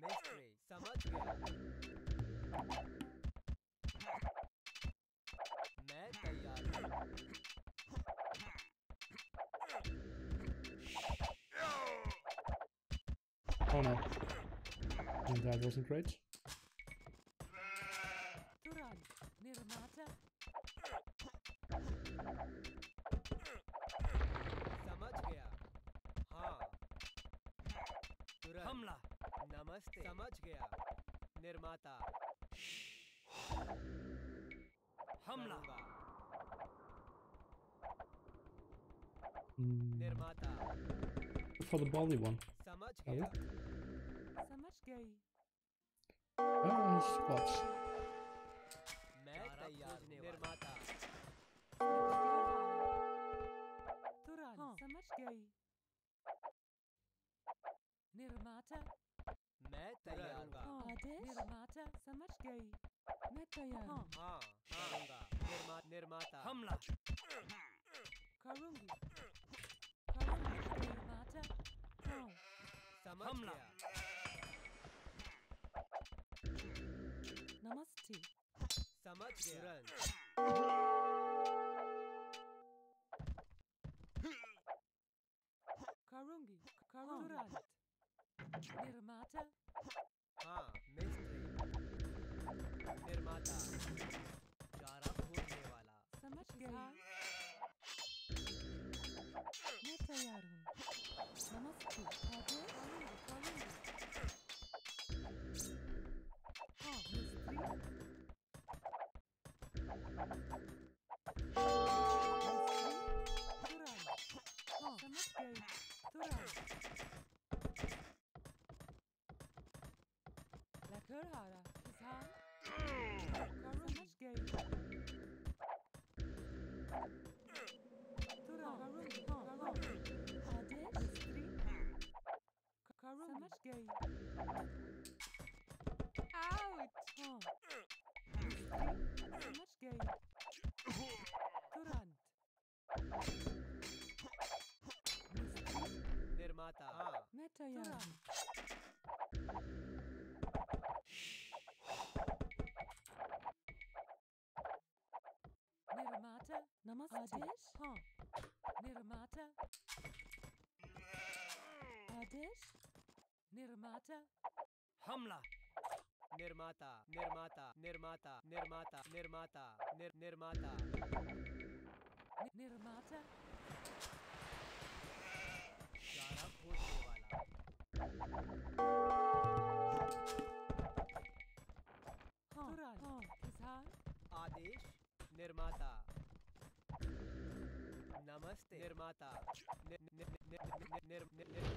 मिस्ट्री समझ गया मैं तैयार हूँ Oh no. That wasn't great. तुरंत निर्माता समझ गया हाँ तुरंत हमला नमस्ते समझ गया निर्माता हमला निर्माता For the bally one. समझ Are we? गया समझ गई Oh, spots. मैं तैयार हूँ निर्माता तुरंत समझ गई निर्माता मैं तैयार हूँ आदेश निर्माता समझ गई मैं तैयार हूँ हाँ करूँगा निर्माता हमला करूँगी निर्माता हाँ समझ गया नमस्ते समझ गया करूँगी तुरंत निर्माता हाँ मिस्ट्री निर्माता चारा खोदने वाला समझ गई मैं तैयार हूँ नमस्ते आदेश करूँगी हाँ मिस्त्री तुरंत हाँ समझ गई तुरंत लकड़हारा किसान समझ गई तुरंत हाँ आदेश मिस्त्री समझ गई आउट हाँ मिस्त्री समझ गई तुरंत मिस्त्री निर्माता हाँ मैं तैयार हूँ निर्माता नमस्ते आदेश हाँ निर्माता आदेश निर्माता हमला निर्माता निर्माता निर्माता निर्माता निर्माता निर्माता निर्माता चारा खोदने वाला हाँ किसान आदेश निर्माता नमस्ते निर्माता निर्माता